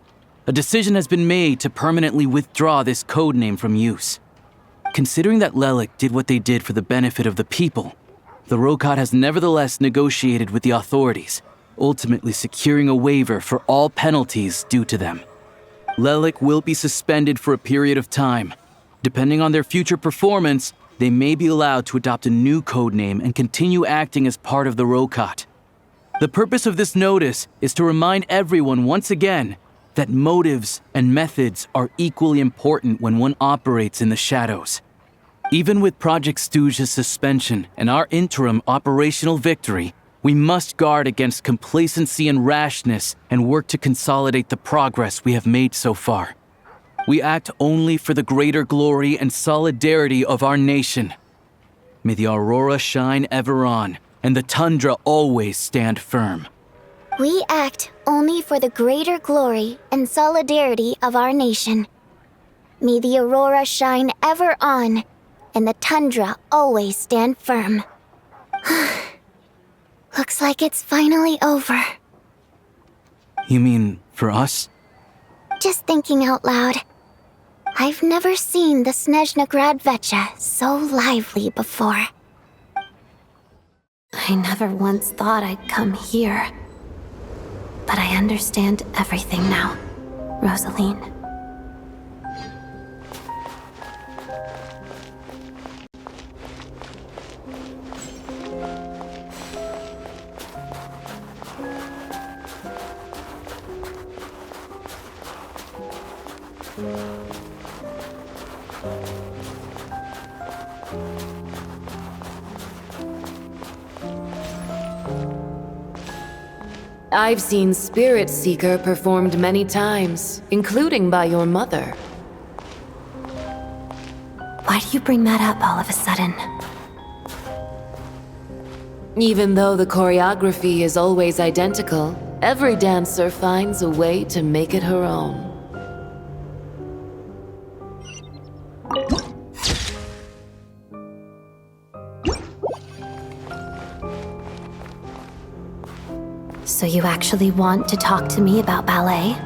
a decision has been made to permanently withdraw this codename from use. Considering that Lelik did what they did for the benefit of the people, the Rokot has nevertheless negotiated with the authorities, ultimately securing a waiver for all penalties due to them. Lelik will be suspended for a period of time. Depending on their future performance, they may be allowed to adopt a new codename and continue acting as part of the Rokot. The purpose of this notice is to remind everyone once again that motives and methods are equally important when one operates in the shadows. Even with Project Snezhnaya's suspension and our interim operational victory, we must guard against complacency and rashness and work to consolidate the progress we have made so far. We act only for the greater glory and solidarity of our nation. May the aurora shine ever on, and the tundra always stand firm. We act only for the greater glory and solidarity of our nation. May the aurora shine ever on, and the tundra always stand firm. Looks like it's finally over. You mean for us? Just thinking out loud. I've never seen the Snezhnaya Vecha so lively before. I never once thought I'd come here. But I understand everything now, Rosaline. I've seen Spirit Seeker performed many times, including by your mother. Why do you bring that up all of a sudden? Even though the choreography is always identical, every dancer finds a way to make it her own. So you actually want to talk to me about ballet?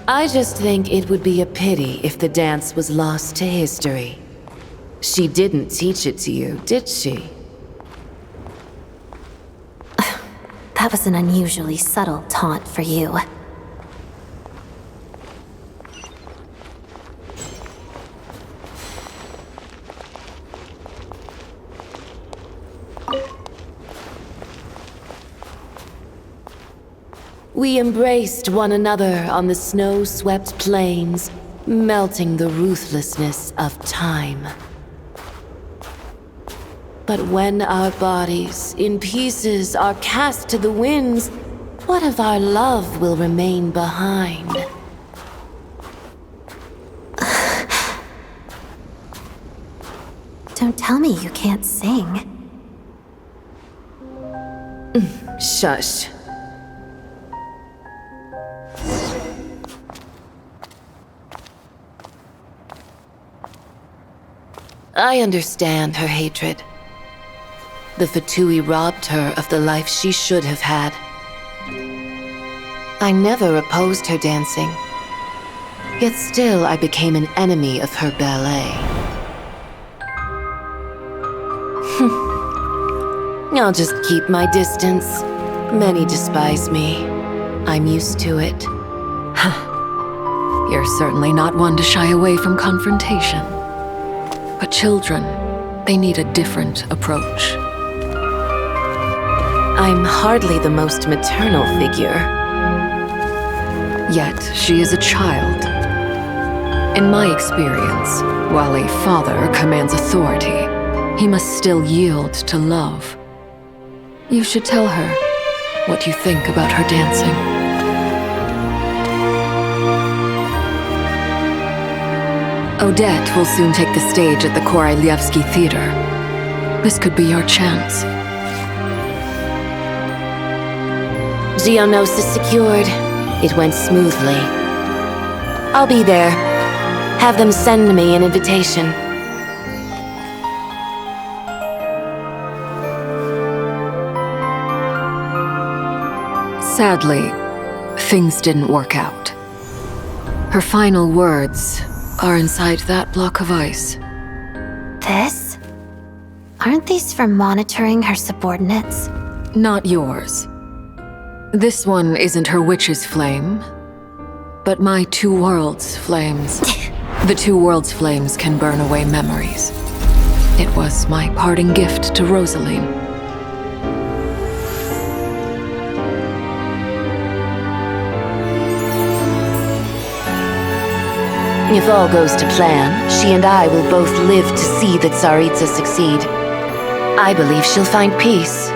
I just think it would be a pity if the dance was lost to history. She didn't teach it to you, did she? That was an unusually subtle taunt for you. We embraced one another on the snow-swept plains, melting the ruthlessness of time. But when our bodies, in pieces, are cast to the winds, what of our love will remain behind? Don't tell me you can't sing. Shush. I understand her hatred. The Fatui robbed her of the life she should have had. I never opposed her dancing. Yet still I became an enemy of her ballet. I'll just keep my distance. Many despise me. I'm used to it. You're certainly not one to shy away from confrontation. But children, they need a different approach. I'm hardly the most maternal figure. Yet she is a child. In my experience, while a father commands authority, he must still yield to love. You should tell her what you think about her dancing. Odette will soon take the stage at the Korolyevsky Theater. This could be your chance. Geonosis secured. It went smoothly. I'll be there. Have them send me an invitation. Sadly, things didn't work out. Her final words are inside that block of ice. This? Aren't these for monitoring her subordinates? Not yours. This one isn't her witch's flame, but my two worlds' flames. The two worlds' flames can burn away memories. It was my parting gift to Rosaline. If all goes to plan, she and I will both live to see the Tsaritsa succeed. I believe she'll find peace.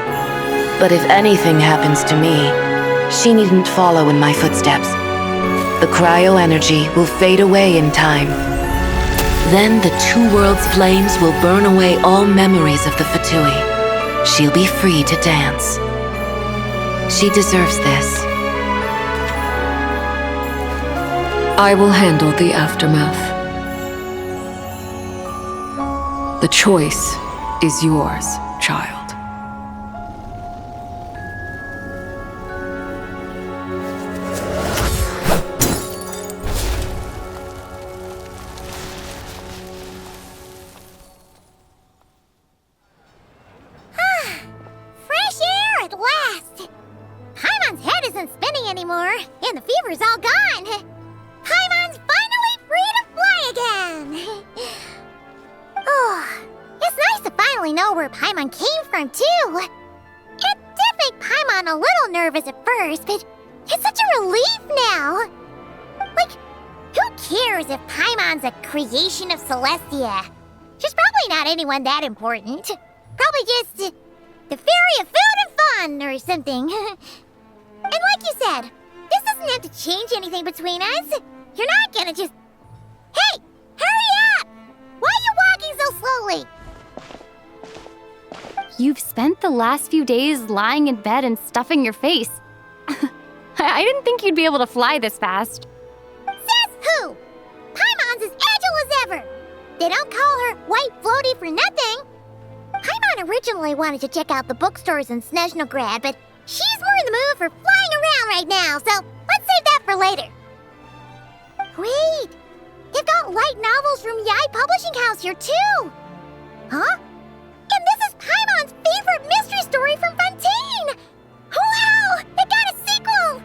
But if anything happens to me, she needn't follow in my footsteps. The cryo-energy will fade away in time. Then the two worlds' flames will burn away all memories of the Fatui. She'll be free to dance. She deserves this. I will handle the aftermath. The choice is yours, child. Fresh air at last! Paimon's head isn't spinning anymore, and the fever's all gone. Paimon's finally free to fly again! Oh, it's nice to finally know where Paimon came from, too. It did make Paimon a little nervous at first, but it's such a relief now. Like, who cares if Paimon's a creation of Celestia? She's probably not anyone that important. Probably just the fairy of food and fun or something. And like you said, this doesn't have to change anything between us. You're not gonna just... Hey! Hurry up! Why are you walking so slowly? You've spent the last few days lying in bed and stuffing your face. I didn't think you'd be able to fly this fast. Says who? Paimon's as agile as ever. They don't call her White Floaty for nothing. Paimon originally wanted to check out the bookstores in Snezhnaya, but she's more in the mood for flying around right now, so let's save that for later. Wait! They've got light novels from Yai Publishing House here, too! Huh? And this is Paimon's favorite mystery story from Fontaine! Wow! It got a sequel!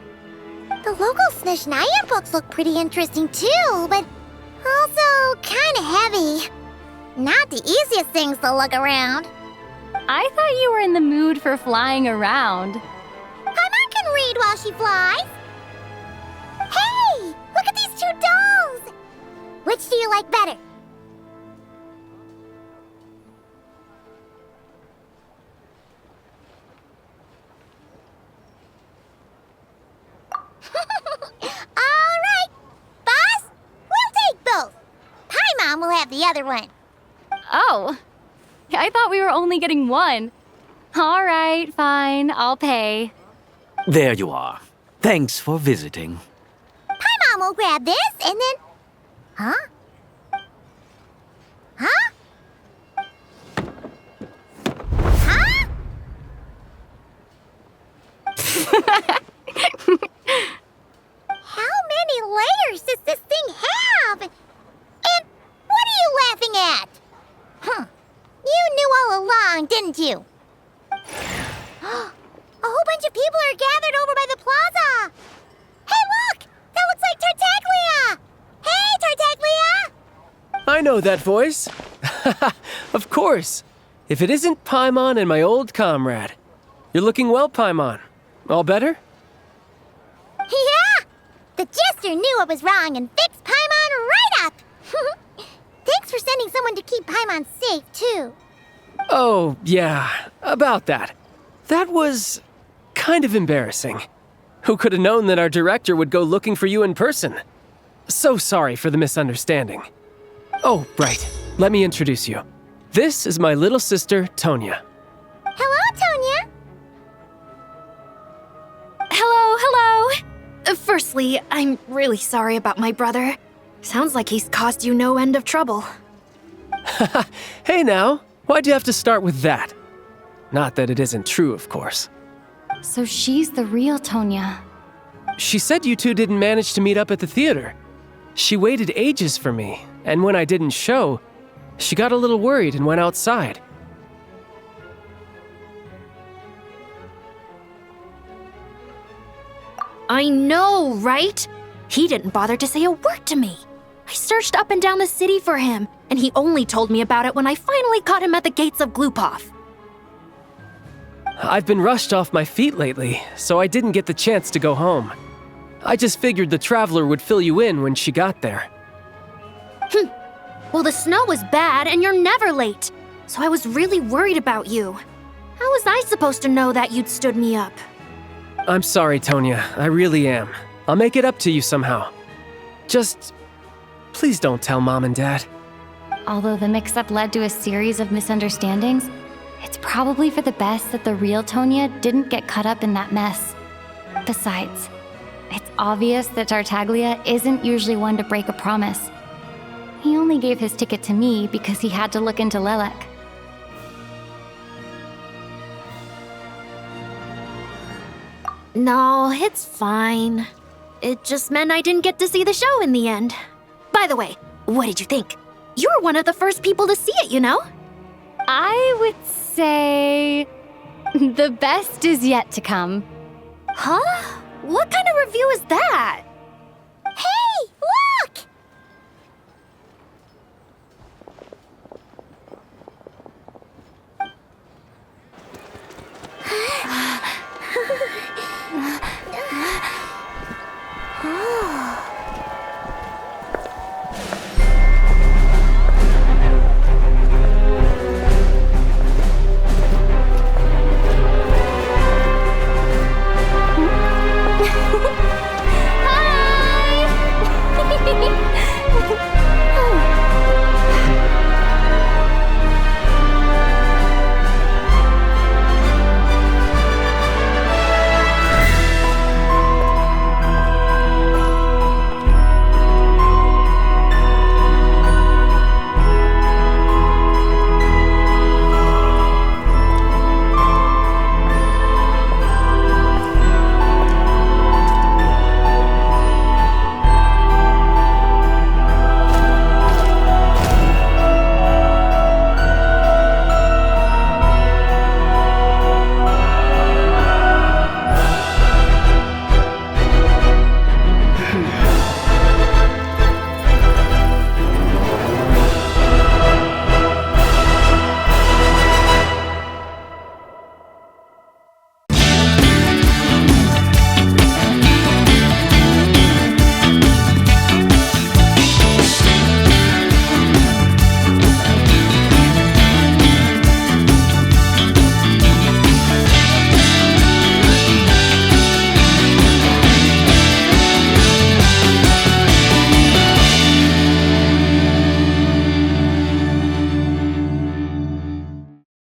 The local Snezhnaya books look pretty interesting, too, but also kinda heavy. Not the easiest things to look around. I thought you were in the mood for flying around. Paimon can read while she flies. Hey! Look at these two dolls! Which do you like better? Alright! Boss, we'll take both. Paimon will have the other one. Oh, I thought we were only getting one. All right, fine, I'll pay. There you are. Thanks for visiting. Paimon will grab this and then... Huh? Huh? Huh? How many layers does this thing have? And what are you laughing at? Huh. You knew all along, didn't you? A whole bunch of people are gathered over by the plaza. Hey, look! That looks like Tartaglia! Hey, Tartaglia! I know that voice. Of course. If it isn't Paimon and my old comrade. You're looking well, Paimon. All better? Yeah! The jester knew I was wrong and fixed Paimon right up! Thanks for sending someone to keep Paimon safe, too. Oh, yeah. About that. That was kind of embarrassing. Who could have known that our director would go looking for you in person? So sorry for the misunderstanding. Oh, right. Let me introduce you. This is my little sister, Tonya. Hello, Tonya! Hello. Firstly, I'm really sorry about my brother. Sounds like he's caused you no end of trouble. Hey now, why'd you have to start with that? Not that it isn't true, of course. So she's the real Tonya. She said you two didn't manage to meet up at the theater. She waited ages for me, and when I didn't show, she got a little worried and went outside. I know, right? He didn't bother to say a word to me. I searched up and down the city for him, and he only told me about it when I finally caught him at the gates of Glupov. I've been rushed off my feet lately, so I didn't get the chance to go home. I just figured the Traveler would fill you in when she got there. Well, the snow was bad, and you're never late. So I was really worried about you. How was I supposed to know that you'd stood me up? I'm sorry, Tonya. I really am. I'll make it up to you somehow. Just... please don't tell Mom and Dad. Although the mix-up led to a series of misunderstandings, it's probably for the best that the real Tonya didn't get caught up in that mess. Besides, it's obvious that Tartaglia isn't usually one to break a promise. He only gave his ticket to me because he had to look into Lelek. No, it's fine. It just meant I didn't get to see the show in the end. By the way, what did you think? You were one of the first people to see it, you know? I would say... the best is yet to come. Huh? What kind of review is that?